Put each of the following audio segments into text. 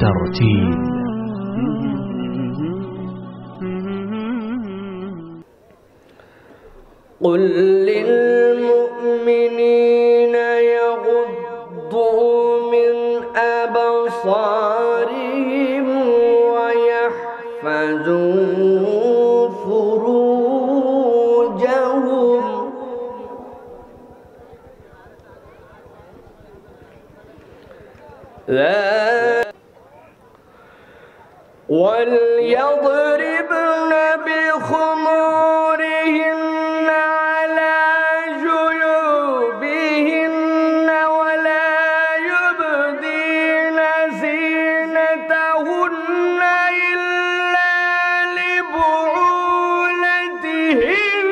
ترتيل. قل للمؤمنين يغضوا من أبصارهم ويحفظوا فروجهم وليضربن بخمورهن على جيوبهن ولا يبدين زينتهن إلا لبعولتهن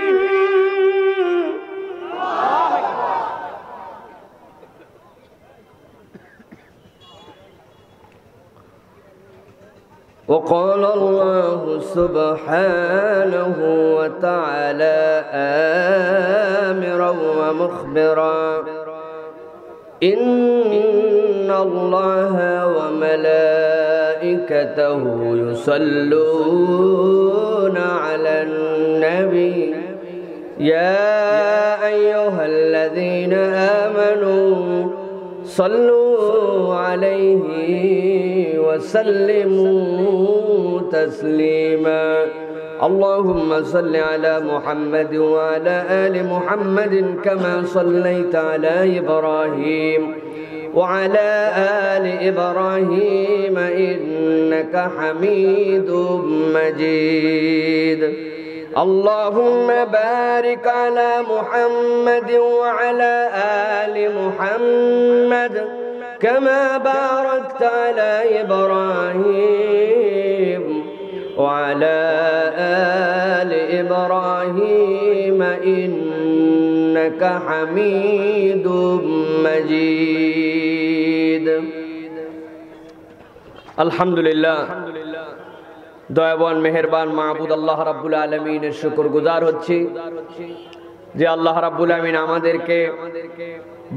وقال الله سبحانه وتعالى آمرا ومخبرا إن الله وملائكته يصلون على النبي يا أيها الذين آمنوا صلوا عليه وسلموا تسليما اللهم صل على محمد وعلى آل محمد كما صليت على إبراهيم وعلى آل إبراهيم إنك حميد مجيد اللهم بارك على محمد وعلى آل محمد كما باركت على إبراهيم وعلى آل إبراهيم إنك حميد مجيد الحمد لله দয়াবান মেহেরবান মাহবুদ আল্লাহ রাব্বুল আলামিনের শুকরগুজার হচ্ছি যে আল্লাহ রাব্বুল আলামিন আমাদেরকে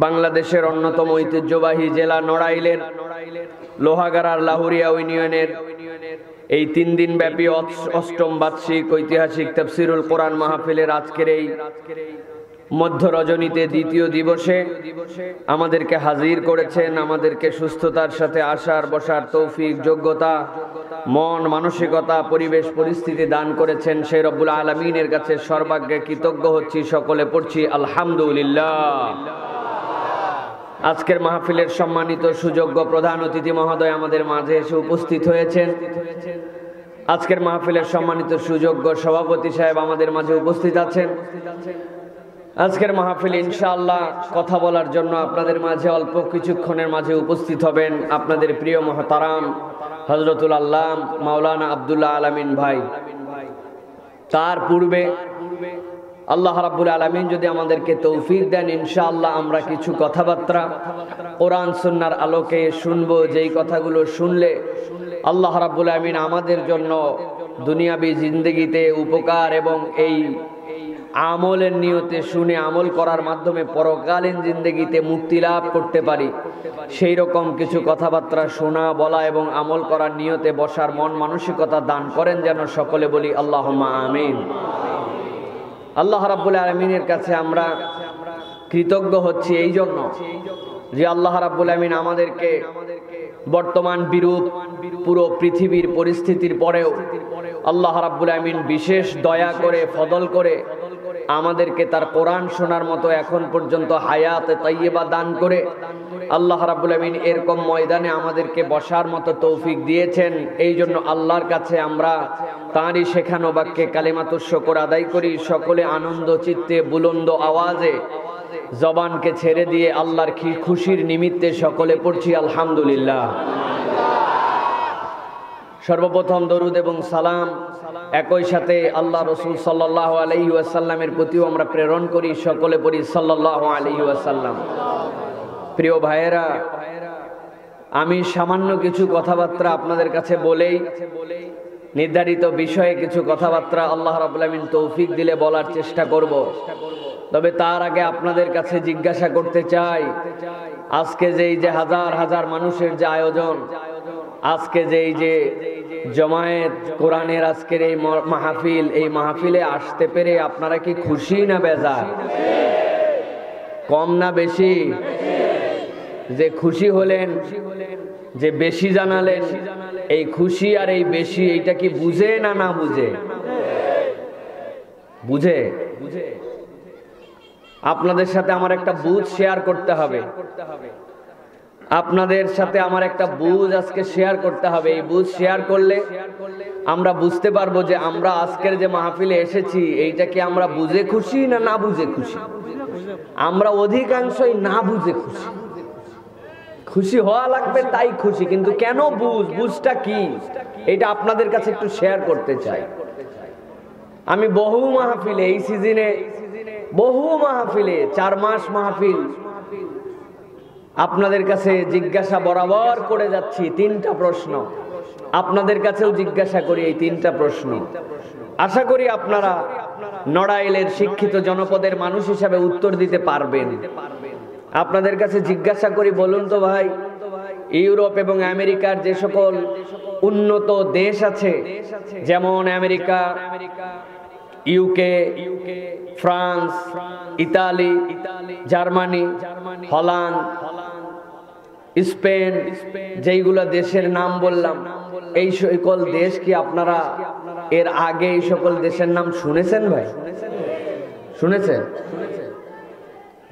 বাংলাদেশের অন্যতম ঐতিহ্যবাহী জেলা নড়াইলের লোহাগাড়ার লাহুরিয়া ইউনিয়নের এই 3 দিন ব্যাপী অষ্টম বার্ষিক ঐতিহাসিক তাফসীরুল কোরআন মাহফিলের আজকের এই মধ্য রজনীতে দ্বিতীয় দিবসে আমাদেরকে হাজির করেছেন, আমাদেরকে সুস্থতার সাথে আসার বসার তৌফিক, যোগ্যতা, মন মানসিকতা, পরিবেশ পরিস্থিতি দান করেছেন সেই রব্বুল আলামিনের কাছে সর্বাগ্রে কৃতজ্ঞ হচ্ছি। সকলে পড়ছি আলহামদুলিল্লাহ। আজকের মাহফিলের সম্মানিত সুযোগ্য প্রধান অতিথি মহোদয় আমাদের মাঝে এসে উপস্থিত হয়েছেন। আজকের মাহফিলের সম্মানিত সুযোগ্য সভাপতি সাহেব আমাদের মাঝে উপস্থিত আছেন। আজকের মাহফিলে ইনশাআল্লাহ কথা বলার জন্য আপনাদের মাঝে অল্প কিছুক্ষণের মাঝে উপস্থিত হবেন আপনাদের প্রিয় মুহতারাম হযরতুল আল্লাম মাওলানা আব্দুল্লাহ আলামিন ভাই। তার পূর্বে আল্লাহ রাব্বুল আলামিন যদি আমাদেরকে তৌফিক দেন ইনশাআল্লাহ আমরা কিছু কথাবার্তা কোরআন সুন্নাহর আলোকে শুনবো, যেই কথাগুলো শুনলে আল্লাহ রাব্বুল আলামিন আমাদের জন্য দুনিয়াবী জিন্দেগিতে উপকার এবং এই আমলের নিয়তে শুনে আমল করার মাধ্যমে পরকালীন জিন্দেগিতে মুক্তি লাভ করতে পারি, সেই রকম কিছু কথাবার্তা শোনা, বলা এবং আমল করার নিয়তে বসার মন মানসিকতা দান করেন যেন সকলে বলি আল্লাহুম্মা আমিন। আল্লাহ রাব্বুল আলামিনের কাছে আমরা কৃতজ্ঞ হচ্ছি এই জন্য যে আল্লাহ রাব্বুল আলামিন আমাদেরকে বর্তমান বিরূপ পুরো পৃথিবীর পরিস্থিতির পরেও আল্লাহ রাব্বুল আলামিন বিশেষ দয়া করে ফজল করে আমাদেরকে তার কোরআন শোনার মতো এখন পর্যন্ত হায়াত তাইয়্যিবা দান করে আল্লাহ রাব্বুল আলামিন এরকম ময়দানে আমাদেরকে বসার মতো তৌফিক দিয়েছেন। এই জন্য আল্লাহর কাছে আমরা তাঁরই শেখানো বাক্যে কালিমাতুশ শুকর আদায় করি। সকলে আনন্দ চিত্তে বুলন্দ আওয়াজে জবানকে ছেড়ে দিয়ে আল্লাহর খুশির নিমিত্তে সকলে পড়ছি আলহামদুলিল্লাহ। সর্বপ্রথম দরুদ এবং সালাম একই সাথে আল্লাহ রাসূল সাল্লাল্লাহু আলাইহি ওয়াসাল্লামের প্রতিও আমরা প্রেরণ করি। সকলে পড়ি সাল্লাল্লাহু আলাইহি ওয়াসাল্লাম। প্রিয় ভাইয়েরা, আমি সামান্য কিছু কথাবার্তা আপনাদের কাছে বলেই নির্ধারিত বিষয়ে কিছু কথাবার্তা আল্লাহ রাব্বুল আলামিন তৌফিক দিলে বলার চেষ্টা করব। তবে তার আগে আপনাদের কাছে জিজ্ঞাসা করতে চাই, আজকে যে এই যে হাজার হাজার মানুষের যে আয়োজন, আজকে যে এই যে জমায়েত কোরআনের আজকের এই মাহফিল, এই মাহফিলে আসতে পেরে আপনারা কি খুশি না বেজার? কম না বেশি? যে খুশি হলেন, যে বেশি জানালেন, এই খুশি আর এই বেশি এইটা কি বুঝে না না বুঝে? বুঝে। আপনাদের সাথে আমার একটা বুঝ শেয়ার করতে হবে, আপনাদের সাথে আমার একটা বুঝ আজকে শেয়ার করতে হবে। এই বুঝ শেয়ার করলে আমরা বুঝতে পারবো যে আমরা আজকের যে মাহফিলে এসেছি এইটা কি আমরা বুঝে খুশি না না বুঝে খুশি? আমরা অধিকাংশই না বুঝে খুশি। খুশি হওয়া লাগবে তাই খুশি, কিন্তু কেন বুঝটা কি এটা আপনাদের কাছে একটু শেয়ার করতে চাই। আমি বহু মাহফিলে এই সিজনে, বহু মাহফিলে 4 মাস মাহফিল আপনাদের কাছে জিজ্ঞাসা বরাবর করে যাচ্ছি 3টা প্রশ্ন। আপনাদের কাছেও জিজ্ঞাসা করি এই 3টা প্রশ্ন। আশা করি আপনারা নড়াইলের শিক্ষিত জনপদের মানুষ হিসাবে উত্তর দিতে পারবেন। আপনাদের কাছে জিজ্ঞাসা করি, বলুন তো ভাই, ইউরোপ এবং আমেরিকার যে সকল উন্নত দেশ আছে, যেমন America, UK, France, Italy, Germany, Holland, Spain, যেইগুলো দেশের নাম বললাম, এই সকল দেশ কি আপনারা এর আগে এই সকল দেশের নাম শুনেছেন ভাই? শুনেছেন?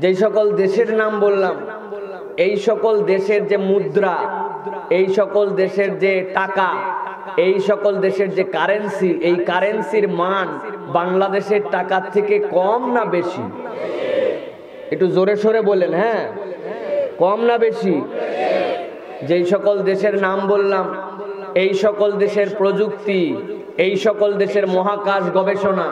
যেই সকল দেশের নাম বললাম, এই সকল দেশের যে মুদ্রা, এই সকল দেশের যে টাকা, এই সকল দেশের যে কারেন্সি, এই কারেন্সির মান বাংলাদেশের টাকার থেকে কম না বেশি? একটু জোরে সোরে বলেন। হ্যাঁ, কম না বেশি? যেই সকল দেশের নাম বললাম, এই সকল দেশের প্রযুক্তি, এই সকল দেশের মহাকাশ গবেষণা,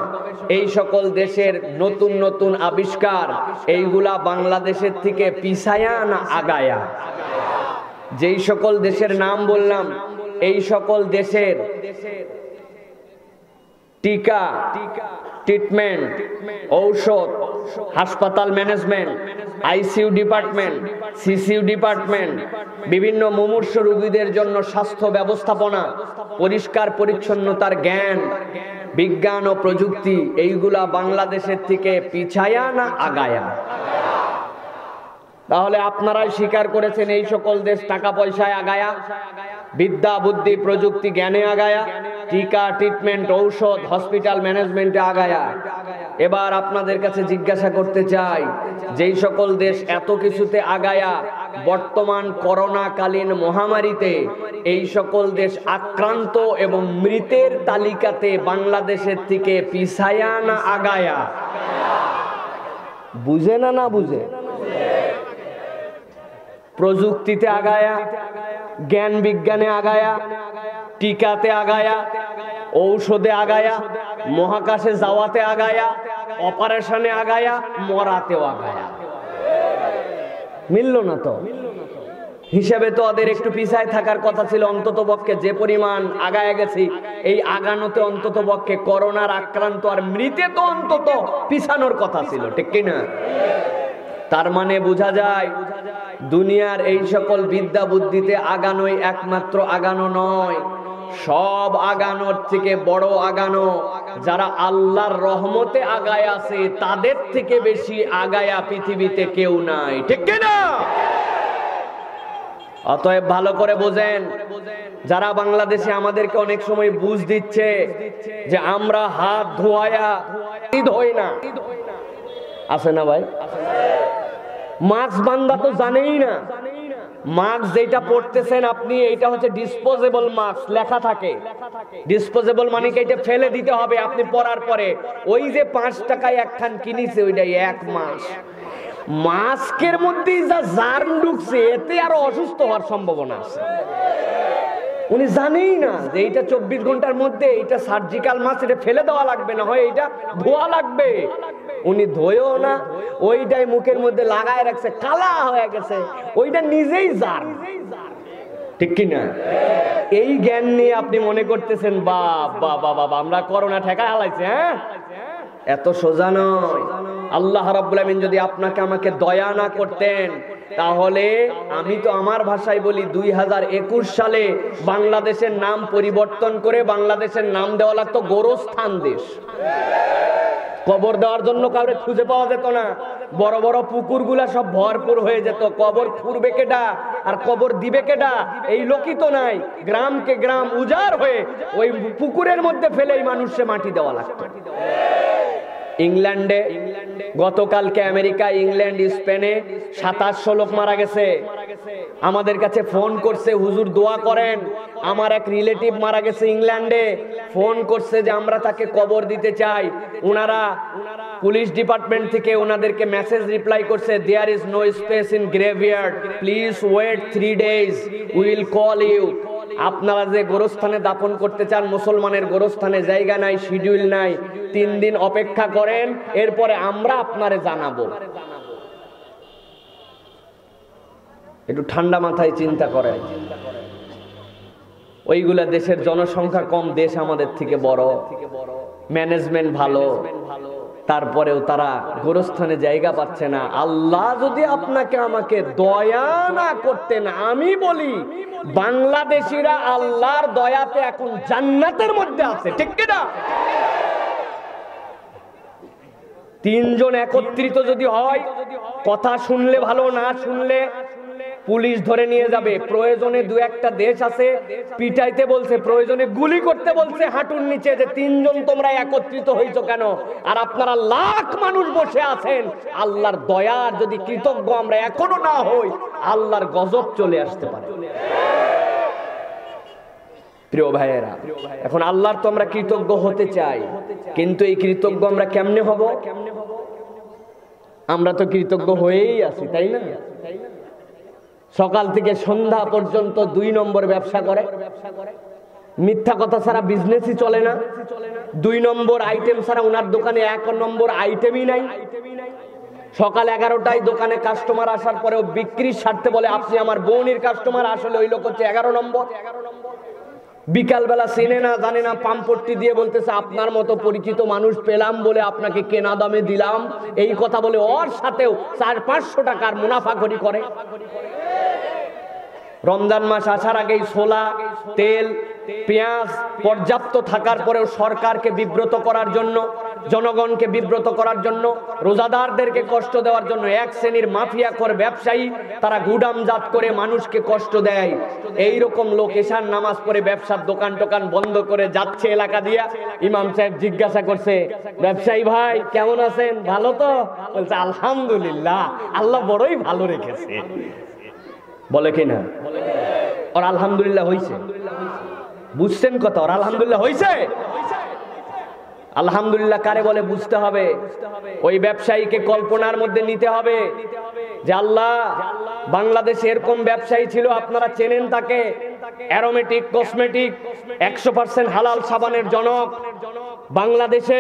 এই সকল দেশের নতুন নতুন আবিষ্কার, এইগুলা বাংলাদেশের থেকে পিছায়া না আগায়া? যেই সকল দেশের নাম বললাম, এই সকল দেশের টিকা, ট্রিটমেন্ট, ঔষধ, হাসপাতাল management, ICU department, CCU department, বিভিন্ন মুমূর্ষু রোগীদের জন্য স্বাস্থ্য ব্যবস্থাপনা, পরিষ্কার পরিচ্ছন্নতার জ্ঞান, বিজ্ঞান ও প্রযুক্তি, এইগুলা বাংলাদেশের থেকে পিছায়া না আগায়া? তাহলে আপনারাই স্বীকার করেছেন এই সকল দেশ টাকা পয়সায় আগায়া, বিদ্যা বুদ্ধি প্রযুক্তি জ্ঞানে আগায়া, টিকা ট্রিটমেন্ট ঔষধ হসপিটাল ম্যানেজমেন্টে আগায়া। এবার আপনাদের কাছে জিজ্ঞাসা করতে চাই, যেই সকল দেশ এত কিছুতে আগায়া, বর্তমান করোনাকালীন মহামারীতে এই সকল দেশ আক্রান্ত এবং মৃতের তালিকাতে বাংলাদেশের থেকে পিছায়া না আগায়া? বুঝে না না বুঝে? প্রযুক্তিতে আগায়া, জ্ঞান বিজ্ঞানে আগায়া, টিকাতে আগায়া, ঔষধে আগায়া, মহাকাশে যাওয়াতে আগায়া, অপারেশনে আগায়া, মরাতেও আগায়া। মিলল না তো? হিসাবে তো ওদের একটু পিছায় থাকার কথা ছিল। অন্তত পক্ষে যে পরিমাণ আগায় গেছি, এই আগানোতে অন্তত পক্ষে করোনার আক্রান্ত আর মৃতে তো অন্তত পিছানোর কথা ছিল, ঠিক কিনা? তার মানে বোঝা যায় দুনিয়ার এই সকল বিদ্যা বুদ্ধিতে আগানোই একমাত্র আগানো নয়, সব আগানোর থেকে বড় আগানো যারা আল্লাহর রহমতে আগায় আছে তাদের থেকে বেশি আগায়া পৃথিবীতে কেউ নাই, ঠিক কিনা? অতএব ভালো করে বোঝেন, যারা বাংলাদেশে আমাদেরকে অনেক সময় বুঝ দিচ্ছে যে আমরা হাত ধোয়া ঈদ হই না, আছে না ভাই? মাস্ক বান্ধা তো জানেই না। মাস্ক যেটা পড়তেছেন আপনি, এটা হচ্ছে ডিসপোজেবল মাস্ক, লেখা থাকে ডিসপোজেবল, মানে কি এটা ফেলে দিতে হবে আপনি পরার পরে। ওই যে 5 টাকায় একখান কিনেছে, ওইটাই 1 মাস। মাস্কের মধ্যে যা জার্ম ঢুকছে, এতে আরো অসুস্থ হওয়ার সম্ভাবনা আছে। উনি জানেই না যে এইটা 24 ঘন্টার মধ্যে এইটা সার্জিক্যাল মাস্ক, এটা ফেলে দেওয়া লাগবে না, হয় এইটা ধোয়া লাগবে। উনি ধোয়ও না, ওইটাই মুখের মধ্যে লাগায় রাখছে, কালা হয়ে গেছে, ওইটা নিজেই জার্ম, ঠিক কিনা? এই জ্ঞান নিয়ে আপনি মনে করতেছেন বাবা বাবা আমরা করোনা ঠেকায় হালাইছে। হ্যাঁ, এত সোজা নয়। আল্লাহ রাব্বুল আমিন যদি আপনাকে আমাকে দয়া না করতেন, তাহলে আমি তো আমার ভাষায় বলি 2021 সালে বাংলাদেশের নাম পরিবর্তন করে বাংলাদেশের নাম দেওয়া লাগতো গোরস্থান দেশ। কবর দেওয়ার জন্য কাউরে খুঁজে পাওয়া যেত না, বড় বড় পুকুরগুলা সব ভরপুর হয়ে যেত। কবর খুঁড়বে কেডা আর কবর দিবে কেডা এই লোকই তো নাই। গ্রামকে গ্রাম উজাড় হয়ে ওই পুকুরের মধ্যে ফেলেই মানুষে মাটি দেওয়া লাগতো। ইংল্যান্ডে গতকালকে, আমেরিকা, ইংল্যান্ড, স্পেনে 2700 লোক মারা গেছে। আমাদের কাছে ফোন করছে, হুজুর দোয়া করেন। আমার এক রিলেটিভ মারা গেছে ইংল্যান্ডে, ফোন করছে যে আমরা তাকে কবর দিতে চাই। উনারা পুলিশ ডিপার্টমেন্ট থেকে ওনাদেরকে মেসেজ রিপ্লাই করছে, there is no space in graveyard, please wait 3 days, we will call you. আপনারা যে গোরস্থানে দাফন করতে চান, মুসলমানের গোরস্থানে জায়গা নাই, শিডিউল নাই, 3 দিন অপেক্ষা করেন, এরপরে আমরা আপনারে জানাবো। একটু ঠান্ডা মাথায় চিন্তা করেন। ওইগুলা দেশের জনসংখ্যা কম, দেশ আমাদের থেকে বড়, ম্যানেজমেন্ট ভালো, তারপরেও তারা গোরস্থানে জায়গা পাচ্ছে না। আল্লাহ যদি আপনাকে আমাকে দয়া না করতেন, আমি বলি বাংলাদেশিরা আল্লাহর দয়াতে এখন জান্নাতের মধ্যে আছে, ঠিক কিনা? 3 জন একত্রিত যদি হয়, কথা শুনলে ভালো, না শুনলে পুলিশ ধরে নিয়ে যাবে। প্রয়োজনে 2-1টা দেশ আছে পিটাইতে বলছে, প্রয়োজনে গুলি করতে বলছে হাঁটুর নিচে, যে 3 জন তোমরা একত্রিত হইছো কেন? আর আপনারা লাখ মানুষ বসে আছেন। আল্লাহর দয়ার যদি কৃতজ্ঞ আমরা এখনো না হই, আল্লাহর গজব চলে আসতে পারে। প্রিয় ভাইয়েরা, এখন আল্লাহর তো আমরা কৃতজ্ঞ হতে চাই, কিন্তু এই কৃতজ্ঞ আমরা কেমনে হব? আমরা তো কৃতজ্ঞ হয়েই আছি, তাই না? সকাল থেকে সন্ধ্যা পর্যন্ত 2 নম্বর ব্যবসা করে, মিথ্যা কথা ছাড়া বিজনেসই চলে না। 2 নম্বর আইটেম ছাড়া ওনার দোকানে 1 নম্বর আইটেমই নাই। সকাল 11টায় দোকানে কাস্টমার আসার পরেও বিক্রির স্বার্থে বলে আপনি আমার বোনের কাস্টমার, আসলে ওই লোক হচ্ছে 11 নম্বর। বিকালবেলা চেনে না জানে না, পাম্পট্টি দিয়ে বলতেছে আপনার মতো পরিচিত মানুষ পেলাম বলে আপনাকে কেনা দামে দিলাম, এই কথা বলে ওর সাথেও 400-500 টাকার মুনাফাখরি করে। রমজান মাস আসার আগেই ছোলা, তেল, পেঁয়াজ পর্যাপ্ত থাকার পরেও সরকারকে বিব্রত করার জন্য, জনগণকে বিব্রত করার জন্য, রোজাদারদেরকে কষ্ট দেওয়ার জন্য এক শ্রেণীর মাফিয়াখোর ব্যবসায়ী তারা গুদামজাত করে মানুষকে কষ্ট দেয়। এই রকম লোক এশার নামাজ পড়ে ব্যবসার দোকান টোকান বন্ধ করে যাচ্ছে এলাকা দিয়া। ইমাম সাহেব জিজ্ঞাসা করছে, ব্যবসায়ী ভাই কেমন আছেন? ভালো তো? বলছে আলহামদুলিল্লাহ, আল্লাহ বড়ই ভালো রেখেছে। বলে কিনা? ওর আলহামদুলিল্লাহ হইছে। বুঝছেন কথা? ওর আলহামদুলিল্লাহ হইছে। আলহামদুলিল্লাহ কারে বলে বুঝতে হবে। ওই ব্যবসায়ীকে কল্পনার মধ্যে নিতে হবে যে আল্লাহ, বাংলাদেশে এরকম ব্যবসায়ী ছিল, আপনারা চেনেন তাকে, অ্যারোমেটিক কসমেটিক 100% হালাল সাবানের জনক, বাংলাদেশে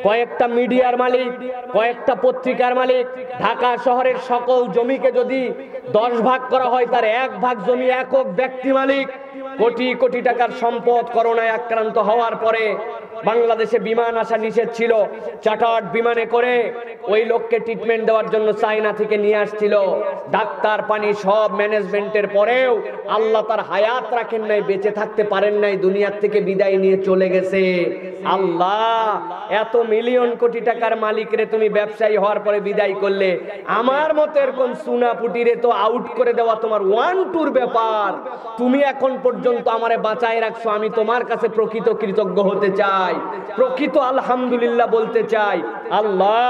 কয়েকটা মিডিয়ার মালিক, কয়েকটা পত্রিকার মালিক। ঢাকা শহরের সকল জমিকে যদি 10 ভাগ করা হয়, তার 1 ভাগ জমি একক ব্যক্তি মালিক। কোটি কোটি টাকার সম্পদ। করোনায় আক্রান্ত হওয়ার পরে বাংলাদেশে বিমান আসা নিষেধ ছিল, চার্টার্ড বিমানে করে ওই লোককে ট্রিটমেন্ট দেওয়ার জন্য চায়না থেকে নিয়ে আসছিল। ডাক্তার পানি সব ম্যানেজমেন্টের পরেও আল্লাহ তার হায়াত রাখেন নাই, বেঁচে থাকতে পারেন নাই, দুনিয়ার থেকে বিদায় নিয়ে চলে গেছে। আল্লাহ, এত মিলিয়ন কোটি টাকার মালিকরে তুমি ব্যবসায়ী হওয়ার পরে বিদায় করলে, আমার মতো এরকম সুনাপুটিরে তো আউট করে দেওয়া তোমার 1-2 ব্যাপার। তুমি এখন পর্যন্ত আমারে বাঁচায় রাখছো, আমি তোমার কাছে প্রকৃত কৃতজ্ঞ হতে চাই, প্রকৃত আলহামদুলিল্লাহ বলতে চাই। আল্লাহ,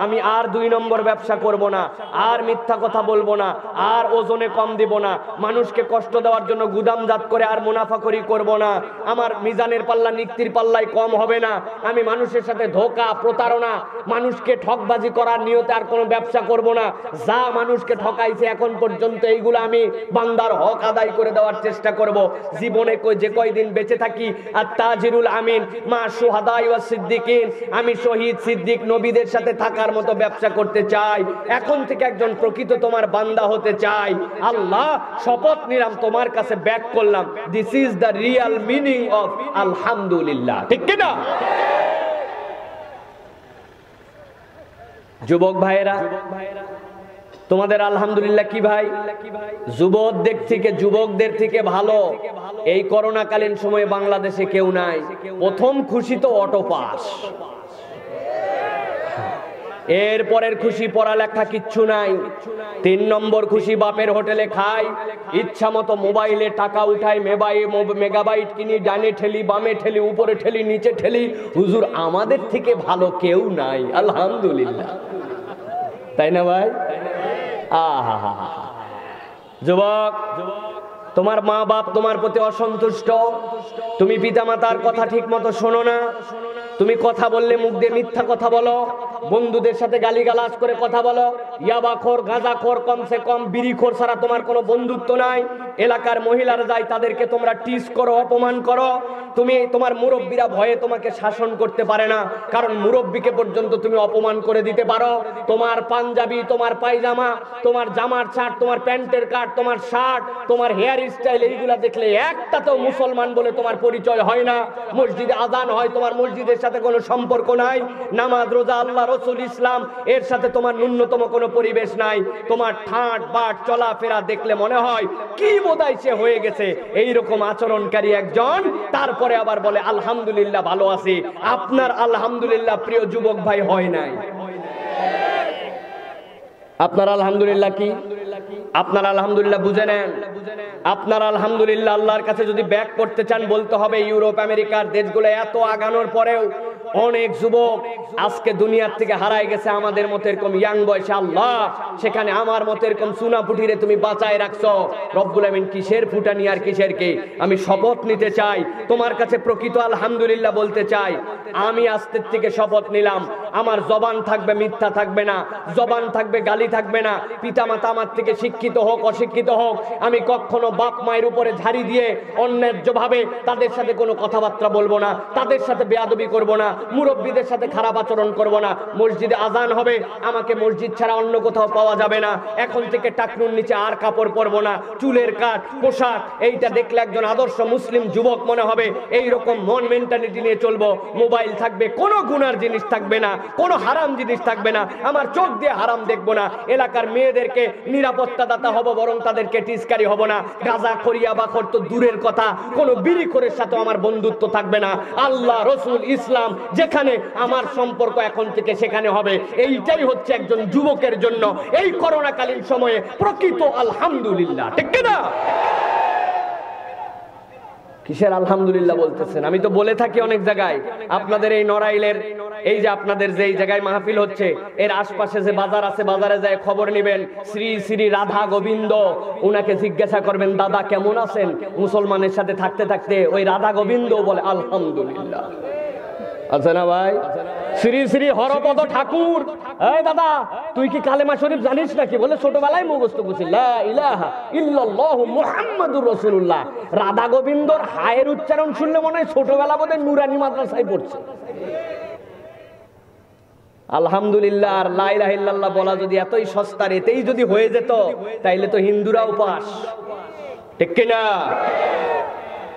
আমি আর 2 নম্বর ব্যবসা করব না, আর মিথ্যা কথা বলবো না, আর ওজনে কম দিব না, মানুষকে কষ্ট দেওয়ার জন্য গুদামজাত করে আর মুনাফাখরি করব না, আমার মিজানের পাল্লা নিক্তির পাল্লায় কম হবে না, আমি মানুষের সাথে ধোঁকা প্রতারণা, মানুষকে ঠকবাজি করার নিয়তে আর কোনো ব্যবসা করব না। যা মানুষকে ঠকাইছে এখন পর্যন্ত এইগুলো আমি বান্দার হক আদায় করে দেওয়ার চেষ্টা করব। জীবনে যে কয়দিন বেঁচে থাকি, আর তাজিরুল আমিন মা শুহাদাই ওয়াস সিদ্দিকিন, আমি শহীদ সিদ্দিক নবীদের সাথে থাকার মতো ব্যবসা করতে চাই। এখন থেকে একজন প্রকৃত তোমার বান্দা হতে চাই। আল্লাহ, শপথ নিলাম তোমার কাছে ব্যাক করলাম, this is the Real meaning of আলহামদুলিল্লাহ। ঠিক কি না? যুবক ভাইয়েরা, তোমাদের আলহামদুলিল্লাহ কি ভাই, যুবকদের থেকে ভালো এই করোনাকালীন সময়ে বাংলাদেশে কেউ নাই। প্রথম খুশি তো অটো পাস, এরপরের খুশি পড়ালেখা কিচ্ছু নাই। 3 নম্বর খুশি বাপের হোটেলে খাই, ইচ্ছা মতো মোবাইলে টাকা উঠাই, মেগাবাইট কিনি, ডানে ঠেলি বামে ঠেলি উপরে ঠেলি নিচে ঠেলি। হুজুর আমাদের থেকে ভালো কেউ নাই আলহামদুলিল্লাহ, তাই না ভাই? আহা, যুবক, তোমার মা বাপ তোমার প্রতি অসন্তুষ্ট, তুমি পিতামাতার কথা ঠিক মতো শোনো না, তুমি কথা বললে মুখ দিয়ে মিথ্যা কথা বলো, বন্ধুদের সাথে গালিগালাজ করে কথা বলো, ইয়াবাখোর গাঁজাখোর কমসে কম বিড়িখোর ছাড়া তোমার কোনো বন্ধুত্ব নাই। এলাকার মহিলারা যায় তাদেরকে তোমরা টিজ করো, অপমান করো। তুমি তোমার মুরব্বীরা ভয়ে তোমাকে শাসন করতে পারে না, কারণ মুরব্বীকে পর্যন্ত তুমি অপমান করে দিতে পারো। তোমার পাঞ্জাবি, তোমার পায়জামা, তোমার জামার শার্ট, তোমার প্যান্টের কাট, তোমার শার্ট, তোমার হেয়ার স্টাইল, এইগুলা দেখলে একটাতেও মুসলমান বলে তোমার পরিচয় হয় না। মসজিদে আজান হয়, তোমার মসজিদের সাথে কোনো সম্পর্ক নাই। নামাজ রোজা আল্লাহ রসুল ইসলাম এর সাথে তোমার ন্যূনতম কোনো পরিবেশ নাই। তোমার ঠাট বাট চলাফেরা দেখলে মনে হয় কি বোধহয় সে হয়ে গেছে। এইরকম আচরণকারী একজন তারপরে আবার বলে আলহামদুলিল্লাহ ভালো আছি। আপনার আলহামদুলিল্লাহ প্রিয় যুবক ভাই হয় নাই। আপনার আলহামদুলিল্লাহ কি? আপনার আলহামদুলিল্লাহ বুঝে নেন। আপনার আলহামদুলিল্লাহ আল্লাহর কাছে যদি ব্যাক করতে চান বলতে হবে ইউরোপ আমেরিকার দেশগুলো এত আগানোর পরেও অনেক যুবক আজকে দুনিয়ার থেকে হারায় গেছে। আমাদের মতো এরকম ইয়াং বয়সে আল্লাহ সেখানে আমার মতো এরকম সুনা ফুটিরে তুমি বাঁচায় রাখছো। রব্বুল আমিন কিসের ফুটানি আর কিসের কে? আমি শপথ নিতে চাই তোমার কাছে, প্রকৃত আলহামদুলিল্লাহ বলতে চাই। আমি আজকের থেকে শপথ নিলাম আমার জবান থাকবে মিথ্যা থাকবে না, জবান থাকবে গালি থাকবে না। পিতামাতা আমার থেকে শিক্ষিত হোক অশিক্ষিত হোক, আমি কখনো বাপ মায়ের উপরে ঝাড়ি দিয়ে অন্যায্যভাবে তাদের সাথে কোনো কথাবার্তা বলবো না, তাদের সাথে বেয়াদবি করব না, মুরব্বীদের সাথে খারাপ আচরণ করব না। মসজিদে আজান হবে, আমাকে মসজিদ ছাড়া অন্য কোথাও পাওয়া যাবে না। এখন থেকে টাকনুর নিচে আর কাপড় পরবো না, চুলের কাট পোশাক এইটা দেখলে একজন আদর্শ মুসলিম যুবক মনে হবে। এইরকম মন মেন্টালিটি নিয়ে চলবো। মোবাইল থাকবে, কোনো গুনার জিনিস থাকবে না, কোনো হারাম জিনিস থাকবে না, আমার চোখ দিয়ে হারাম দেখবো না। এলাকার মেয়েদেরকে নিরাপত্তা দাতা হব, বরং তাদেরকে টিস্কারি হব না। গাজা খরিয়া বা তো দূরের কথা, কোনো বিড়ি খোরের সাথে আমার বন্ধুত্ব থাকবে না। আল্লাহ রসুল ইসলাম যেখানে আমার সম্পর্ক এখন থেকে সেখানে হবে। এইটাই হচ্ছে একজন যুবকের জন্য এই করোনাকালীন সময়ে প্রকৃত আলহামদুলিল্লাহ, ঠিক না? কিসের আলহামদুলিল্লাহ বলতেছেন? আমি তো বলে থাকি অনেক জায়গায়, আপনাদের এই নড়াইলের এই যে আপনাদের যেই জায়গায় মাহফিল হচ্ছে এর আশপাশে যে বাজার আছে, বাজারে যায় খবর নেবেন। শ্রী শ্রী রাধা গোবিন্দ, উনাকে জিজ্ঞাসা করবেন দাদা কেমন আছেন? মুসলমানের সাথে থাকতে থাকতে ওই রাধা গোবিন্দ বলে আলহামদুলিল্লাহ। আছে না ভাই? শ্রী শ্রী হরপদ ঠাকুর, এই দাদা তুই কি কালেমা শরীফ জানিস নাকি? বলে ছোটবেলায় মুখস্থ করছি লা ইলাহা ইল্লাল্লাহু মুহাম্মাদুর রাসূলুল্লাহ। রাধা গোবিন্দর হায়ের উচ্চারণ শুনলে মনে হয় ছোটবেলা বোধহয় নুরানি মাদ্রাসায় পড়ছে। আলহামদুলিল্লাহ আর লা ইলাহা ইল্লাল্লাহ বলা যদি এতই সস্তার, এতেই যদি হয়ে যেত তাইলে তো হিন্দুরাও পাস, ঠিক কিনা?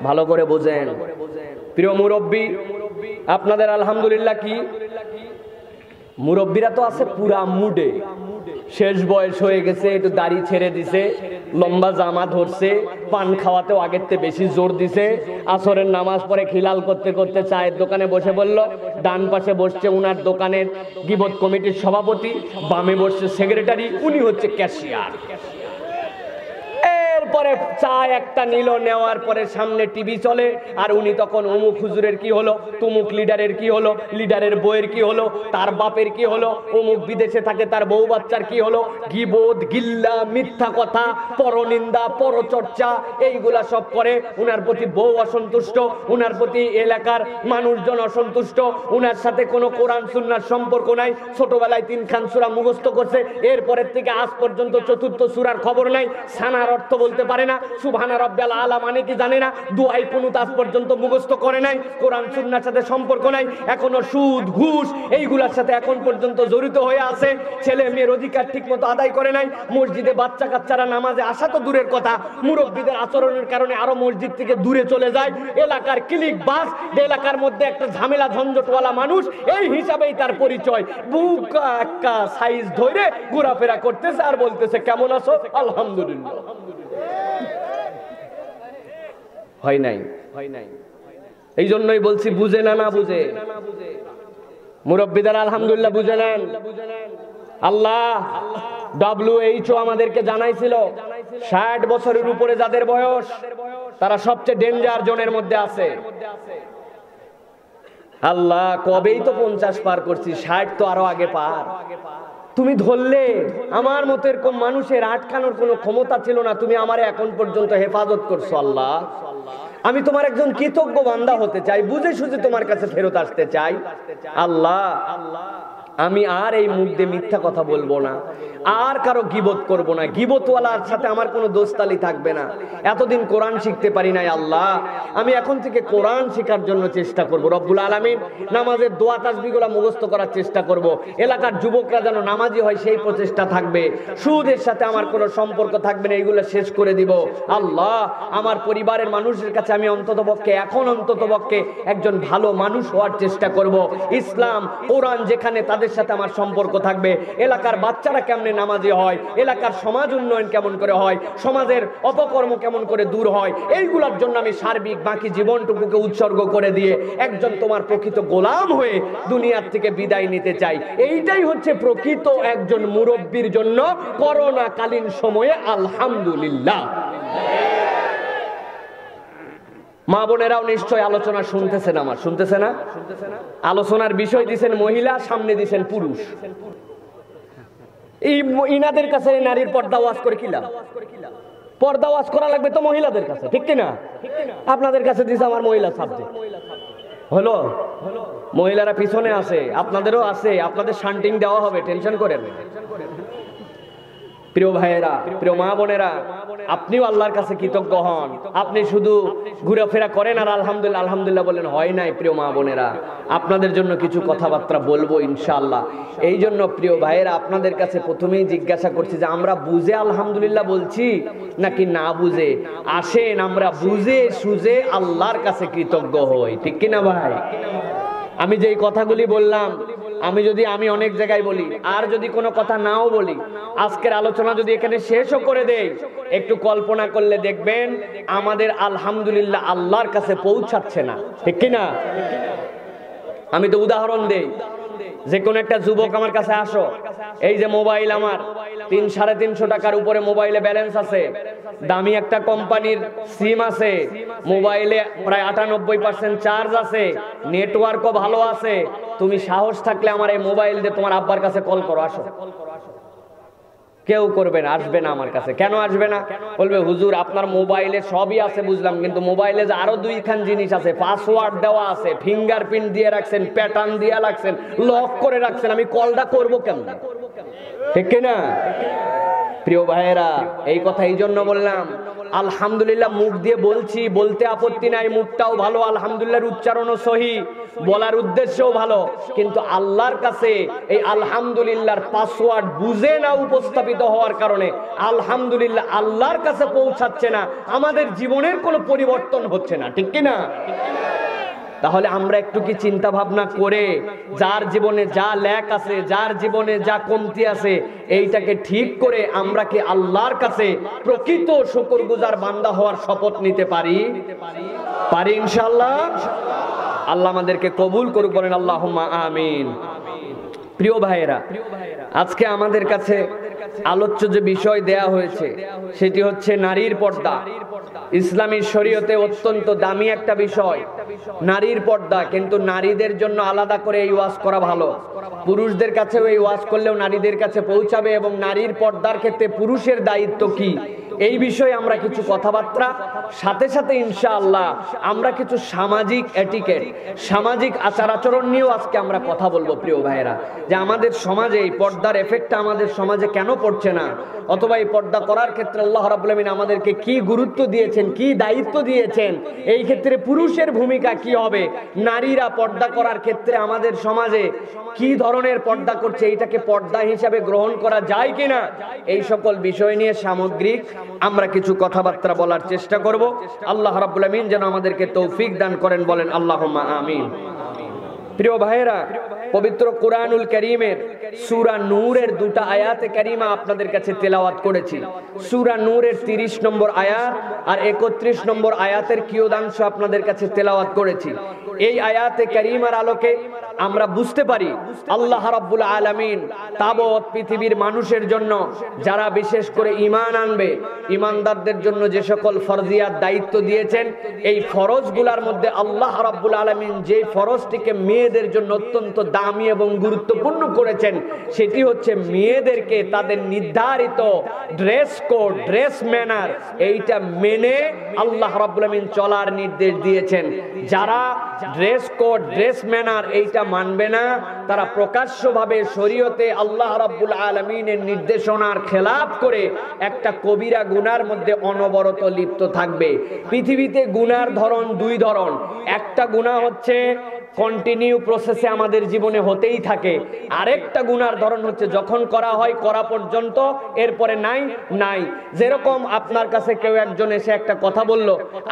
ভালো করে বোঝেন প্রিয় মুরব্বী। আপনাদের আলহামদুলিল্লাহ কি? মুরব্বীরা তো আছে পুরা মুডে, শেষ বয়স হয়ে গেছে, একটু দাড়ি ছেড়ে দিছে, লম্বা জামা ধরছে, পান খাওয়াতেও আগের থেকে বেশি জোর দিছে। আসরের নামাজ পড়ে খিলাল করতে করতে চায়ের দোকানে বসে বলল। ডান পাশে বসছে উনার দোকানের গিবত কমিটির সভাপতি, বামে বসছে সেক্রেটারি, উনি হচ্ছে ক্যাশিয়ার। পরে চা একটা নিল, নেওয়ার পরে সামনে টিভি চলে, আর উনি তখন অমুক হুজুরের কি হলো, তুমুক লিডারের কি হলো, লিডারের বউয়ের কি হলো, তার বাপের কি হলো, অমুক বিদেশে থাকে তার বউ বাচ্চার কি হলো, গিবত গিল্লা মিথ্যা কথা পরনিন্দা পরচর্চা এইগুলা সব করে। উনার প্রতি বউ অসন্তুষ্ট, উনার প্রতি এলাকার মানুষজন অসন্তুষ্ট, উনার সাথে কোনো কোরআন সুন্নাহর সম্পর্ক নাই। ছোটবেলায় 3 খান সূরা মুখস্থ করছে, এরপরের থেকে আজ পর্যন্ত 4র্থ সূরার খবর নাই, সানার অর্থ বলতে পারে না, সুবহানা রাব্বিয়াল আলা মানে কি জানে না, দুআই কুনুত আজ পর্যন্ত মুখস্থ করে নাই, কোরআন সুন্নাহর সাথে সম্পর্ক নাই, এখনো সুদ ঘুষ এইগুলোর সাথে এখন পর্যন্ত জড়িত হয়ে আছে, ছেলে মেয়ের অধিকার ঠিকমতো আদায় করে নাই, মসজিদে বাচ্চা কাচ্চারা নামাজে আসা তো দূরের কথা, মুরব্বীদের আচরণের কারণে আরো মসজিদ থেকে দূরে চলে যায়, এলাকার ক্লিক বাস, এলাকার মধ্যে একটা ঝামেলা ঝঞ্ঝটওয়ালা মানুষ, এই হিসাবেই তার পরিচয়, বুকা একটা সাইজ ধরে ঘোরাফেরা করতেছে আর বলতেছে কেমন আছো, আলহামদুলিল্লাহ। হয় নাই, এই জন্যই বলছি বুঝে না, না বুঝে মুরব্বীদের আলহামদুলিল্লাহ বুঝে নেন। আল্লাহ WHO আমাদেরকে জানাইছিল 60 বছরের উপরে যাদের বয়স তারা সবচেয়ে ডেঞ্জার জোনের মধ্যে আছে। আল্লাহ কবেই তো 50 পার করছি, 60 তো আরো আগে পার। তুমি ধরলে আমার মতো এরকম মানুষের আটকানোর কোনো ক্ষমতা ছিল না, তুমি আমারে এখন পর্যন্ত হেফাজত করছো। আল্লাহ আমি তোমার একজন কৃতজ্ঞ বান্দা হতে চাই, বুঝে সুঝে তোমার কাছে ফেরত আসতে চাই। আল্লাহ আমি আর এই মুখ দিয়ে মিথ্যা কথা বলবো না, আর কারো গীবত করব না, গীবতওয়ালার সাথে আমার কোনো দোস্তালি থাকবে না। এতদিন কোরআন শিখতে পারি নাই, আল্লাহ আমি এখন থেকে কোরআন শেখার জন্য চেষ্টা করব। রব্বুল আলামিন নামাজের দোয়া তাসবিহগুলো মুখস্থ করার চেষ্টা করব, এলাকার যুবকরা যেন নামাজি হয় সেই প্রচেষ্টা থাকবে, সুদের সাথে আমার কোনো সম্পর্ক থাকবে না, এইগুলো শেষ করে দিব। আল্লাহ আমার পরিবারের মানুষের কাছে আমি অন্ততপক্ষে একজন ভালো মানুষ হওয়ার চেষ্টা করব। ইসলাম কোরআন যেখানে তাদের সাথে আমার সম্পর্ক থাকবে, এলাকার বাচ্চারা কেমনে নামাজি হয়, এলাকার সমাজ উন্নয়ন কেমন করে হয়, সমাজের অপকর্ম কেমন করে দূর হয়, এইগুলোর জন্য আমি সার্বিক বাকি জীবনটুকুকে উৎসর্গ করে দিয়ে একজন তোমার প্রকৃত গোলাম হয়ে দুনিয়ার থেকে বিদায় নিতে চাই। এইটাই হচ্ছে প্রকৃত একজন মুরব্বীর জন্য করোনা কালীন সময়ে আলহামদুলিল্লাহ। মা বোনেরাও নিশ্চয় আলোচনা শুনতেছেন, আমার শুনতেছে না? আলোচনার বিষয় দিছেন মহিলা, সামনে দিছেন পুরুষ। এই ইনাদের কাছে নারীর পর্দা ওয়াজ করে কি লাভ? পর্দা ওয়াজ করা লাগবে তো মহিলাদের কাছে, ঠিক কিনা? আপনাদের কাছে দিছে আমার মহিলা সাবজেক্ট হলো, মহিলারা পিছনে আছে, আপনাদেরও আছে, আপনাদের শান্টিং দেওয়া হবে, টেনশন করেন। প্রিয় ভাইয়েরা, প্রিয় মা বোনেরা, আপনিও আল্লাহর কাছে কৃতজ্ঞ হন। আপনি শুধু ঘোরাফেরা করেন আর আলহামদুলিল্লাহ আলহামদুলিল্লাহ বলেন, হয় নাই। প্রিয় মা বোনেরা, আপনাদের জন্য কিছু কথাবার্তা বলবো ইনশাআল্লাহ। এই জন্য প্রিয় ভাইয়েরা, আপনাদের কাছে প্রথমেই জিজ্ঞাসা করছি যে আমরা বুঝে আলহামদুলিল্লাহ বলছি নাকি না বুঝে? আসেন আমরা বুঝে সুঝে আল্লাহর কাছে কৃতজ্ঞ হই, ঠিক কিনা ভাই? আমি যেই কথাগুলি বললাম, আমি অনেক জায়গায় বলি, আর যদি কোনো কথা নাও বলি, আজকের আলোচনা যদি এখানে শেষও করে দেই, একটু কল্পনা করলে দেখবেন আমাদের আলহামদুলিল্লাহ আল্লাহর কাছে পৌঁছাচ্ছে না, ঠিক কিনা? আমি তো উদাহরণ দেই, যে কোন একটা যুবক আমার কাছে আসো, এই যে মোবাইল আমার 300-350 টাকার উপরে মোবাইলে ব্যালেন্স আছে, দামি একটা কোম্পানির সিম আছে, মোবাইলে প্রায় 98% চার্জ আছে, নেটওয়ার্কও ভালো আছে, তুমি সাহস থাকলে আমার এই মোবাইল দিয়ে তোমার আব্বার কাছে কল করো, আসো। কেউ করবে না, আসবে না আমার কাছে। কেন আসবে না? বলবে হুজুর আপনার মোবাইলে সবই আছে বুঝলাম, কিন্তু মোবাইলে যে আরো 2খান জিনিস আছে, পাসওয়ার্ড দেওয়া আছে, ফিঙ্গারপ্রিন্ট দিয়ে রাখছেন, প্যাটার্ন দিয়ে রাখছেন, লক করে রাখছেন, আমি কলটা করবো কেমন? ঠিক কিনা? প্রিয় ভাইয়েরা, এই কথা এই জন্য বললাম, আলহামদুলিল্লাহ মুখ দিয়ে বলছি, বলতে আপত্তি নাই, মুখটাও ভালো, আলহামদুলিল্লাহর উচ্চারণও সহি, বলার উদ্দেশ্যও ভালো, কিন্তু আল্লাহর কাছে এই আলহামদুলিল্লাহর পাসওয়ার্ড বুঝে না উপস্থাপিত হওয়ার কারণে আলহামদুলিল্লাহ আল্লাহর কাছে পৌঁছাচ্ছে না, আমাদের জীবনের কোনো পরিবর্তন হচ্ছে না, ঠিক কিনা? তাহলে আমরা একটু কি চিন্তা ভাবনা করে যার জীবনে যা ল্যাক আছে, যার জীবনে যা কমতি আছে, এইটাকে ঠিক করে আমরা কি আল্লাহর কাছে প্রকৃত শুকরগুজার বান্দা হওয়ার শপথ নিতে পারি? পারি ইনশাআল্লাহ। আল্লাহ আমাদেরকে কবুল করুক, বলেন আল্লাহুম্মা আমিন। প্রিয় ভাইয়েরা, আজকে আমাদের কাছে আলোচ্য যে বিষয় দেয়া হয়েছে সেটি হচ্ছে নারীর পর্দা। ইসলামী শরীয়তে অত্যন্ত দামি একটা বিষয় নারীর পর্দা, কিন্তু নারীদের জন্য আলাদা করে এই ওয়াজ করা ভালো। পুরুষদের কাছেও এই ওয়াজ করলেও নারীদের কাছে পৌঁছাবে, এবং নারীর পর্দার ক্ষেত্রে পুরুষের দায়িত্ব কি এই বিষয়ে আমরা কিছু কথাবার্তা, সাথে সাথে ইনশাআল্লাহ আমরা কিছু সামাজিক এটিকেট, সামাজিক আচার আচরণ নিয়েও আজকে আমরা কথা বলবো প্রিয় ভাইয়েরা, যে আমাদের সমাজে এই পর্দার এফেক্টটা আমাদের সমাজে কেন পড়ছে না, অথবা এই পর্দা করার ক্ষেত্রে আল্লাহ রাব্বুল আমিন আমাদেরকে কি গুরুত্ব দিয়েছেন, কি দায়িত্ব দিয়েছেন, এই ক্ষেত্রে পুরুষের ভূমিকা কি হবে, নারীরা পর্দা করার ক্ষেত্রে আমাদের সমাজে কি ধরনের পর্দা করছে, এইটাকে পর্দা হিসাবে গ্রহণ করা যায় কিনা, এই সকল বিষয় নিয়ে সামগ্রিক আমরা কিছু কথাবার্তা বলার চেষ্টা করব। আল্লাহ রাব্বুল আমিন যেন আমাদেরকে তৌফিক দান করেন, বলেন আল্লাহুম্মা আমিন। প্রিয় ভাইয়েরা, পবিত্র কুরআনুল কারীমের সূরা নূরের দুটো আয়াতে কারিমা আপনাদের কাছে তেলাওয়াত করেছি। সূরা নূরের 30 নম্বর আয়াত আর 31 নম্বর আয়াতের কিয়দাংশ আপনাদের কাছে তেলাওয়াত করেছি। এই আয়াতে কারিমার আলোকে আমরা বুঝতে পারি আল্লাহ রাব্বুল আলামিন তাবৎ পৃথিবীর মানুষের জন্য, যারা বিশেষ করে ঈমান আনবে, ঈমানদারদের জন্য যে সকল ফরজিয়াত দায়িত্ব দিয়েছেন, এই ফরজগুলোর মধ্যে আল্লাহ রাব্বুল আলামিন যে ফরজটিকে মেয়েদের জন্য অত্যন্ত দামি এবং গুরুত্বপূর্ণ করেছেন, সেটি হচ্ছে মেয়েদেরকে তাদের নির্ধারিত ড্রেস কোড, ড্রেস ম্যানার, এইটা মেনে আল্লাহ রাব্বুল আলামিন চলার নির্দেশ দিয়েছেন। যারা ড্রেস কোড, ড্রেস ম্যানার এইটা মানবে না, তারা প্রকাশ্যভাবে শরীয়তে আল্লাহ রাব্বুল আলামিনের নির্দেশনার খেলাফ করে একটা কবিরা গুনার মধ্যে অনবরত লিপ্ত থাকবে। পৃথিবীতে গুনার ধরন দুই ধরন, একটা গুনাহ হচ্ছে কন্টিনিউ প্রসেসে আমাদের জীবনে হতেই থাকে, আরেকটা গুনার ধরন হচ্ছে যখন করা হয় করা পর্যন্ত, এরপরে নাই নাই। যেরকম আপনার কাছে কেউ একজন এসে একটা কথা বলল,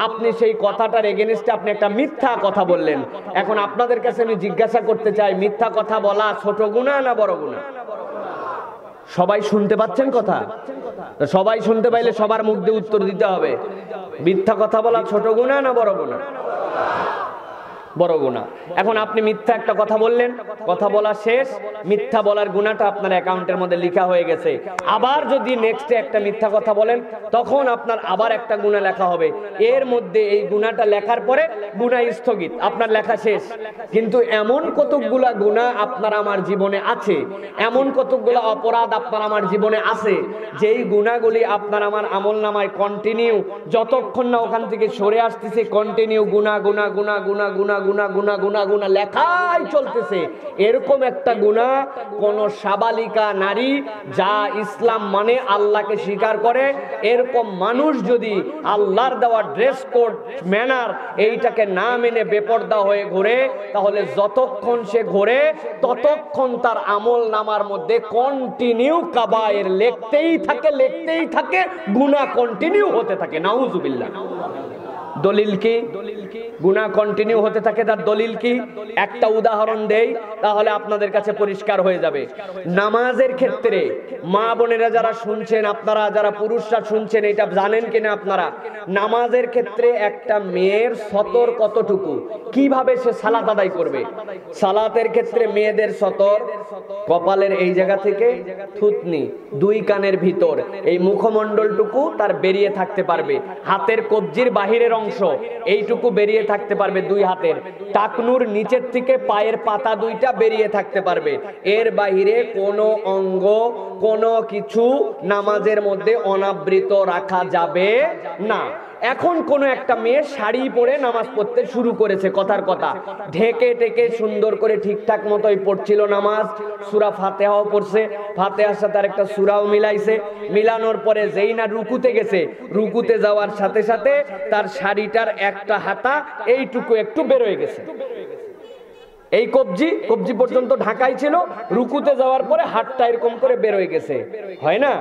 আপনি সেই কথাটার এগেইনস্টে আপনি একটা মিথ্যা কথা বললেন। এখন আপনাদের কাছে আমি জিজ্ঞাসা করতে চাই, মিথ্যা কথা বলা ছোট গুনাহ না বড় গুনাহ? সবাই শুনতে পাচ্ছেন কথা? সবাই শুনতে পাইলে সবার মুখ দিয়ে উত্তর দিতে হবে। মিথ্যা কথা বলা ছোট গুনাহ না বড় গুনাহ? বড় গুনাহ। এখন আপনি মিথ্যা একটা কথা বললেন, কথা বলা শেষ, মিথ্যা বলার গুনাহটা আপনার অ্যাকাউন্টের মধ্যে লেখা হয়ে গেছে। আবার যদি নেক্সটে একটা মিথ্যা কথা বলেন, তখন আপনার আবার একটা গুনাহ লেখা হবে। এর মধ্যে এই গুনাহটা লেখার পরে গুনাহ স্থগিত, আপনার লেখা শেষ। কিন্তু এমন কতগুলা গুনাহ আপনার আমার জীবনে আছে, এমন কতগুলা অপরাধ আপনার আমার জীবনে আছে, যেই গুনাহগুলি আপনার আমার আমলনামায় কন্টিনিউ, যতক্ষণ না ওখান থেকে সরে আসতেছে, কন্টিনিউ গুনাহ গুনাহ গুনাহ গুনাহ গুনাহ গুনাহ গুনাহ গুনাহ গুনাহ লেখাই চলতেছে। এরকম একটা গুনাহ কোন সাবালিকা নারী, যা ইসলাম মানে, আল্লাহকে স্বীকার করে, এরকম মানুষ যদি আল্লাহর দেওয়া ড্রেস কোড ম্যানার এইটাকে না মেনে বেপরদা হয়ে ঘোরে, তাহলে যতক্ষণ সে ঘোরে ততক্ষণ তার আমল নামার মধ্যে কন্টিনিউ কাবায়ের লিখতেই থাকে, গুনাহ কন্টিনিউ হতে থাকে। নাউজুবিল্লাহ। দলিল কি? গুনাহ কন্টিনিউ হতে থাকে, তার দলিল কি? একটা উদাহরণ দেই, তাহলে আপনাদের কাছে পরিষ্কার হয়ে যাবে। নামাজের ক্ষেত্রে মা বোনেরা যারা শুনছেন, আপনারা যারা পুরুষরা শুনছেন, এটা জানেন কিনা আপনারা, নামাজের ক্ষেত্রে একটা মেয়ের সতর কতটুকু, কিভাবে সে সালাত আদায় করবে? সালাতের ক্ষেত্রে মেয়েদের সতর কপালের এই জায়গা থেকে থুতনি, দুই কানের ভিতর, এই মুখমণ্ডলটুকু তার বেরিয়ে থাকতে পারবে। হাতের কবজির বাহিরের অংশ এইটুকু বেরিয়ে থাকতে পারবে, দুই হাতের টাকনুর নিচের থেকে পায়ের পাতা দুইটা বেরিয়ে থাকতে পারবে। এর বাহিরে কোনো অঙ্গ, কোনো কিছু নামাজের মধ্যে অনাবৃত রাখা যাবে না। এখন কোন একটা মেয়ে শাড়ি পরে নামাজ পড়তে শুরু করেছে, কথার কথা ঢেকে টেকে সুন্দর করে ঠিকঠাক মতোই পড়ছিল নামাজ, সূরা ফাতিহাও পড়ছে, ফাতিহার সাথে আর একটা সূরাও মিলাইছে, মিলানোর পরে যেই না রুকুতে গেছে, রুকুতে যাওয়ার সাথে সাথে তার শাড়িটার একটা হাতা এইটুকু একটু বের হয়ে গেছে। এই কবজি পর্যন্ত ঢাকাই ছিল, রুকুতে যাওয়ার পরে হাতটা এরকম করে বের হয়ে গেছে, হয় না?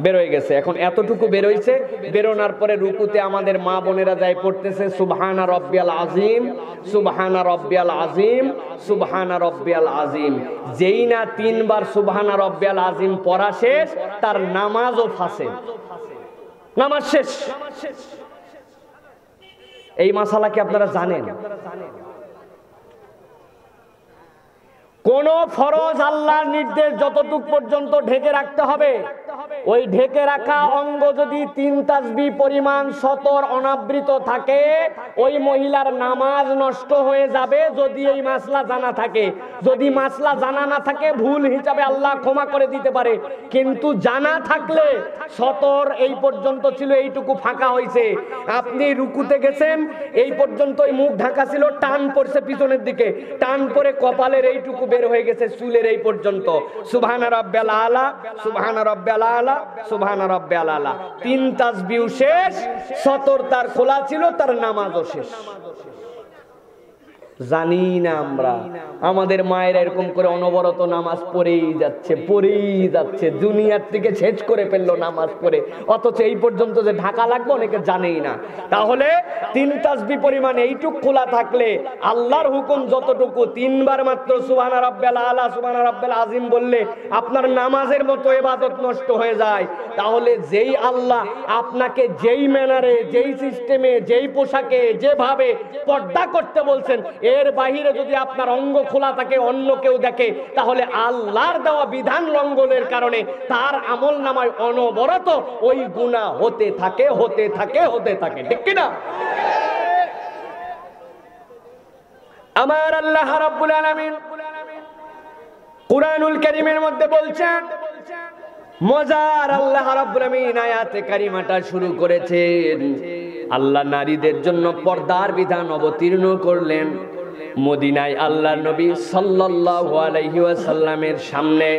বের হয়ে গেছে। এখন এতটুকু বের হইছে, বেরোনার পরে রুকুতে আমাদের মা বোনেরা যায় পড়তেছে সুবহানা রব্বিয়াল আযীম, সুবহানা রব্বিয়াল আযীম, সুবহানা রব্বিয়াল আযীম। যেই না 3 বার সুবহানা রব্বিয়াল আযীম পড়া শেষ, তার নামাজও ফাসেদ, নামাজ শেষ। এই মাসালা কি আপনারা জানেন? কোন ফরজ আল্লাহর নির্দেশ যতটুক পর্যন্ত ঢেকে রাখতে হবে, ওই ঢেকে রাখা অঙ্গ যদি 3 তাসবিহ পরিমাণ সতর অনাবৃত থাকে, ওই মহিলার নামাজ নষ্ট হয়ে যাবে যদি এই মাসলা জানা থাকে। যদি মাসলা জানা না থাকে, ভুল হিসাবে আল্লাহ ক্ষমা করে দিতে পারে। কিন্তু জানা থাকলে সতর এই পর্যন্ত ছিল, এইটুকু ফাঁকা হয়েছে, আপনি রুকুতে গেছেন, এই পর্যন্ত মুখ ঢাকা ছিল, টান পড়ছে পিছনের দিকে, টান পরে কপালের এইটুকু বের হয়ে গেছে চুলের এই পর্যন্ত। সুবহানা রাব্বিয়াল আলা, সুবহানা রাব্বিয়াল আলা, সুবহানা রাব্বিয়াল আলা। 3 তাসবিহ শেষ, সতর তার খোলা ছিল, তার নামাজও শেষ। জানি না আমরা, আমাদের মায়েরা এরকম করে অনবরত নামাজ পড়েই যাচ্ছে, দুনিয়ার থেকে শেষ করে ফেললো নামাজ পড়ে, অথচ এই পর্যন্ত যে ঢাকা লাগবে অনেকে জানেই না। তাহলে 3 তাসবিহ পরিমাণ এইটুক খোলা থাকলে আল্লাহর হুকুম যতটুকু 3 বার মাত্র সুবহানা রাব্বিয়াল আলা, সুবহানা রাব্বিয়াল আযীম বললে আপনার নামাজের মতো ইবাদত নষ্ট হয়ে যায়। তাহলে যেই আল্লাহ আপনাকে যেই ম্যানারে, যেই সিস্টেমে, যেই পোশাকে, যেভাবে পর্দা করতে বলছেন, এর বাহিরে যদি আপনার অঙ্গ খোলা থাকে, অন্য কেউ দেখে, তাহলে আল্লাহর দেওয়া বিধান লঙ্ঘনের কারণে তার আমলনামায় অনবরত ওই গুনাহ হতে থাকে, ঠিক কি না? আমার আল্লাহ রাব্বুল আলামিন কুরআনুল কারীমের মধ্যে বলছেন, মজার আল্লাহ রাব্বুল আলামিন আয়াতে কারিমাটা শুরু করেছেন, আল্লাহ নারীদের জন্য পর্দার বিধান অবতীর্ণ করলেন। মদিনায় আল্লাহর নবী সাল্লাল্লাহু আলাইহি ওয়াসাল্লামের সামনে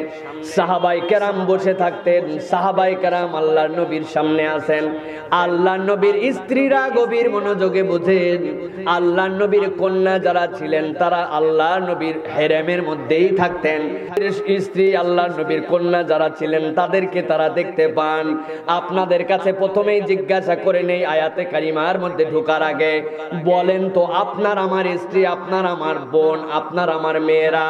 সাহাবায়ে কেরাম বসে থাকতেন। সাহাবায়ে কেরাম আল্লাহর নবীর সামনে আছেন। আল্লাহর নবীর স্ত্রীরা গভীর মনোযোগে বোঝেন। আল্লাহর নবীর কন্যা যারা ছিলেন তারা আল্লাহর নবীর হেরেমের মধ্যেই থাকতেন। স্ত্রী আল্লাহর নবীর কন্যা যারা ছিলেন তাদেরকে তারা দেখতে পান। আপনাদের কাছে প্রথমেই জিজ্ঞাসা করে নেই, আয়াতে কারিমার মধ্যে ঢোকার আগে বলেন তো, আপনার আমার স্ত্রী, আপনার আমার বোন, আপনার আমার মেয়েরা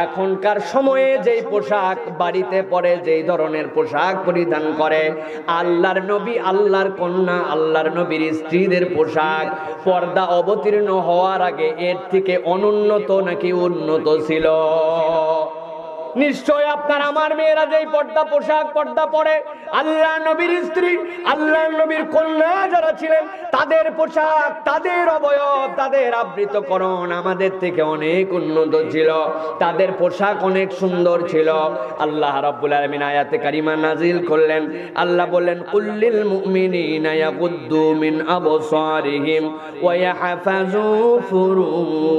এখনকার সময়ে যেই পোশাক বাড়িতে পরে, যেই ধরনের পোশাক পরিধান করে, আল্লাহর নবী, আল্লাহর কন্যা, আল্লাহর নবীর স্ত্রীদের পোশাক পর্দা অবতীর্ণ হওয়ার আগে এর থেকে অনুন্নত নাকি উন্নত ছিল? নিশ্চয় আপনার আমার মেয়েরা যেই পোশাক পর্দা পরে, আল্লাহ নবীর স্ত্রী, আল্লাহ নবীর কন্যা যারা ছিলেন তাদের পোশাক, তাদের অবয়ব, তাদের আবৃতকরণ আমাদের থেকে অনেক উন্নত ছিল, তাদের পোশাক অনেক সুন্দর ছিল। আল্লাহ রাব্বুল আলামিন আয়াতে কারিমা নাজিল করলেন। আল্লাহ বললেন, কুল্লিল মুমিনিনা ইয়াগুদ্দু মিন আবসারিহিম ওয়া ইয়াহফাযু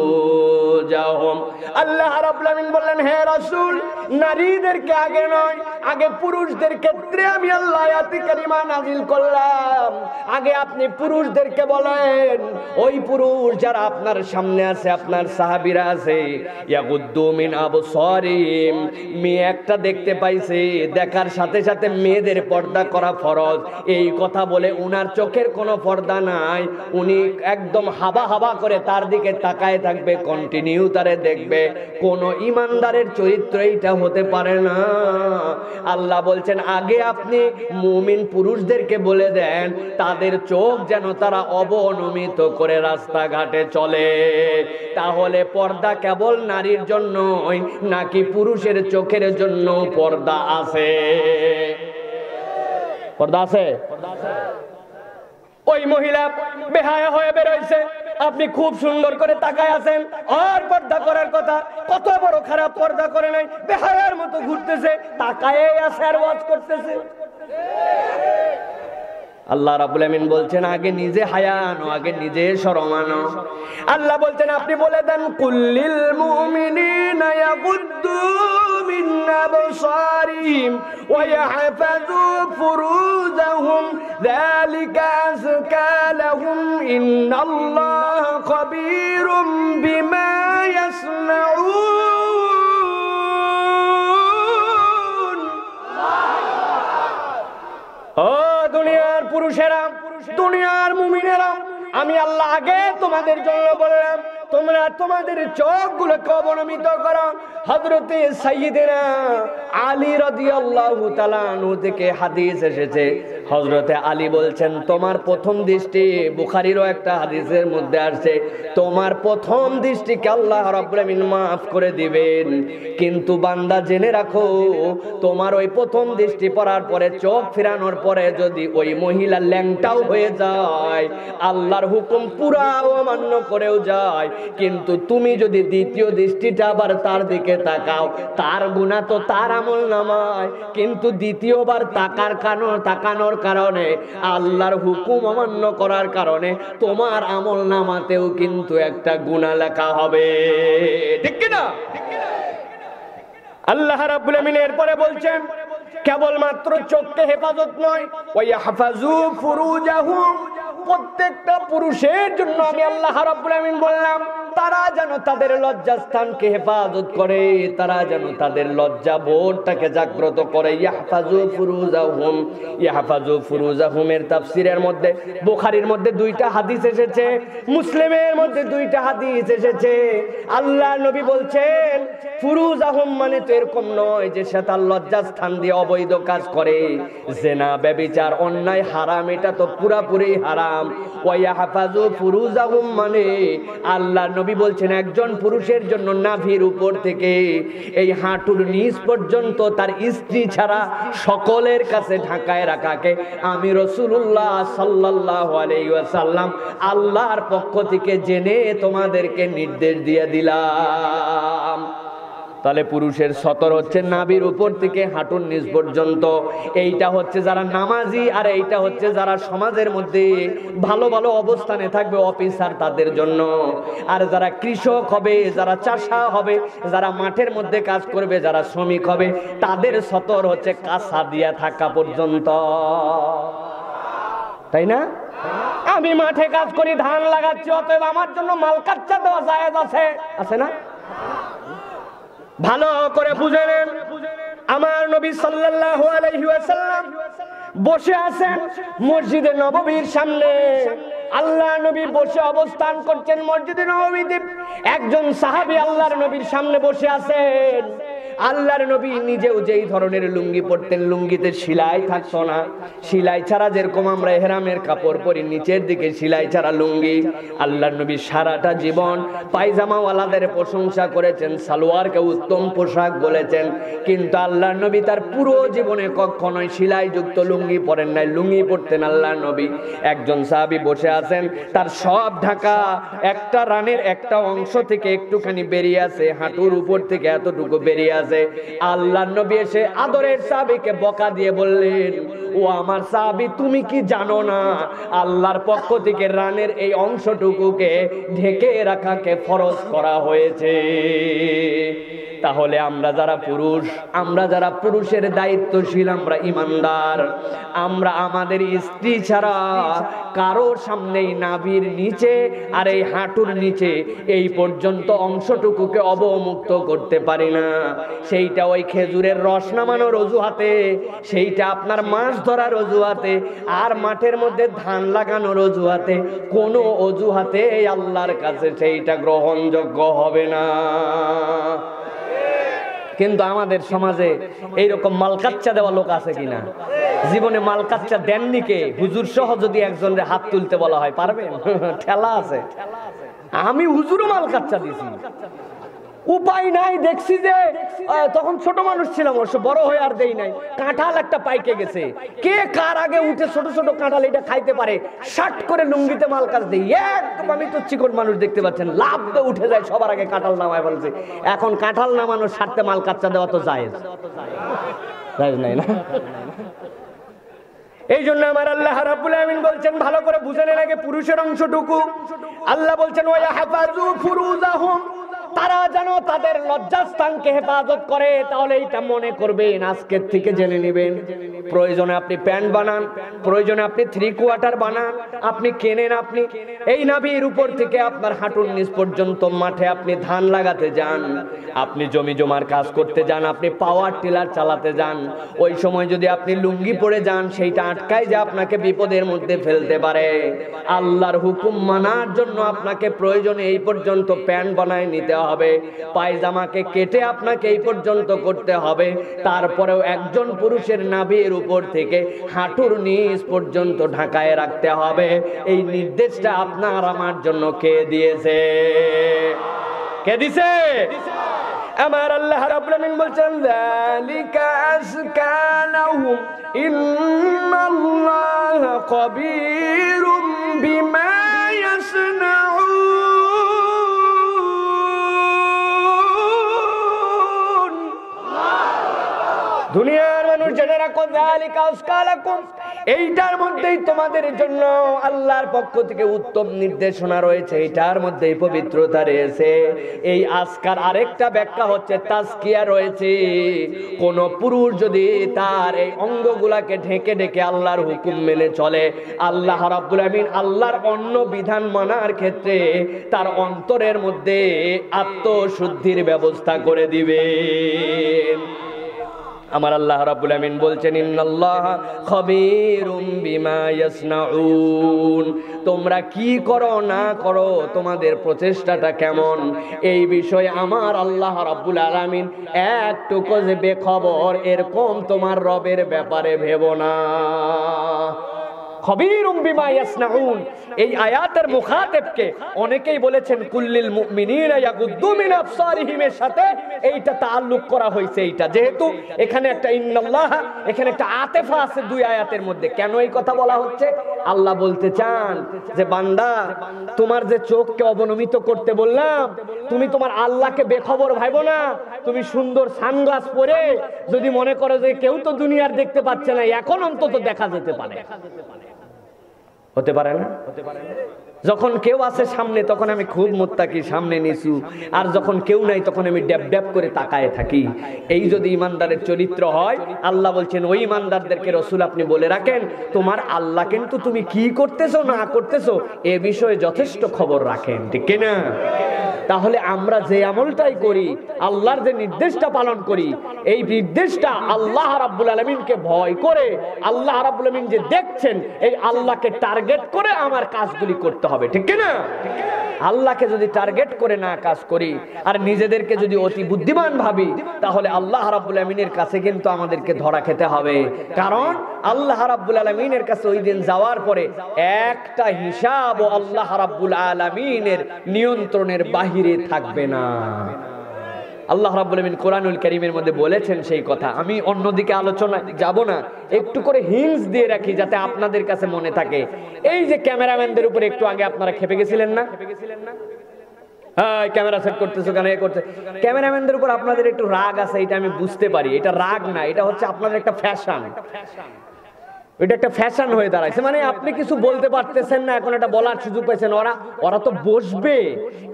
ফুরুজাহুম। আল্লাহ রাব্বুল আলামিন বললেন, হে রাসূল, নারীদেরকে আগে নয়, আগে পুরুষদের ক্ষেত্রে আমি আল্লাহ আয়াতে কারিমা নাজিল করলাম। আগে আপনি পুরুষদেরকে বলেন, ওই পুরুষ যারা আপনার সামনে আছে, আপনার সাহাবীরা আছে, ইয়াগুদ্দু মিন আবসারিহিম, মেয়ে একটা দেখতে পাইছে, দেখার সাথে সাথে মেয়েদের পর্দা করা ফরজ, এই কথা বলে উনার চোখের কোনো পর্দা নাই, উনি একদম হাবা হাবা করে তার দিকে তাকায় থাকবে, কন্টিনিউ তারে দেখবে, কোন ইমানদারের চরিত্র এটা হতে পারে না। আল্লাহ বলছেন, আগে আপনি মুমিন পুরুষদেরকে বলে দেন তাদের চোখ যেন তারা অবনমিত করে রাস্তাঘাটে চলে। তাহলে পর্দা কেবল নারীর জন্যই নাকি পুরুষের চোখের জন্য পর্দা আছে? পর্দা আছে। ওই মহিলা বেহায়া হয়ে বেরোইছে, আপনি খুব সুন্দর করে তাকায় আছেন, আর পর্দা করার কথা, কত বড় খারাপ পর্দা করে নাই, বেহায়ার মতো ঘুরতেছে, তাকায় আছে আর ওয়াজ করতেছে। আল্লাহ রাব্বুল আমিন বলছেন, আগে নিজে হায়া আনো, আগে নিজে শরম আনো। আল্লাহ বলছেন, আপনি বলে দেন, কুল্লিল মুমিনিনা ইয়াগুদ্দু মিন আবসারিহিম ওয়া ইয়াহফাযু ফুরুজাহুম যালিকা আযকা লাহুম ইন্নাল্লাহা খাবীরুম বিমা ইয়াসনাউন। ও দুনিয়ার পুরুষেরা, দুনিয়ার মুমিনেরা, আমি আল্লাহ আগে তোমাদের জন্য বললাম, তোমরা তোমাদের চোখগুলোকে অবনমিত করো। হযরতে সাইয়্যিদিনা আলী রাদিয়াল্লাহু তাআলা আনহু থেকে হাদিস এসেছে, হযরতে আলী বলছেন তোমার প্রথম দৃষ্টি, বুখারীরও একটা হাদিসের মধ্যে আসছে, তোমার প্রথম দৃষ্টিকে আল্লাহ রাব্বুল আমিন মাফ করে দিবেন, কিন্তু বান্দা জেনে রাখো তোমার ওই প্রথম দৃষ্টি পড়ার পরে চোখ ফেরানোর পরে যদি ওই মহিলা ল্যাংটাও হয়ে যায়, আল্লাহর হুকুম পুরা অমান্য করেও যায়, কিন্তু তুমি যদি দ্বিতীয় দৃষ্টিটা আবার তার দিকে তাকাও, তার গুনাহ তো তার আমলনামায়, কিন্তু দ্বিতীয়বার তাকানোর কারণে আল্লাহর হুকুম অমান্য করার কারণে তোমার আমলনামাতেও কিন্তু একটা গুনাহ লেখা হবে, ঠিক কি না? আল্লাহ রাব্বুল আমিন এরপরে বলছেন কেবলমাত্র চোখকে হেফাজত নয়, ওয়াহফাজু ফুরুজাহুম, প্রত্যেকটা পুরুষের জন্য আমি আল্লাহ রাব্বুল আমিন বললাম তারা যেন তাদের লজ্জাস্থানকে হেফাজত করে, তারা যেন তাদের লজ্জা বোধটাকে জাগ্রত করে। ইয়াহফাজু ফুরুজাহুম, ইয়াহফাজু ফুরুজাহুমের তাফসীরের মধ্যে বুখারীর মধ্যে দুইটা হাদিস এসেছে, মুসলিমের মধ্যে দুইটা হাদিস এসেছে। আল্লাহ নবী বলছেন ফুরুজাহুম মানে তো এরকম নয় যে সে তার লজ্জাস্থান দিয়ে অবৈধ কাজ করে, জিনা, ব্যভিচার, অন্যায়, হারাম, এটা তো পুরাপুরি হারাম। ওয়াহফাজু ফুরুজাহুম মানে আল্লাহ নবী বলছেন একজন পুরুষের জন্য নাভির উপর থেকে এই হাঁটুর নিচ পর্যন্ত তার স্ত্রী ছাড়া সকলের কাছে ঢাকায় রাখাকে আমি রাসূলুল্লাহ সাল্লাল্লাহু আলাইহি ওয়াসাল্লাম আল্লাহর পক্ষ থেকে জেনে তোমাদেরকে নির্দেশ দিয়ে দিলাম। তাহলে পুরুষের সতর হচ্ছে নাভির উপর থেকে হাঁটুর নিচ পর্যন্ত, এইটা হচ্ছে যারা নামাজি, আর এইটা হচ্ছে যারা সমাজের মধ্যে ভালো ভালো অবস্থানে থাকবে, অফিসার তাদের জন্য। আর যারা কৃষক হবে, যারা চাষা হবে, যারা মাঠের মধ্যে কাজ করবে, যারা শ্রমিক হবে, তাদের সতর হচ্ছে কাঁচা দিয়া থাকা পর্যন্ত, তাই না? আমি মাঠে কাজ করি, ধান লাগাচ্ছি, অতএব আমার জন্য মাল কাচ্চা দেওয়া জায়েজ আছে, আছে না? ভালো করে বুঝে নেন, আমার নবী সাল্লাল্লাহু আলাইহি ওয়াসাল্লাম বসে আছেন মসজিদে নববীর সামনে। আল্লাহ নবী বসে অবস্থান করছেন মসজিদে নববীতে, একজন সাহাবী আল্লাহর নবীর সামনে বসে আছেন। আল্লাহর নবী নিজেও যেই ধরনের লুঙ্গি পরতেন, লুঙ্গিতে সেলাই থাকতো না, সেলাই ছাড়া যেরকম আমরা ইহরামের কাপড় পরি নিচের দিকে সেলাই ছাড়া লুঙ্গি, আল্লাহর নবী সারাটা জীবন পায়জামাওয়ালাদের প্রশংসা করেছেন, সালোয়ারকে উত্তম পোশাক বলেছেন, কিন্তু আল্লাহর নবী তার পুরো জীবনে কখনোই সেলাইযুক্ত লুঙ্গি পরেন নাই, লুঙ্গি পরতেন আল্লাহর নবী। একজন সাহাবী বসে আছেন, তার সব ঢাকা, একটা রানের একটা অংশ থেকে একটুখানি বেরিয়ে আছে, হাঁটুর উপর থেকে এতটুকু বেরিয়ে আছে। আল্লাহর নবী এসে আদরের সাহাবীকে বকা দিয়ে বললেন, ও আমার সাহাবী, তুমি কি জানো না আল্লাহর পক্ষ থেকে রানের এই অংশটুকুকে ঢেকে রাখাকে ফরজ করা হয়েছে? তাহলে আমরা যারা পুরুষ, আমরা যারা পুরুষের দায়িত্বশীল, আমরা ইমানদার, আমরা আমাদের স্ত্রী ছাড়া কারোর সামনেই নাভির নিচে আর এই হাঁটুর নিচে এই পর্যন্ত অংশটুকুকে অবমুক্ত করতে পারি না। সেইটা ওই খেজুরের রস নামানোর অজুহাতে, সেইটা আপনার মাছ ধরার অজুহাতে, আর মাঠের মধ্যে ধান লাগানোর অজুহাতে, কোনো অজুহাতে আল্লাহর কাছে সেইটা গ্রহণযোগ্য হবে না। কিন্তু আমাদের সমাজে এইরকম মালকাচ্চা দেওয়া লোক আছে কিনা? জীবনে মালকাচ্চা দেননি কে? হুজুর সহ যদি একজনের হাত তুলতে বলা হয় পারবেন? ঠেলা আছে। আমি হুজুরও মালকাচ্চা দিছি, উপায় নাই, দেখছি যে তখন ছোট মানুষ ছিলাম, অবশ্য বড় হয়ে আর দেই নাই। কাঁঠাল একটা পাইকে গেছে, কে কার আগে উঠে ছোট ছোট কাঁঠাল এটা খাইতে পারে, শার্ট করে লুঙ্গিতে মাল কাজ দেই, একদম আমি তো চিকন মানুষ, দেখতে পাচ্ছেন, লাভ দিয়ে উঠে যায়, সবার আগে কাঁঠাল নামায় বলছে। এখন কাঁঠাল নামানোর স্বার্থে মাল কাচ্চা দেওয়া তো জায়েজ, জায়েজ নাই না? এই জন্য আমার আল্লাহ রাব্বুল আমিন বলছেন, ভালো করে বুঝে নেন আগে পুরুষের অংশটুকু। আল্লাহ বলছেন ওয়াহফাজু ফুরুজাহুম, তারা যেন তাদের লজ্জাস্থানকে হেফাজত করে। তাহলে এইটা মনে করবেন, আজকের থেকে জেনে নেবেন, প্রয়োজনে আপনি প্যান্ট বানান, প্রয়োজনে আপনি 3/4 বানান, আপনি কেনেন, আপনি এই নাভির উপর থেকে আপনার হাঁটুর নিচ পর্যন্ত মাঠে আপনি ধান লাগাতে যান, আপনি জমি জমার কাজ করতে যান, আপনি পাওয়ার টিলার চালাতে যান, ওই সময় যদি আপনি লুঙ্গি পরে যান, সেইটা আটকায় যে আপনাকে বিপদের মধ্যে ফেলতে পারে। আল্লাহর হুকুম মানার জন্য আপনাকে প্রয়োজনে এই পর্যন্ত প্যান্ট বানায় নিতে হবে, পায়জামাকে কেটে আপনাকে এই পর্যন্ত করতে হবে, তারপরেও একজন পুরুষের নাভির উপর থেকে হাঁটুর নিচ পর্যন্ত ঢাকায় রাখতে হবে। এই নির্দেশটা আপনার আমার জন্য কে দিয়েছে? কে দিছে? আমার আল্লাহ রাব্বুল আলামিন বলছেন, যালিকা আযকা লাহুম ইন্নাল্লাহা খাবীরুম বিমা ইয়াসনাউন। দুনিয়ার মানুষ জেনে রাখো, যালিকা আযকা লাকুম, এইটার মধ্যেই তোমাদের জন্য আল্লাহর পক্ষ থেকে উত্তম নির্দেশনা রয়েছে, এইটার মধ্যেই পবিত্রতা রয়েছে। এই আজকার আরেকটা ব্যাখ্যা হচ্ছে তাজকিয়া রয়েছে। কোন পুরুষ যদি তার এই অঙ্গগুলাকে ঢেকে ঢেকে আল্লাহর হুকুম মেনে চলে, আল্লাহ রাব্বুল আমিন আল্লাহর অন্য বিধান মানার ক্ষেত্রে তার অন্তরের মধ্যে আত্মশুদ্ধির ব্যবস্থা করে দিবেন। আমার আল্লাহ রাব্বুল আমিন বলছেন, ইন্নাল্লাহা খাবীরুম বিমা ইয়াসনাউন, তোমরা কি করো না করো, তোমাদের প্রচেষ্টাটা কেমন, এই বিষয়ে আমার আল্লাহ রাব্বুল আলামিন একটুকু যে বেখবর এরকম তোমার রবের ব্যাপারে ভেবো না। খবীরুম বিমা ইয়াসনাউন, এই আয়াতের মুখাতেবকে অনেকেই বলেছেন কুল্লিল মুমিনিনা ইয়াগুদ্দু মিন আবসারিহিম এর সাথে এইটা তাআল্লুক করা হয়েছে। এইটা যেহেতু এখানে একটা ইন্নাল্লাহ, এখানে একটা আতেফা আছে দুই আয়াতের মধ্যে। কেন এই কথা বলা হচ্ছে? আল্লাহ বলতে চান যে বান্দা, তোমার যে চোখকে অবনমিত করতে বললাম, তুমি তোমার আল্লাহকে বেখবর ভাইবো না। তুমি সুন্দর সানগ্লাস পরে যদি মনে করো যে কেউ তো দুনিয়ার দেখতে পাচ্ছে না, এখন অন্তত দেখা যেতে পারে, হতে পারে না? যখন কেউ আছে সামনে তখন আমি খুব মুত্তাকি, সামনে নিচু, আর যখন কেউ নাই তখন আমি ড্যাব ড্যাব করে তাকায় থাকি। এই যদি ইমানদারের চরিত্র হয়, আল্লাহ বলছেন ওই ইমানদারদেরকে রসুল আপনি বলে রাখেন, তোমার আল্লাহ কিন্তু তুমি কি করতেছো না করতেছো এ বিষয়ে যথেষ্ট খবর রাখেন, ঠিক কিনা? তাহলে আমরা যে আমলটাই করি, আল্লাহর যে নির্দেশটা পালন করি, এই নির্দেশটা আল্লাহ রাব্বুল আলামিনকে ভয় করে, আল্লাহ রাব্বুল আলামিন যে দেখছেন এই আল্লাহকে টার্গেট করে আমার কাজগুলি করতে হবে, ঠিক কিনা? আল্লাহকে যদি টার্গেট করে না কাজ করি আর নিজেদেরকে যদি অতি বুদ্ধিমান ভাবি, তাহলে আল্লাহ রাব্বুল আলামিনের কাছে কিন্তু আমাদেরকে ধরা খেতে হবে। কারণ আল্লাহ রাব্বুল আলামিনের কাছে ওই দিন যাওয়ার পরে একটা হিসাব আল্লাহ রাব্বুল আলামিনের নিয়ন্ত্রণের বাহিরে থাকবে না। আল্লাহ রাব্বুল আমিন কোরআনুল কারীমের মধ্যে বলেছেন সেই কথা। আমি অন্যদিকে আলোচনা যাব না, একটু করে হিন্টস দিয়ে রাখি যাতে আপনাদের কাছে মনে থাকে। এই যে ক্যামেরাম্যানদের উপরে একটু আগে আপনারা খেপে গেছিলেন না? হ্যাঁ, ক্যামেরা সেট করতেছো কেন, এ করতে, ক্যামেরাম্যানদের উপর আপনাদের একটু রাগ আছে, এটা আমি বুঝতে পারি। এটা রাগ না, এটা হচ্ছে আপনাদের একটা ফ্যাশন। এটা একটা ফ্যাশন হয়ে দাঁড়াইছে, মানে আপনি কিছু বলতে পারতেছেন না, এখন এটা বলার সুযোগ পাইছেন। ওরা তো বসবে,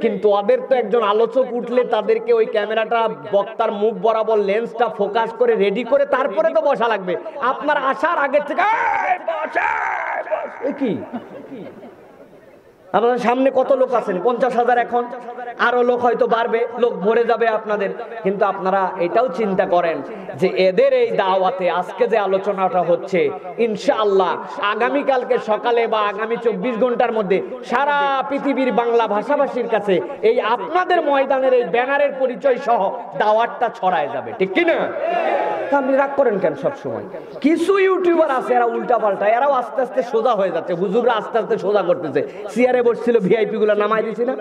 কিন্তু ওদের তো একজন আলোচক উঠলে তাদেরকে ওই ক্যামেরাটা বক্তার মুখ বরাবর লেন্সটা ফোকাস করে রেডি করে তারপরে তো বসা লাগবে। আপনার আসার আগে থেকে কি আপনাদের সামনে কত লোক আছেন? 50,000। এখন আরো লোক হয়তো বাড়বে, লোক ভরে যাবে আপনাদের। কিন্তু আপনারা এটাও চিন্তা করেন যে এদের এই দাওয়াতে আজকে যে আলোচনাটা হচ্ছে, ইনশাআল্লাহ আগামীকালকে সকালে বা আগামী 24 ঘন্টার মধ্যে সারা পৃথিবীর বাংলা ভাষাভাষীর কাছে এই আপনাদের ময়দানের এই ব্যানারের পরিচয় সহ দাওয়াতটা ছড়ায় যাবে, ঠিক কিনা? আপনি রাগ করেন কেন? সব সময় কিছু ইউটিউবার আছে এরা উল্টা পাল্টা, এরাও আস্তে আস্তে সোজা হয়ে যাচ্ছে। হুজুররা আস্তে আস্তে সোজা করতেছে। চেয়ারে বসছিল, ভিআইপি গুলো নামাই দিছি না?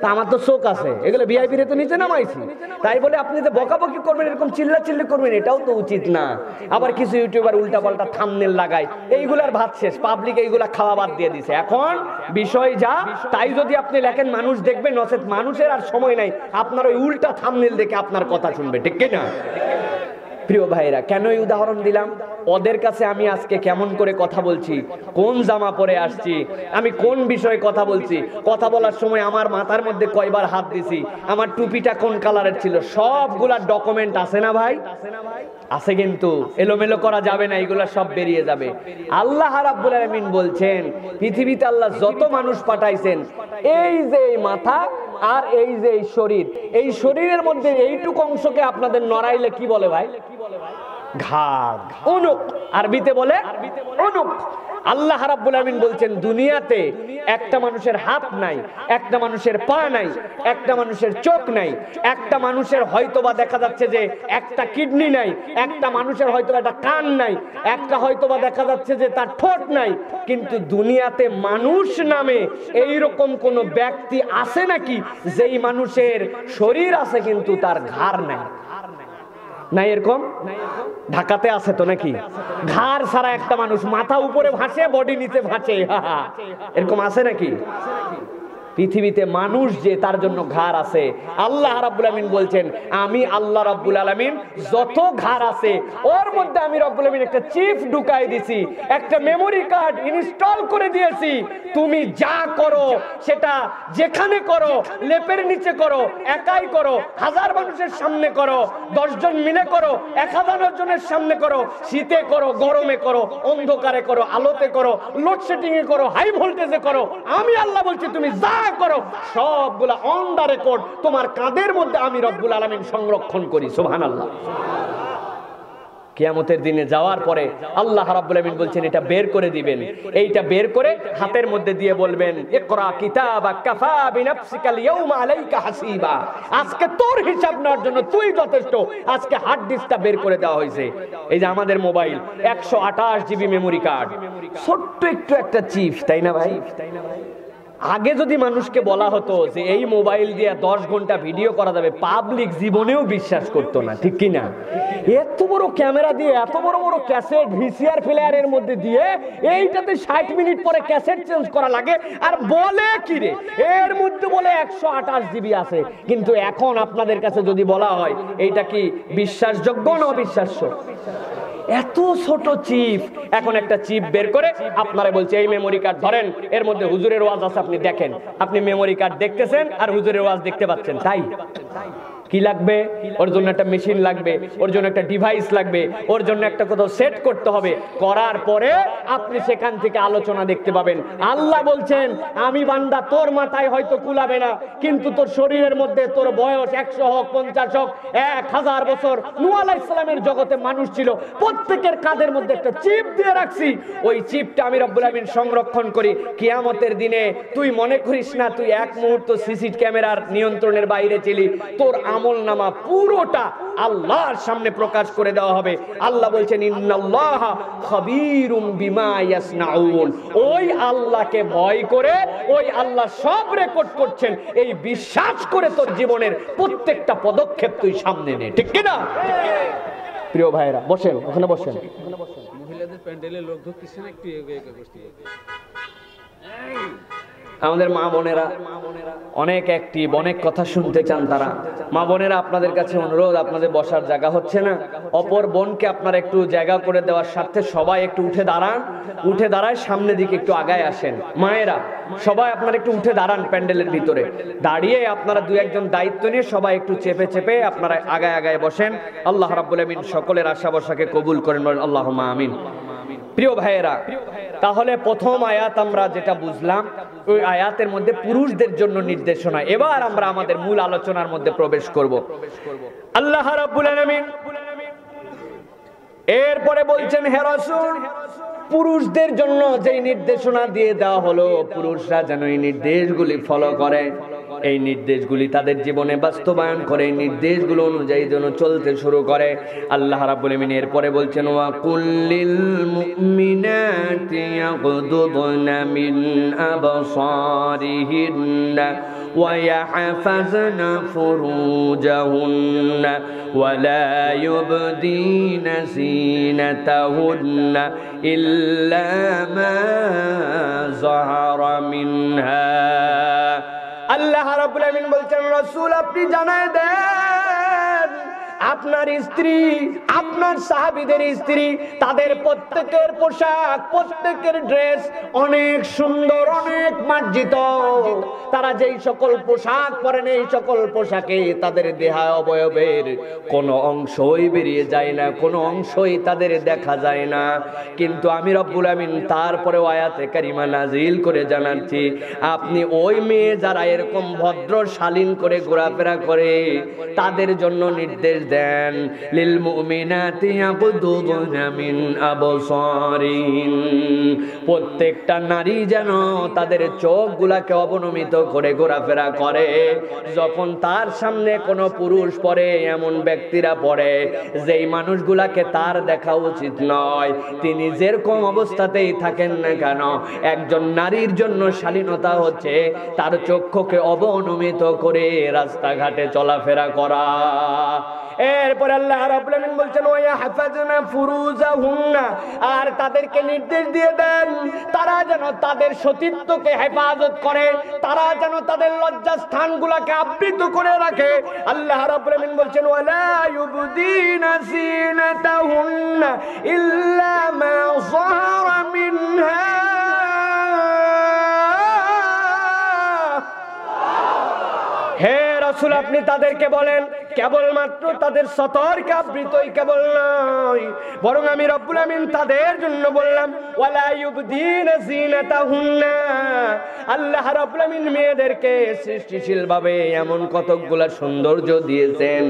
তা আমার তো চোখ আছে, এগুলো ভিআইপি রে তো নিচে নামাইছি। তাই বলে আপনি যে বকাবকি করবেন, এরকম চিল্লা চিল্লি করবেন, এটাও তো উচিত না। আবার কিছু ইউটিউবার উল্টা পাল্টা থাম্বনেল লাগায়, এইগুলার ভাত শেষ, পাবলিক এইগুলা খাওয়া বাদ দিয়ে দিছে। এখন বিষয় যা তাই যদি আপনি লেখেন মানুষ দেখবে, নচেত মানুষের আর সময় নাই আপনার ওই উল্টা থাম্বনেল দেখে আপনার কথা শুনবে, ঠিক কিনা? প্রিয় ভাইরা, কেন এই উদাহরণ দিলাম? ওদের কাছে আমি আজকে কেমন করে কথা বলছি, কোন জামা পরে আসছি, আমি কোন বিষয়ে কথা বলছি, কথা বলার সময় আমার মাথার মধ্যে কয়বার হাত দিছি, আমার টুপিটা কোন কালারের ছিল, সবগুলা ডকুমেন্ট আছে না ভাই? আছে, কিন্তু এলোমেলো করা যাবে না, এগুলা সব বেরিয়ে যাবে। আল্লাহ রাব্বুল আলামিন বলছেন, পৃথিবীতে আল্লাহ যত মানুষ পাঠাইছেন, এই যে এই মাথা আর এই যে এই শরীর, এই শরীরের মধ্যে এইটুকু অংশকে আপনাদের নড়াইলে কি বলে ভাই? ঘাড়, উনুক আরবিতে বলে উনুক। আল্লাহ রাব্বুল আমিন বলছেন দুনিয়াতে একটা মানুষের হাত নাই, একটা মানুষের পা নাই, একটা মানুষের চোখ নাই, একটা মানুষের হয়তোবা দেখা যাচ্ছে যে একটা কিডনি নাই, একটা মানুষের হয়তোবা একটা কান নাই, একটা হয়তোবা দেখা যাচ্ছে যে তার ঠোঁট নাই, কিন্তু দুনিয়াতে মানুষ নামে এইরকম কোন ব্যক্তি আছে নাকি যেই মানুষের শরীর আছে কিন্তু তার ঘাড় নাই? নাই এরকম? ঢাকাতে আছে তো নাকি? ঘাড় ছাড়া একটা মানুষ, মাথা উপরে ভাসে বডি নিচে ভাসে, এরকম আছে নাকি? পৃথিবীতে মানুষ যে তার জন্য ঘাড় আছে। আল্লাহ রাব্বুল আমিন বলছেন আমি আল্লাহ রাব্বুল আলামিন যত ঘাড় আছে ওর মধ্যে আমি রাব্বুল আমিন একটা চিপ ঢুকাই দিয়েছি, একটা মেমোরি কার্ড ইনস্টল করে দিয়েছি। তুমি যা করো সেটা যেখানে করো, লেপের নিচে করো, একাই করো, 1000 মানুষের সামনে করো, 10 জন মিলে করো, 1000 জনের সামনে করো, শীতে করো, গরমে করো, অন্ধকারে করো, আলোতে করো, লোডশেডিং এ করো, হাই ভোল্টেজে করো, আমি আল্লাহ বলছি তুমি যা করো সবগুলা অন দা রেকর্ড তোমার কাঁধের মধ্যে আমি রব্বুল আলামিন সংরক্ষণ করি। সুবহানাল্লাহ। কিয়ামতের দিনে যাওয়ার পরে আল্লাহ রাব্বুল আমিন বলছেন এটা বের করে দিবেন, এইটা বের করে হাতের মধ্যে দিয়ে বলবেন ইকরা কিতাবাক কাফা বিনাফসিকাল ইয়াউমা আলাইকা হাসিবা। আজকে তোর হিসাব নেওয়ার জন্য তুই যথেষ্ট। আজকে হার্ড ডিস্কটা বের করে দেওয়া হয়েছে। এই যে আমাদের মোবাইল 128 জিবি মেমোরি কার্ড, ছোট্ট একটু একটা চিপ, তাই না ভাই? আগে যদি মানুষকে বলা হতো যে এই মোবাইল দিয়ে 10 ঘন্টা ভিডিও করা যাবে, পাবলিক জীবনেও বিশ্বাস করতো না, ঠিক কি না? এত বড় ক্যামেরা দিয়ে, এত বড় বড় ক্যাসেট ভিসিআর প্লেয়ারের মধ্যে দিয়ে এইটাতে 60 মিনিট পরে ক্যাসেট চেঞ্জ করা লাগে, আর বলে কি রে এর মধ্যে বলে 128 জিবি আছে। কিন্তু এখন আপনাদের কাছে যদি বলা হয় এইটা কি বিশ্বাসযোগ্য না অবিশ্বাস্য? এত ছোট চিপ, এখন একটা চিপ বের করে আপনারা বলছে এই মেমোরি কার্ড ধরেন, এর মধ্যে হুজুরের ওয়াজ আছে, আপনি দেখেন। আপনি মেমোরি কার্ড দেখতেছেন আর হুজুরের ওয়াজ দেখতে পাচ্ছেন, তাই? কি লাগবে? ওর জন্য একটা মেশিন লাগবে, ওর জন্য একটা ডিভাইস লাগবে, ওর জন্য একটা কোথাও সেট করতে হবে, করার পরে আপনি সেখান থেকে আলোচনা দেখতে পাবেন। আল্লাহ বলছেন আমি বান্দা তোর মাথায় হয়তো কুলাবে না, কিন্তু তোর শরীরের মধ্যে তোর বয়স 100 হোক 50 হোক 1000 বছর, নূহ আলাইহিস সালামের জগতে মানুষ ছিল, প্রত্যেকের কাঁধের মধ্যে একটা চিপ দিয়ে রাখছি। ওই চিপটা আমি রব্বুল আমিন সংরক্ষণ করি। কিয়ামতের দিনে তুই মনে করিস না তুই এক মুহূর্ত সিসি ক্যামেরার নিয়ন্ত্রণের বাইরে ছিলি, তোর আমলনামা পুরোটা আল্লাহর সামনে প্রকাশ করে দেওয়া হবে। আল্লাহ বলছেন ইন্নাল্লাহা খাবীরুম বিমা ইয়াসনাউন। ওই আল্লাহকে ভয় করে ওই আল্লাহ সব রেকর্ড করছেন, এই বিশ্বাস করে তোর জীবনের প্রত্যেকটা পদক্ষেপ তুই সামনে নে, ঠিক কি না? প্রিয় ভাইরা বসেন, ওখানে বসেন। মহিলাদের প্যান্ডেলে লোক ঢুকতেছে না, একটু আমাদের মা বোনেরা অনেক অ্যাক্টিভ, অনেক কথা শুনতে চান তারা। মা বোনেরা আপনাদের কাছে অনুরোধ, আপনাদের বসার জায়গা হচ্ছে না, অপর বোনকে আপনারা একটু জায়গা করে দেওয়ার স্বার্থে সবাই একটু উঠে দাঁড়ান, উঠে দাঁড়ায় সামনের দিকে একটু আগায় আসেন। মায়েরা সবাই আপনারা একটু উঠে দাঁড়ান প্যান্ডেলের ভিতরে, দাঁড়িয়ে আপনারা 2-1 দায়িত্ব নিয়ে সবাই একটু চেপে চেপে আপনারা আগায় আগায় বসেন। আল্লাহ রাব্বুল আমিন সকলের আশা ভরসাকে কবুল করেন, বলেন আল্লাহুম্মা আমিন। প্রিয় ভাইয়েরা, তাহলে প্রথম আয়াত আমরা যেটা বুঝলাম, ওই আয়াতের মধ্যে পুরুষদের জন্য নির্দেশনা। এবার আমরা আমাদের মূল আলোচনার মধ্যে প্রবেশ করব। আল্লাহ রাব্বুল আলামিন এরপরে বলছেন হে রাসূল, পুরুষদের জন্য যেই নির্দেশনা দিয়ে দেওয়া হলো, পুরুষরা যেন এই নির্দেশগুলি ফলো করে, এই নির্দেশগুলি তাদের জীবনে বাস্তবায়ন করে, এই নির্দেশগুলো অনুযায়ী যেন চলতে শুরু করে। আল্লাহ রাব্বুল আমিন এরপরে বলছেন ওয়া কুল্লিল মুমিনাতি ইয়াগদুদনা মিন আবসারিহিন্না ওয়া ইয়াহফাজনা ফুরুজাহুন্না ওয়া লা ইউবদিনা জিনাতাহুন্না ইল্লা মা যাহারা মিনহা। আল্লাহ রাব্বুল আমিন বলছেন রাসূল আপনি জানায় দেন আপনার স্ত্রী, আপনার সাহাবীদের স্ত্রী, তাদের প্রত্যেকের পোশাক, প্রত্যেকের ড্রেস অনেক সুন্দর, অনেক মার্জিত, তারা যেই সকল পোশাক পরেন এই সকল পোশাকে তাদের দেহ অবয়বের কোনো অংশই বেরিয়ে যায় না, কোনো অংশই তাদের দেখা যায় না। কিন্তু আমি রব্বুল আমিন তারপরে আয়াতে কারিমা নাজিল করে জানাচ্ছি, আপনি ওই মেয়ে যারা এরকম ভদ্র শালীন করে ঘোরাফেরা করে তাদের জন্য নির্দেশ দেন, লিল মুমিনাতি ইয়াগুদুনা মিন আবসারিহিন, প্রত্যেকটা নারী যেন তাদের চোখগুলাকে অবনমিত করে ঘোরাফেরা করে। যখন তার সামনে কোনো পুরুষ পড়ে, এমন ব্যক্তিরা পড়ে যেই মানুষগুলাকে তার দেখা উচিত নয়, তিনি যেরকম অবস্থাতেই থাকেন না কেন, একজন নারীর জন্য শালীনতা হচ্ছে তার চক্ষুকে অবনমিত করে রাস্তাঘাটে চলাফেরা করা। এরপর আল্লাহ রাব্বুল আমিন বলছেন ওয়া হাফাজনা ফুরুজাহুন্না, আর তাদেরকে নির্দেশ দিয়ে দেন তারা যেন তাদের সতীত্বকে হেফাজত করে, তারা যেন তাদের লজ্জাস্থানগুলোকে আবৃত করে রাখে। আল্লাহ রাব্বুল আমিন বলছেন ওয়ালা ইউবদিনা সিনাতাহুন্না ইল্লা মা যাহারা মিনহা, হে রাসূল আপনি তাদেরকে বলেন কেবলমাত্র তাদের সতর্কে আবৃতই কেবল নয়, বরং আমি রব্বুল আমিন তাদের জন্য বললাম ওয়ালা ইউবদিনা জিনাতাহুন্না। আল্লাহ রাব্বুল আমিন মেয়েদেরকে সৃষ্টিশীল ভাবে এমন কতকগুলা সৌন্দর্য দিয়েছেন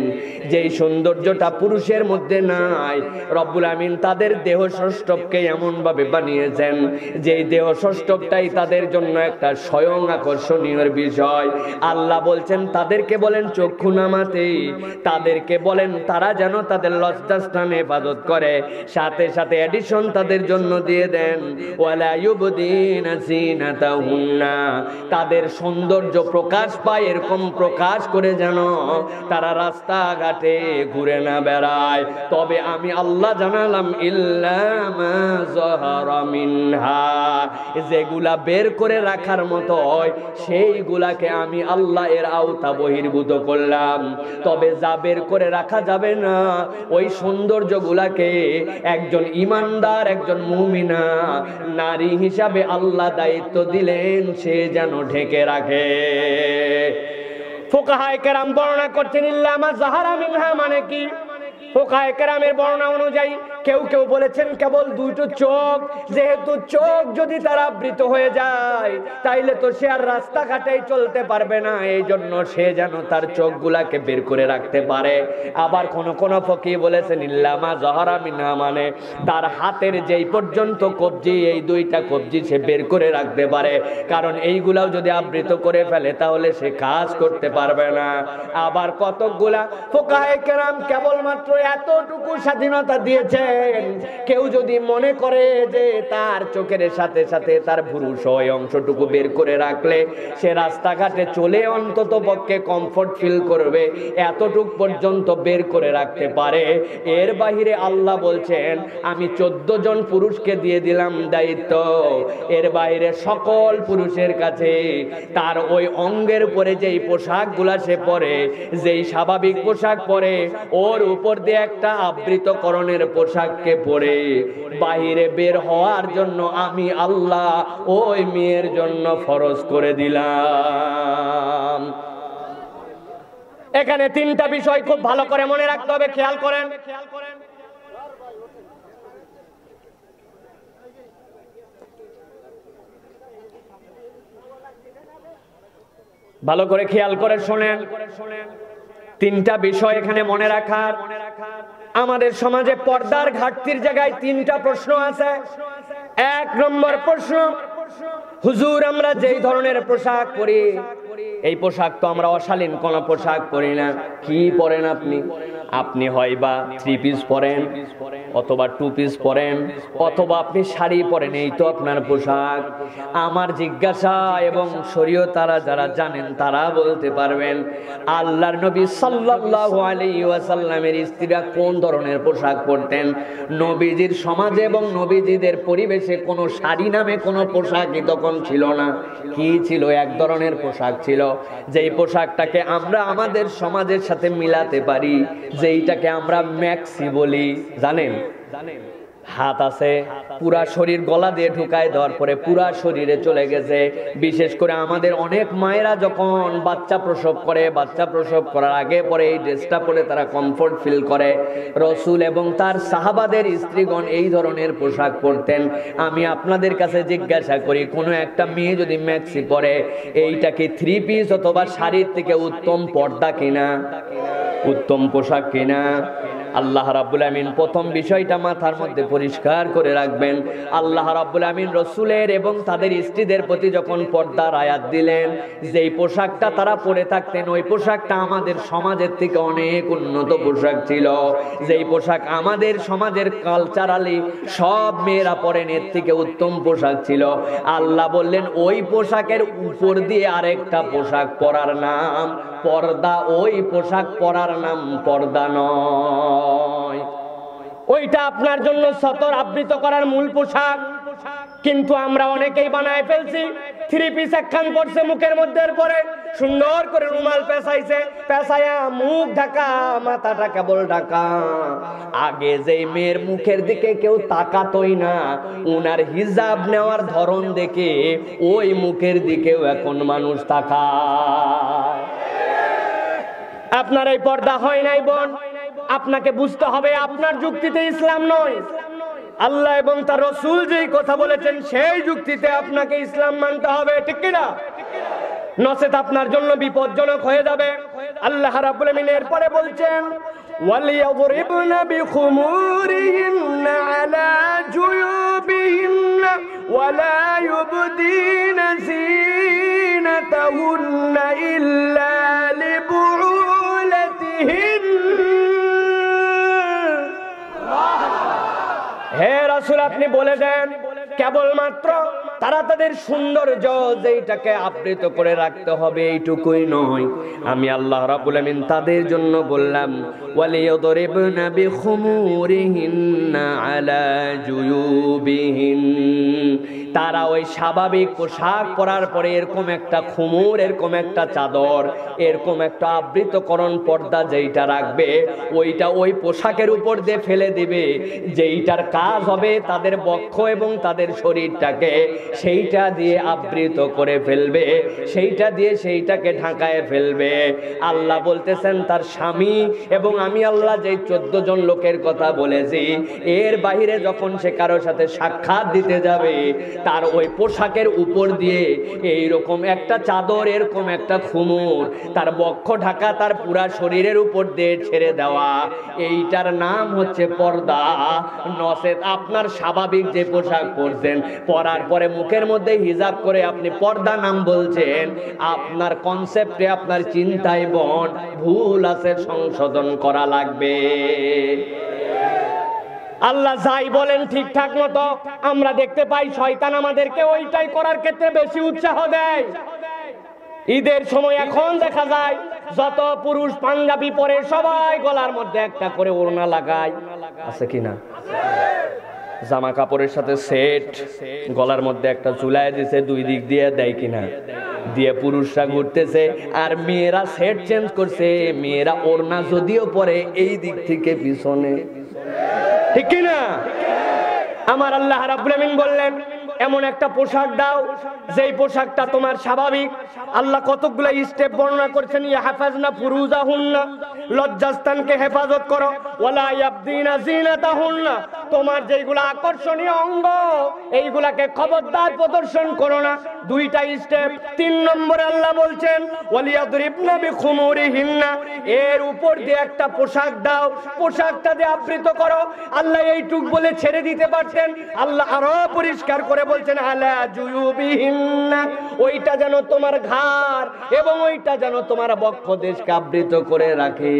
যেই সৌন্দর্যটা পুরুষের মধ্যে নাই। রব্বুল আমিন তাদের দেহ সৌষ্ঠবকে এমন ভাবে বানিয়েছেন যেই দেহ সৌষ্ঠবটাই তাদের জন্য একটা স্বয়ং আকর্ষণীয় বিষয়। আল্লাহ বলছেন তাদেরকে বলেন চক্ষু নামাতে, তাদেরকে বলেন তারা যেন তাদের লজ্জাস্থানে হেফাজত করে, সাথে সাথে এডিশন তাদের জন্য দিয়ে দেন ওয়ালা ইউবদিনা জিনাতাহুন্না, তাদের সৌন্দর্য প্রকাশ পায় এরকম প্রকাশ করে যেন তারা রাস্তাঘাটে ঘুরে না বেড়ায়। তবে আমি আল্লাহ জানালাম ইল্লা মা যাহারা মিনহা, যেগুলা বের করে রাখার মতো হয় সেইগুলাকে আমি আল্লাহ এর আওতা বহির্ভূত করলাম। তবে যা বের করে রাখা যাবে না ওই সৌন্দর্যগুলাকে একজন ইমানদার একজন মুমিনা নারী হিসাবে আল্লাহ দায়িত্ব দিলেন সে যেন ঢেকে রাখে। ফুকাহায়ে কেরাম বর্ণনা করছেন ইল্লা মা যাহারা মিনহা মানে কি? ফুকাহায়ে কেরামের বর্ণনা অনুযায়ী কেউ কেউ বলেছেন কেবল দুটো চোখ, যেহেতু চোখ যদি তার আবৃত হয়ে যায় তাইলে তো সে আর রাস্তাঘাটেই চলতে পারবে না, এই জন্য সে যেন তার চোখগুলাকে বের করে রাখতে পারে। আবার কোন ফকিহ বলেছেন ইল্লা মা যাহারা মিনহা মানে তার হাতের যেই পর্যন্ত কবজি, এই দুইটা কবজি সে বের করে রাখতে পারে, কারণ এইগুলাও যদি আবৃত করে ফেলে তাহলে সে কাজ করতে পারবে না। আবার কতকগুলা ফুকাহায়ে কেরাম কেবলমাত্র এতটুকু স্বাধীনতা দিয়েছে, কেউ যদি মনে করে যে তার চোখের সাথে সাথে তার ভুরুষ ওই অংশটুকু বের করে রাখলে সে রাস্তাঘাটে চলে অন্তত পক্ষে কমফোর্ট ফিল করবে, এতটুক পর্যন্ত বের করে রাখতে পারে। এর বাহিরে আল্লাহ বলছেন আমি 14 জন পুরুষকে দিয়ে দিলাম দায়িত্ব, এর বাইরে সকল পুরুষের কাছে তার ওই অঙ্গের উপরে যেই পোশাকগুলা সে পরে, যেই স্বাভাবিক পোশাক পরে, ওর উপর দিয়ে একটা আবৃতকরণের পোশাককে পরে বাহিরে বের হওয়ার জন্য আমি আল্লাহ ওই মেয়ের জন্য ফরজ করে দিলাম। এখানে তিনটা বিষয় খুব ভালো করে মনে রাখতে হবে, খেয়াল করেন। ভালো করে খেয়াল করে শোনেন, তিনটা বিষয় এখানে মনে রাখার। আমাদের সমাজে পর্দার ঘাটতির জায়গায় তিনটা প্রশ্ন আছে। এক নম্বর প্রশ্ন, হুজুর আমরা যেই ধরনের পোশাক পরি এই পোশাক তো আমরা অশালীন কোন পোশাক পরি না। কি পরেন আপনি? আপনি হয় বা 3 পিস পরেন, অথবা 2 পিস পরেন, অথবা আপনি শাড়ি পরেন, এই তো আপনার পোশাক। আমার জিজ্ঞাসা, এবং শরীয়তারা যারা জানেন তারা বলতে পারবেন আল্লাহর নবী সাল্লাল্লাহু আলাইহি ওয়াসাল্লামের স্ত্রীরা কোন ধরনের পোশাক পরতেন? নবীজির সমাজে এবং নবীজিদের পরিবেশে কোনো শাড়ি নামে কোনো পোশাকই তখন ছিল না। কি ছিল? এক ধরনের পোশাক ছিল, যেই পোশাকটাকে আমরা আমাদের সমাজের সাথে মিলাতে পারি, যেইটাকে আমরা ম্যাক্সি বলি। জানেন হাত আছে, পুরা শরীর গলা দিয়ে ঢুকায় দেওয়ার পরে পুরা শরীরে চলে গেছে। বিশেষ করে আমাদের অনেক মায়েরা যখন বাচ্চা প্রসব করে, বাচ্চা প্রসব করার আগে পরে এই ড্রেসটা পরে তারা কমফোর্ট ফিল করে। রসুল এবং তার সাহাবাদের স্ত্রীগণ এই ধরনের পোশাক পরতেন। আমি আপনাদের কাছে জিজ্ঞাসা করি, কোনো একটা মেয়ে যদি ম্যাক্সি পরে, এইটা কি থ্রি পিস অথবা শাড়ির থেকে উত্তম পর্দা কিনা, উত্তম পোশাক কিনা? আল্লাহ রাব্বুল আমিন প্রথম বিষয়টা মাথার মধ্যে পরিষ্কার করে রাখবেন। আল্লাহ রাব্বুল আমিন রসুলের এবং তাদের স্ত্রীদের প্রতি যখন পর্দার আয়াত দিলেন, যেই পোশাকটা তারা পরে থাকতেন ওই পোশাকটা আমাদের সমাজের থেকে অনেক উন্নত পোশাক ছিল। যেই পোশাক আমাদের সমাজের কালচারালি সব মেয়েরা পরেন, এর থেকে উত্তম পোশাক ছিল। আল্লাহ বললেন ওই পোশাকের উপর দিয়ে আরেকটা পোশাক পরার নাম পর্দা, ওই পোশাক পরার নাম পর্দা নয়। ওইটা আপনার জন্য সতর আবৃত করার মূল পোশাক, কিন্তু আমরা অনেকেই বানায় ফেলছি। থ্রি পিস একখান পড়ছে, মুখের মধ্যে পরে সুন্দর করে রুমাল পেঁচাইছে, পেঁচাইয়া মুখ ঢাকা, মাথাটা কেবল ঢাকা। আগে যেই মেয়ের মুখের দিকে কেউ তাকাতই না, উনার হিজাব নেওয়ার ধরন দেখে ওই মুখের দিকেও এখন মানুষ তাকায়। আপনার এই পর্দা হয় নাই বোন, আপনাকে বুঝতে হবে আপনার যুক্তিতে ইসলাম নয়, আল্লাহ এবং তার রসুল যেই কথা বলেছেন সেই যুক্তিতে আপনাকে ইসলাম মানতে হবে, ঠিক কিনা? নচেত আপনার জন্য বিপজ্জনক হয়ে যাবে। আল্লাহ রাব্বুল আমিন এরপরে বলছেন, ওয়ালিয়াযরিবনা বিখুমুরিহিন্না আলা জুয়ুবিহিন্না ওয়ালা ইউবদিনা যিনাতাহুন্না ইল্লা লিবুউলাতিহিন্না। হে রাসূল, আপনি বলে দেন কেবলমাত্র তারা তাদের সৌন্দর্য যেটাকে আবৃত করে রাখতে হবে এইটুকুই নয়, আমি আল্লাহ রাব্বুল আমিন তাদের জন্য বললাম ওয়ালিয়াদরিবনা বিখুমুরিহিন্না আলা জুয়ুবিহিন। তারা ওই স্বাভাবিক পোশাক পরার পরে এরকম একটা খুমুর, এরকম একটা চাদর, এরকম একটা আবৃতকরণ পর্দা যেইটা রাখবে, ওইটা ওই পোশাকের উপর দিয়ে ফেলে দিবে, যেইটার কাজ হবে তাদের বক্ষ এবং তাদের শরীরটাকে সেইটা দিয়ে আবৃত করে ফেলবে, সেইটা দিয়ে সেইটাকে ঢাকায় ফেলবে। আল্লাহ বলতেছেন তার স্বামী এবং আমি আল্লাহ যেই 14 জন লোকের কথা বলেছি, এর বাহিরে যখন সে কারোর সাথে সাক্ষাৎ দিতে যাবে, তার ওই পোশাকের উপর দিয়ে এইরকম একটা চাদর, এরকম একটা খুমুর, তার বক্ষ ঢাকা, তার পুরা শরীরের উপর দিয়ে ছেড়ে দেওয়া, এইটার নাম হচ্ছে পর্দা। নচেত আপনার স্বাভাবিক যে পোশাক পরছেন, পরার পরে মুখের মধ্যে হিজাব করে আপনি পর্দা নাম বলছেন, আপনার কনসেপ্টে, আপনার চিন্তায় বোন ভুল আছে, সংশোধন করা লাগবে। আল্লাহ যাই বলেন ঠিকঠাক মতো আমরা দেখতে পাই, শয়তান আমাদেরকে ওইটাই করার ক্ষেত্রে বেশি উৎসাহ দেয়। ঈদের সময় এখন দেখা যায় যত পুরুষ পাঞ্জাবি পরে সবাই গলার মধ্যে একটা করে ওড়না লাগায়, আছে কিনা? জামা কাপড়ের সাথে সেট, গলার মধ্যে একটা ঝুলায় দিছে, দুই দিক দিয়ে দেয় কিনা, দিয়ে পুরুষরা ঘুরতেছে। আর মেয়েরা সেট চেঞ্জ করছে, মেয়েরা ওড়না যদিও পরে এই দিক থেকে পিছনে, ঠিক কিনা? আমার আল্লাহ রাব্বুল আমিন বললেন এমন একটা পোশাক দাও যেই পোশাকটা তোমার স্বাভাবিক। আল্লাহ কতগুলো স্টেপ বর্ণনা করেছেন, ইয়াহফাজনা ফুরুজাহুন্না, লজ্জাস্থানকে হেফাজত করো, ওয়ালা ইয়াবদিনা যিনাতাহুন্না, তোমার যেইগুলো আকর্ষণীয় অঙ্গ এইগুলাকে খবরদার প্রদর্শন করো না, দুইটা স্টেপ। 3 নম্বরে আল্লাহ বলছেন ওয়ালিয়াদরিবনা বিখুমুরিহিন্না, এর উপর দিয়ে একটা পোশাক দাও, পোশাকটা দিয়ে আবৃত করো। আল্লাহ এইটুক বলে ছেড়ে দিতে পারতেন, আল্লাহ আরো পরিষ্কার করে বলছেন আলা জুয়ুবিহিন্না, ওইটা যেন তোমার ঘাড় এবং ওইটা যেন তোমার বক্ষ দেশকে আবৃত করে রাখে।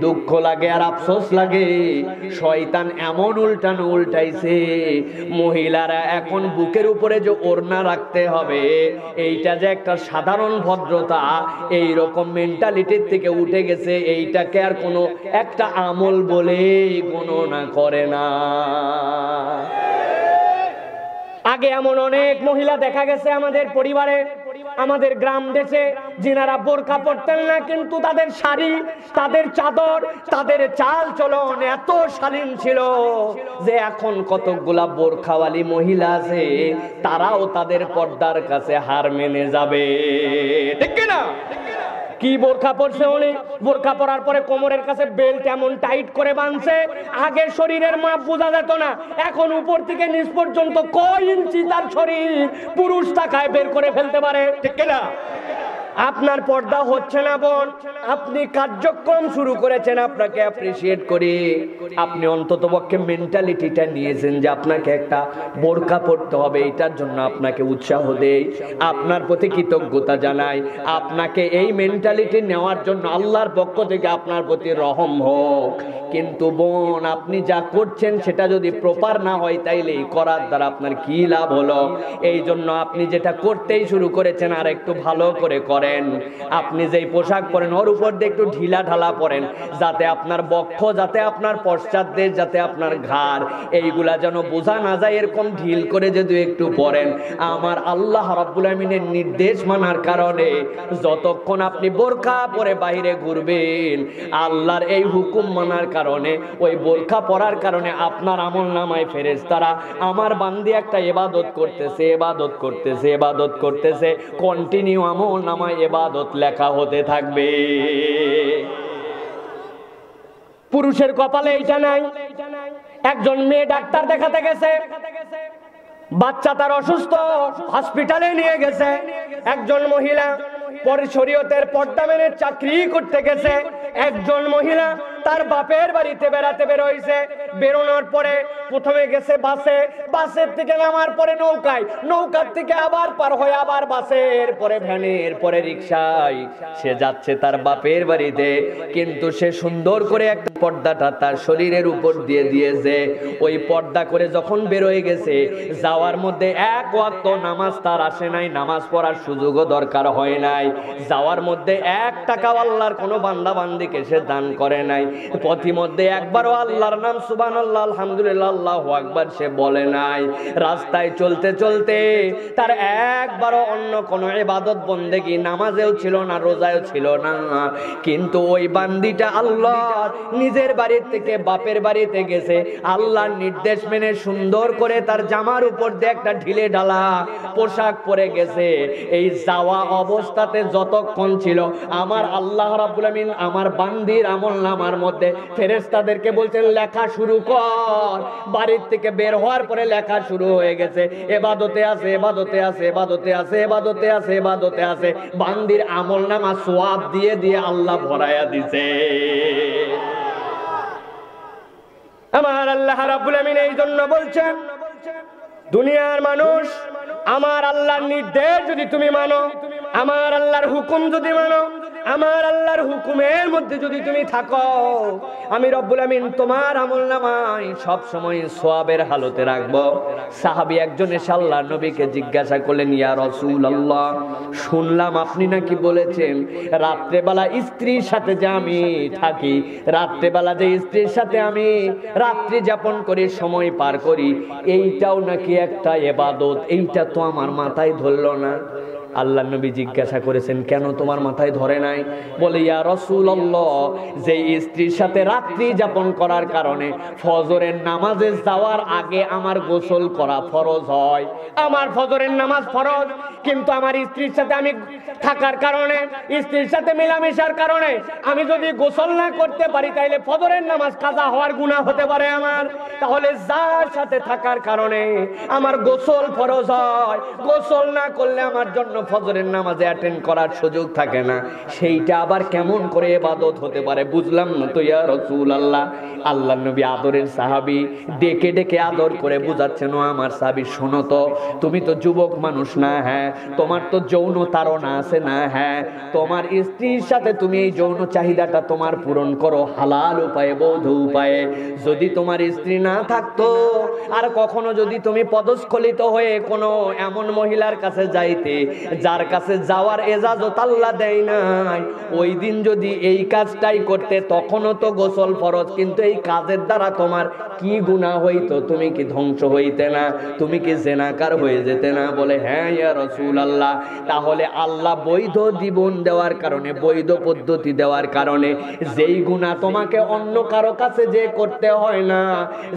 দুঃখ লাগে আর আফসোস লাগে, শয়তান এমন উল্টানো উল্টাইছে, মহিলারা এখন বুকের উপরে যে ওড়না রাখতে হবে এইটা যে একটা সাধারণ ভদ্রতা, এই রকম মেন্টালিটির থেকে উঠে গেছে, এইটাকে আর কোনো একটা আমল বলে গণনা করে না। আগে এমন অনেক মহিলা দেখা গেছে আমাদের পরিবারে, আমাদের গ্রাম দেশে যিনারা বোরকা পরতেন না, কিন্তু তাদের শাড়ি, তাদের চাদর, তাদের চাল চলন এত শালীন ছিল যে এখন কতগুলা বোরখাওয়ালি মহিলা আছে, তারাও তাদের পর্দার কাছে হার মেনে যাবে, ঠিক না? কি বোরখা পরছে উনি, বোরখা পরার পরে কোমরের কাছে বেল্ট এমন টাইট করে বাঁধছে, আগে শরীরের মাপ বোঝা যেত না, এখন উপর থেকে নিচ পর্যন্ত কয় ইঞ্চি তার শরীর পুরুষ তাকায় বের করে ফেলতে পারে, ঠিক না? আপনার পর্দা হচ্ছে না বোন, আপনি কার্যক্রম শুরু করেছেন, আপনাকে অ্যাপ্রিসিয়েট করি। আপনি অন্ততপক্ষে মেন্টালিটিটা নিয়েছেন যে আপনাকে একটা বোরকা পরতে হবে, এটার জন্য আপনাকে উৎসাহ দেই, আপনার প্রতি কৃতজ্ঞতা জানাই। আপনাকে এই মেন্টালিটি নেওয়ার জন্য আল্লাহর পক্ষ থেকে আপনার প্রতি রহম হোক। কিন্তু বোন, আপনি যা করছেন সেটা যদি প্রপার না হয় তাইলে করার দ্বারা আপনার কি লাভ হলো? এই জন্য আপনি যেটা করতেই শুরু করেছেন আর একটু ভালো করে করেন। আপনি যেই পোশাক পরেন ওর উপর দিয়ে একটু ঢিলা ঢালা পরেন, যাতে আপনার বক্ষ, যাতে আপনার পশ্চাৎদেশ, যাতে আপনার ঘাড়, এইগুলা যেন বোঝা না যায়, এরকম ঢিল করে যদি একটু পরেন। আমার আল্লাহ রাব্বুল আমিনের নির্দেশ মানার কারণে যতক্ষণ আপনি বোরকা পরে বাইরে ঘুরবেন, আল্লাহর এই হুকুম মানার কারণে, ওই বোরকা পরার কারণে আপনার আমলনামায় ফেরেশতারা আমার বান্দি একটা ইবাদত করতেছে, ইবাদত করতেছে, ইবাদত করতেছে, কন্টিনিউ আমলনামায় ইবাদত লেখা হতে থাকবে। পুরুষের কপালে এইটা নাই। একজন মেয়ে ডাক্তার দেখাতে গেছে, বাচ্চা তার অসুস্থ, হসপিটালে নিয়ে গেছে। একজন মহিলা পরে শরীয়তের পর্দা মেনে চাকরি করতে গেছে। একজন মহিলা তার বাপের বাড়িতে বেড়াতে বেরোইছে, বেরোনোর পরে প্রথমে গেছে বাসে, বাসের থেকে নামার পরে নৌকায়, নৌকার থেকে আবার পার হয়ে আবার বাসে, এরপরে ভ্যানে, এরপরে রিক্সায় সে যাচ্ছে তার বাপের বাড়িতে। কিন্তু সে সুন্দর করে একটা পর্দাটা তার শরীরের উপর দিয়ে দিয়েছে। ওই পর্দা করে যখন বেরোয় গেছে, যাওয়ার মধ্যে এক ওয়াক্ত নামাজ তার আসে নাই, নামাজ পড়ার সুযোগও দরকার হয় নাই। যাওয়ার মধ্যে 1 টাকাও আল্লাহর কোনো বান্দা বান্দিকে সে দান করে নাই। পথিমধ্যে একবারও আল্লাহর নাম সুবহানাল্লাহ, আলহামদুলিল্লাহ, আল্লাহু আকবার সে বলে নাই। রাস্তায় চলতে চলতে তার একবারও অন্য কোনো ইবাদত বন্দেগী, নামাজেও ছিল না, রোজায়ও ছিল না। কিন্তু ওই বান্দিটা আল্লাহ নিজের বাড়ির থেকে বাপের বাড়িতে গেছে, আল্লাহর নির্দেশ মেনে সুন্দর করে তার জামার উপর দিয়ে একটা ঢিলে ঢালা পোশাক পরে গেছে। এই যাওয়া অবস্থাতে যতক্ষণ ছিল, আমার আল্লাহ রাব্বুল আমিন আমার বান্দির আমলনামার মধ্যে ফেরেশতাদেরকে বলছেন লেখা শুরু কর। বাড়ির থেকে বের হওয়ার পরে লেখা শুরু হয়ে গেছে, ইবাদতে আছে, ইবাদতে আছে, ইবাদতে আছে, ইবাদতে আছে, ইবাদতে আছে। বান্দির আমলনামা সওয়াব দিয়ে দিয়ে আল্লাহ ভরায়া দিছে। আমার আল্লাহ রাব্বুল আমিন এই জন্য বলছেন, দুনিয়ার মানুষ, আমার আল্লাহর নির্দেশ যদি তুমি মানো, আমার আল্লাহর হুকুম যদি মানো, আমার আল্লাহর হুকুমের মধ্যে যদি তুমি থাকো, আমি রব্বুল আমিন তোমার আমলনামায় সব সময় সওয়াবের হালতে রাখবো। সাহাবী একজন এসে আল্লাহর নবীকে জিজ্ঞাসা করলেন, ইয়া রাসূলুল্লাহ, শুনলাম আপনি নাকি বলেছেন রাত্রেবেলা স্ত্রীর সাথে যে আমি থাকি, রাত্রেবেলা যে স্ত্রীর সাথে আমি রাত্রি যাপন করি, সময় পার করি, এইটাও নাকি একটা ইবাদত। এইটা তো আমার মাথায় ধরলো না। আল্লাহর নবী জিজ্ঞাসা করেছেন, কেন তোমার মাথায় ধরে নাই? বলে, ইয়া রাসূলুল্লাহ, যে স্ত্রীর সাথে রাত্রি যাপন করার কারণে ফজরের নামাজে যাওয়ার আগে আমার গোসল করা ফরজ হয়। আমার ফজরের নামাজ ফরজ, কিন্তু আমার স্ত্রীর সাথে আমি থাকার কারণে, স্ত্রীর সাথে মেলামেশার কারণে আমি যদি গোসল না করতে পারি, তাইলে ফজরের নামাজ কাজা হওয়ার গুনাহ হতে পারে আমার। তাহলে যার সাথে থাকার কারণে আমার গোসল ফরজ হয়, গোসল না করলে আমার জন্য ফজরের নামাজে অ্যাটেন্ড করার সুযোগ থাকে না, সেইটা আবার কেমন করে ইবাদত হতে পারে? বুঝলাম না তো ইয়া রাসূলুল্লাহ। আল্লাহর নবী আদরের সাহাবী, ডেকে ডেকে আদর করে বুঝাচ্ছেন, ও আমার সাহাবী, শোনো তো, তুমি তো যুবক মানুষ না? হ্যাঁ। তোমার তো যৌন তাড়না আছে না? হ্যাঁ। তোমার স্ত্রীর সাথে তুমি এই যৌন চাহিদাটা তোমার পূরণ করো হালাল উপায়ে, বৈধ উপায়ে। যদি তোমার স্ত্রী না থাকতো, আর কখনো যদি তুমি পদস্খলিত হয়ে কোনো এমন মহিলার কাছে যাইতে যার কাছে যাওয়ার এজাজত আল্লাহ দেয় নাই, ওই দিন যদি এই কাজটাই করতে তখনও তো গোসল ফরজ, কিন্তু এই কাজের দ্বারা তোমার কি গুনাহ হইতো? তুমি কি ধ্বংস হইতে না? তুমি কি জেনাকার হয়ে যেতে না? বলে হ্যাঁ ইয়া রাসূলুল্লাহ। তাহলে আল্লাহ বৈধ জীবন দেওয়ার কারণে, বৈধ পদ্ধতি দেওয়ার কারণে যেই গুনাহ তোমাকে অন্য কারো কাছে যে করতে হয় না,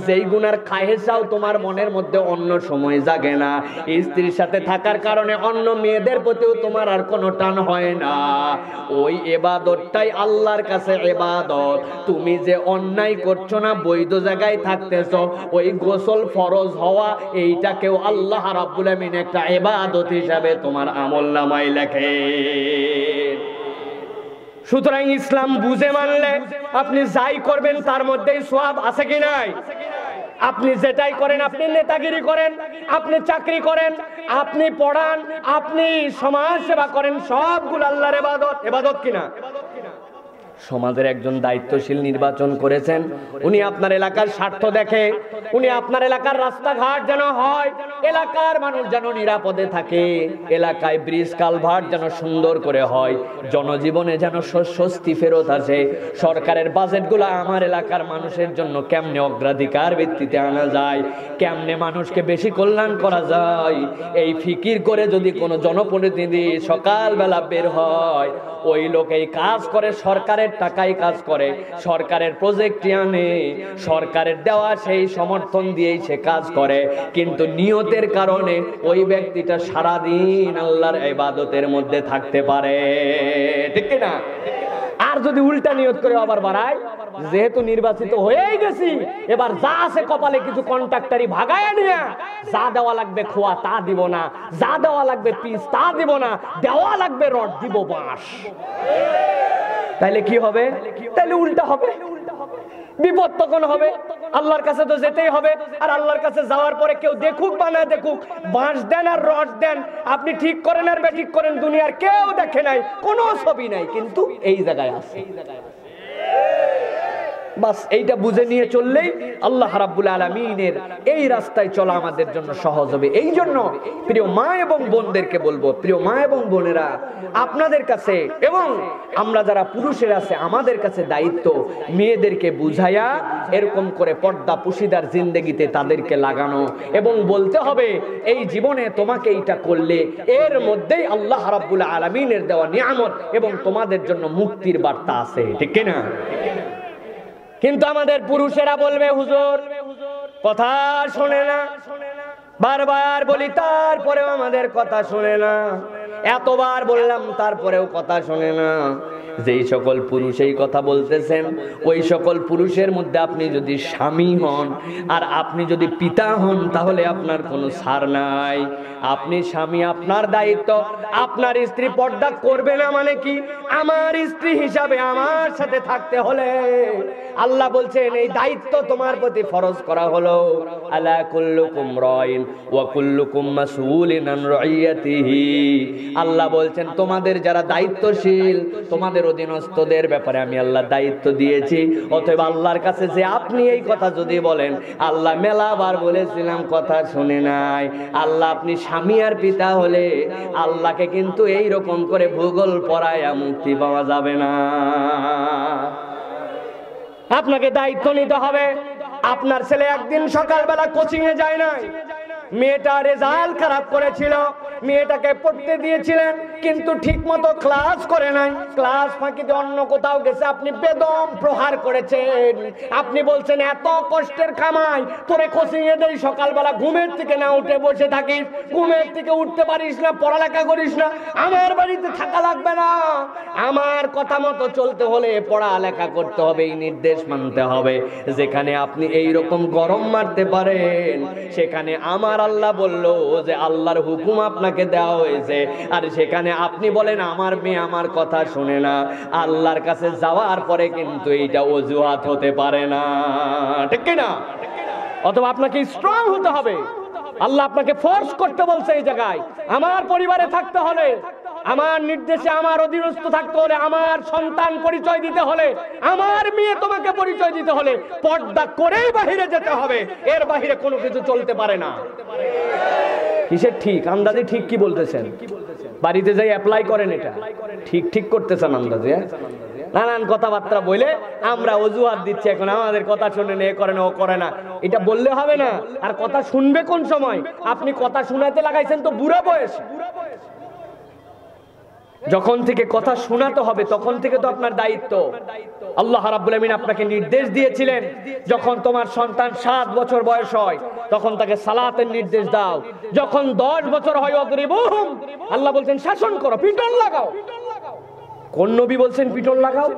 যেই গুনার খাহেসাও তোমার মনের মধ্যে অন্য সময় জাগে না, স্ত্রীর সাথে থাকার কারণে অন্য মেয়েদের প্রতিও তোমার আর কোনো টান হয় না, ওই ইবাদতটাই আল্লাহর কাছে ইবাদত। তুমি যে অন্যায় করছো না, বৈধ জায়গায় থাকতেছো, ওই গোসল ফরজ হওয়া এইটাকেও আল্লাহ রাব্বুল আমিন একটা ইবাদত হিসাবে তোমার আমলনামায় লেখে। সুতরাং ইসলাম বুঝে মানলে আপনি যাই করবেন তার মধ্যেই সওয়াব আছে কি নাই? আপনি যেটাই করেন, আপনি নেতাগিরি করেন, আপনি চাকরি করেন, আপনি পড়ান, আপনি সমাজ সেবা করেন, সবগুলো আল্লাহর ইবাদত। ইবাদত কিনা? সমাজের একজন দায়িত্বশীল নির্বাচন করেছেন, উনি আপনার এলাকার স্বার্থ দেখে, উনি আপনার এলাকার রাস্তাঘাট যেন হয়, এলাকার মানুষ যেন নিরাপদে থাকে, এলাকায় ব্রিজ কালভার্ট যেন সুন্দর করে হয়, জনজীবনে যেন স্বস্তি ফেরত আসে, সরকারের বাজেটগুলো আমার এলাকার মানুষের জন্য কেমনে অগ্রাধিকার ভিত্তিতে আনা যায়, কেমনে মানুষকে বেশি কল্যাণ করা যায়, এই ফিকির করে যদি কোনো জনপ্রতিনিধি সকালবেলা বের হয়, ওই লোক এই কাজ করে, সরকারের টাকায় কাজ করে, সরকারের প্রজেক্ট আনে, সরকারের দেওয়া সেই সমর্থন দিয়েই সে কাজ করে, কিন্তু নিয়তের কারণে ওই ব্যক্তিটা সারাদিন আল্লাহর ইবাদতের মধ্যে থাকতে পারে, ঠিক না? আর যদি উল্টা নিয়ত করে আবার বাড়ায়, যেহেতু নির্বাচিত হয়েই গেছি, এবার যা আছে কপালে কিছু কন্ট্রাক্টরি ভাগায় নিয়ে, যা দেওয়া লাগবে খোয়া তা দিব না, যা দেওয়া লাগবে পিস তা দিব না, দেওয়া লাগবে রড দিব বাঁশ। তাইলে কি হবে? তাইলে উল্টা হবে, বিপদ তখন হবে। আল্লাহর কাছে তো যেতেই হবে, আর আল্লাহর কাছে যাওয়ার পরে কেউ দেখুক বা না দেখুক, বাঁশ দেন আর রড দেন, আপনি ঠিক করেন আর বেঠিক করেন, দুনিয়ার কেউ দেখে নাই, কোনো ছবি নাই, কিন্তু এই জায়গায় আছে। বাস এইটা বুঝে নিয়ে চললেই আল্লাহ রাব্বুল আলামিনের এই রাস্তায় চলা আমাদের জন্য সহজ হবে। এই জন্য প্রিয় মা এবং বোনদেরকে বলবো, প্রিয় মা এবং বোনেরা, আপনাদের কাছে এবং আমরা যারা পুরুষের আছে আমাদের কাছে দায়িত্ব, মেয়েদেরকে বুঝাইয়া এরকম করে পর্দা পুশিদার জিন্দেগিতে তাদেরকে লাগানো এবং বলতে হবে এই জীবনে তোমাকে এইটা করলে এর মধ্যেই আল্লাহ রাব্বুল আলামিনের দেওয়া নিয়ামত এবং তোমাদের জন্য মুক্তির বার্তা আছে, ঠিক কিনা? কিন্তু আমাদের পুরুষেরা বলবে হুজুর কথা শোনে না, বারবার বলি তারপরেও আমাদের কথা শোনে না, এতবার বললাম তারপরেও কথা শোনে না। যেই সকল পুরুষ এই কথা বলতেছেন, ওই সকল পুরুষের মধ্যে আপনি যদি স্বামী হন আর আপনি যদি পিতা হন, তাহলে আপনার কোনো ছাড় নাই। আপনি স্বামী, আপনার দায়িত্ব, আপনার স্ত্রী পর্দা করবে না মানে কি? আমার স্ত্রী হিসাবে আমার সাথে থাকতে হলে আল্লাহ বলছেন এই দায়িত্ব তোমার প্রতি ফরজ করা হলো। আলা কুল্লুকুম রাইন ওয়া কুল্লুকুম মাসউলিন আন রাইয়াতিহি। আল্লাহ বলছেন তোমাদের যারা দায়িত্বশীল, তোমাদের অধীনস্থদের ব্যাপারে আমি আল্লাহ দায়িত্ব দিয়েছি। অতএব আল্লাহর কাছে যে আপনি এই কথা যদি বলেন, আল্লাহ মেলাবার বলেছিলাম কথা শুনে নাই, আল্লাহ আপনি স্বামী আর পিতা হলে আল্লাহকে কিন্তু এই রকম করে ভূগোল পড়ায়া মুক্তি পাওয়া যাবে না। আপনাকে দায়িত্ব নিতে হবে। আপনার ছেলে একদিন সকালবেলা কোচিং এ যায় নাই, মেয়েটা রেজাল্ট খারাপ করেছিল, মেয়েটাকে পড়তে দিয়েছিলেন কিন্তু ঠিক মতো ক্লাস করে নাই, ক্লাস ফাঁকিতে অন্য কোথাও গেছে, আপনি বেদম প্রহার করেছেন। আপনি বলছেন এত কষ্টের কামাই তোরে কোচিং এ দেই, সকালবেলা ঘুমের থেকে না উঠে বসে থাকিস, ঘুমের থেকে উঠতে পারিস না, পড়ালেখা করিস না, আমার বাড়িতে থাকা লাগবে না, আমার কথা মতো চলতে হলে পড়ালেখা করতে হবে, এই নির্দেশ মানতে হবে। যেখানে আপনি এই রকম গরম মারতে পারেন, সেখানে আমার আল্লাহ বলল যে আল্লাহর হুকুম আপনাকে দেওয়া হয়েছে, আর সেখানে আপনি বলেন আমার মেয়ে আমার কথা শুনে না। আল্লাহর কাছে যাওয়ার পরে কিন্তু এইটা অজুহাত হতে পারে না, ঠিক কি না? অথবা আপনাকে স্ট্রং হতে হবে। আল্লাহ আপনাকে ফোর্স করতে বলছে এই জায়গায়, আমার পরিবারে থাকতে হলে, আমার নির্দেশে, আমার অধীনস্থ থাকতে হলে, আমার সন্তান পরিচয় দিতে হলে, আমার মেয়ে তোমাকে পরিচয় দিতে হলে পর্দা করেই বাহিরে যেতে হবে, এর বাহিরে কোনো কিছু চলতে পারে না। কিসের ঠিক? আন্দাজে ঠিক কি বলতেছেন? বাড়িতে যাই অ্যাপ্লাই করেন, এটা ঠিক ঠিক করতেছেন আন্দাজে। নানান কথাবার্তা বলে আমরা অজুহাত দিচ্ছি, এখন আমাদের কথা শুনে এ করে না ও করে না, এটা বললে হবে না। আর কথা শুনবে কোন সময়? আপনি কথা শুনাতে লাগাইছেন তো বুড়া বয়স, যখন থেকে কথা শোনাতে হবে তখন থেকে তো আপনার দায়িত্ব। আল্লাহ রাব্বুল আমিন আপনাকে নির্দেশ দিয়েছিলেন, যখন তোমার সন্তান 7 বছর বয়স হয় তখন তাকে সালাতের নির্দেশ দাও, যখন 10 বছর হয় ওয়াদরিবুহুম, আল্লাহ বলছেন শাসন করো, পিটন লাগাও। কোন নবী বলছেন পিটন লাগাও?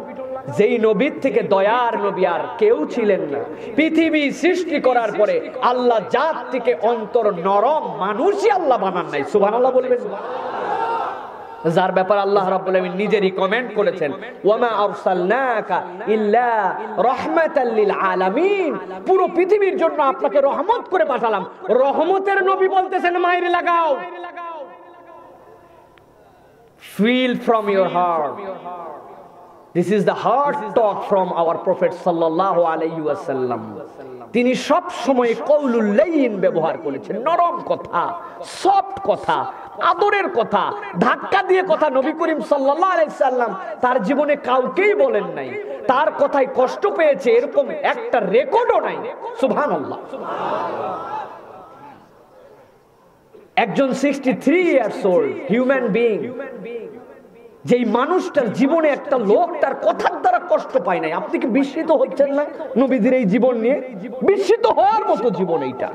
যেই নবীর থেকে দয়ার নবী আর কেউ ছিলেন না। পৃথিবী সৃষ্টি করার পরে আল্লাহ জাত থেকে অন্তর নরম মানুষই আল্লাহ বানান নাই। সুবহানাল্লাহ বলবেন। যার ব্যাপার আল্লাহ রাব্বুল আমিন নিজেরই কমেন্ট করেছেন, ওয়ামা আরসালনাকা ইল্লা রাহমাতাল লিল আলামিন, পুরো পৃথিবীর জন্য আপনাকে রহমত করে পাঠালাম। রহমতের নবী বলতেছেন মাইরে লাগাও। Feel from your heart. This is the heart talk from our Prophet sallallahu alayhi wasallam. তিনি সব সময় কওলুল লাইন ব্যবহার করেছেন, নরম কথা, সফট কথা, আদরের কথা, ধাক্কা দিয়ে কথা। নবী করিম সাল্লাল্লাহু আলাইহি সাল্লাম তার জীবনে কাউকেই বলেন নাই তার কথায় কষ্ট পেয়েছে, এরকম একটা রেকর্ডও নাই। সুবহানাল্লাহ। একজন 63 ইয়ার্স ওল্ড হিউম্যান বিইং, যেই মানুষটার জীবনে একটা লোক তার কথার দ্বারা কষ্ট পায় নাই। আপনি কি বিস্মিত হচ্ছেন না নবীদের এই জীবন নিয়ে? বিস্মিত হওয়ার মতো জীবন এইটা।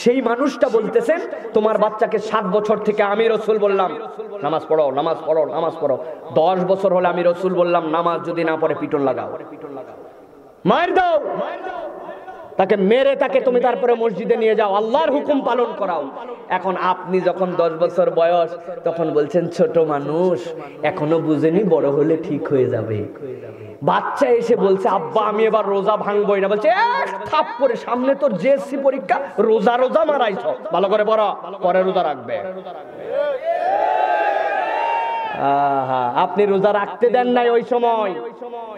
সেই মানুষটা বলতেছেন, তোমার বাচ্চাকে 7 বছর থেকে আমি রাসূল বললাম নামাজ পড়ো, নামাজ পড়ো, নামাজ পড়ো। 10 বছর হলে আমি রাসূল বললাম নামাজ যদি না পড়ে পিটন লাগাও, মার দাও, তাকে মেরে তাকে তুমি তারপরে মসজিদে নিয়ে যাও, আল্লাহর হুকুম পালন করাও। এখন আপনি যখন 10 বছর বয়স তখন বলছেন ছোট মানুষ, এখনো বুঝেনি, বড় হলে ঠিক হয়ে যাবে। বাচ্চা এসে বলছে আব্বা আমি এবার রোজা ভাঙবই না, বলছে এক থাপ্পড়ে, সামনে তোর জেএসসি পরীক্ষা, রোজা রোজা মারাইছো, ভালো করে পড়ো, পরে রোজা রাখবে। আপনি রোজা রাখতে দেন নাই ওই সময়,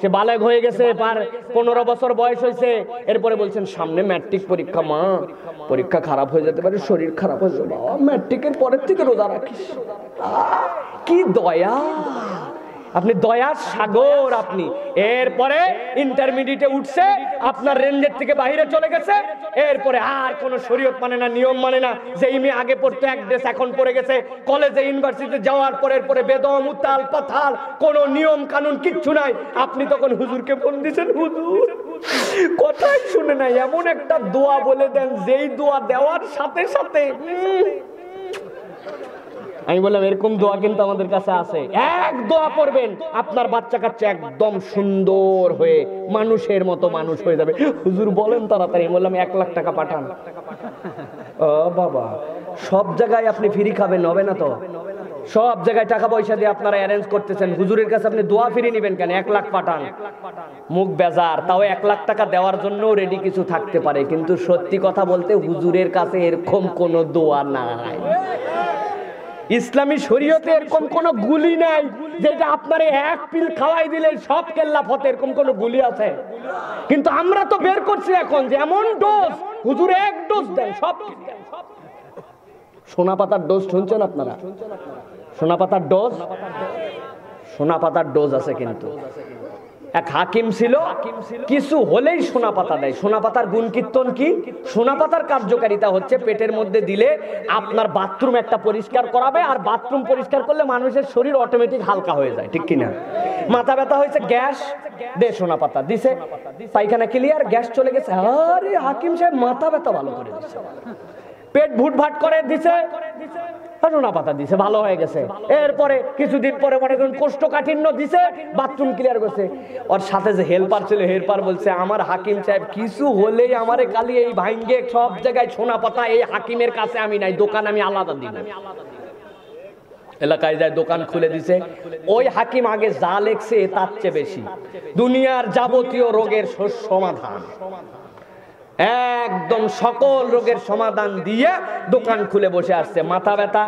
সে বালেগ হয়ে গেছে, 15 বছর বয়স হয়েছে, এরপরে বলছেন সামনে ম্যাট্রিক পরীক্ষা, মা পরীক্ষা খারাপ হয়ে যেতে পারে, শরীর খারাপ হয়ে যাবে, ম্যাট্রিকের পরের থেকে রোজা রাখিস। কি দয়া! আপনি দয়ার সাগর আপনি। এরপরে ইন্টারমিডিয়েটে উঠছে, আপনার রেঞ্জের থেকে বাইরে চলে গেছে, এরপরে আর কোন শরীয়ত মানে না, নিয়ম মানে না। যেই মেয়ে আগে পড়তো এক ড্রেস, এখন পড়ে গেছে। কলেজে ইউনিভার্সিটিতে যাওয়ার পরের পরে বেদম উতাল পাতাল, কোন নিয়ম কানুন কিচ্ছু নাই। আপনি তখন হুজুরকে ফোন দিয়েছেন, হুজুর কথাই শুনে নাই, এমন একটা দোয়া বলে দেন যেই দোয়া দেওয়ার সাথে সাথে আমি বললাম এরকম দোয়া কিন্তু আমাদের কাছে আছে। এক দোয়া পড়বেন, আপনার বাচ্চা কাচ্চা একদম সুন্দর হয়ে মানুষের মতো মানুষ হয়ে যাবে। হুজুর বলেন তাড়াতাড়ি। বললাম 1 লাখ টাকা পাঠান। ও বাবা, সব জায়গায় আপনি ফ্রি খাবেন, হবে না তো? সব জায়গায় টাকা পয়সা দিয়ে আপনারা অ্যারেঞ্জ করতেছেন, হুজুরের কাছে আপনি দোয়া ফ্রি নেবেন কেন? 1 লাখ পাঠান। মুখ বেজার, তাও 1 লাখ টাকা দেওয়ার জন্য রেডি কিছু থাকতে পারে, কিন্তু সত্যি কথা বলতে হুজুরের কাছে এরকম কোনো দোয়া নাই। ইসলামী শরীয়তে এরকম কোন গুলি নাই যেটা আপনারে এক পিল খাওয়াই দিলে সব কেল্লা ফতে, এরকম কোন গুলি আছে? কিন্তু আমরা তো বের করছি এখন যে এমন ডোজ, হুজুর 1 ডোজ দেন সব। সোনা পাতার ডোজ শুনছেন আপনারা? সোনা পাতার ডোজ, সোনা পাতার ডোজ আছে। কিন্তু এক হাকিম ছিল, কিছু হলেই সোনা পাতা দেয়। সোনা পাতার গুণ কীর্তন কি? সোনা পাতার কার্যকারিতা হচ্ছে পেটের মধ্যে দিলে আপনার বাথরুম একটা পরিষ্কার করাবে, আর বাথরুম পরিষ্কার করলে মানুষের শরীর অটোমেটিক হালকা হয়ে যায়, ঠিক কিনা? মাথা ব্যথা হয়েছে, গ্যাস দে, সোনা পাতা দিছে, পায়খানা ক্লিয়ার, গ্যাস চলে গেছে, আরে হাকিম সাহেব মাথা ব্যথা ভালো করে দিছে। পেট ভুটভাট করে দিছে, সোনা পাতা দিছে, ভালো হয়ে গেছে। এরপরে কিছুদিন পরে মনে করেন কোষ্ঠকাঠিন্য দিছে, বাথরুম ক্লিয়ার করছে। ওর সাথে যে হেল্পার ছিল, হেল্পার বলছে আমার হাকিম সাহেব কিছু হলেই আমারে খালি এই ভাঙ্গে সব জায়গায় সোনা পাতা, এই হাকিমের কাছে আমি নাই, দোকান আমি আলাদা দিব। এলাকায় যায়, দোকান খুলে দিছে। ওই হাকিম আগে যা লেখছে তার চেয়ে বেশি, দুনিয়ার যাবতীয় রোগের সমাধান, একদম সকল রোগের সমাধান দিয়ে দোকান খুলে বসে আসছে। মাথা ব্যথা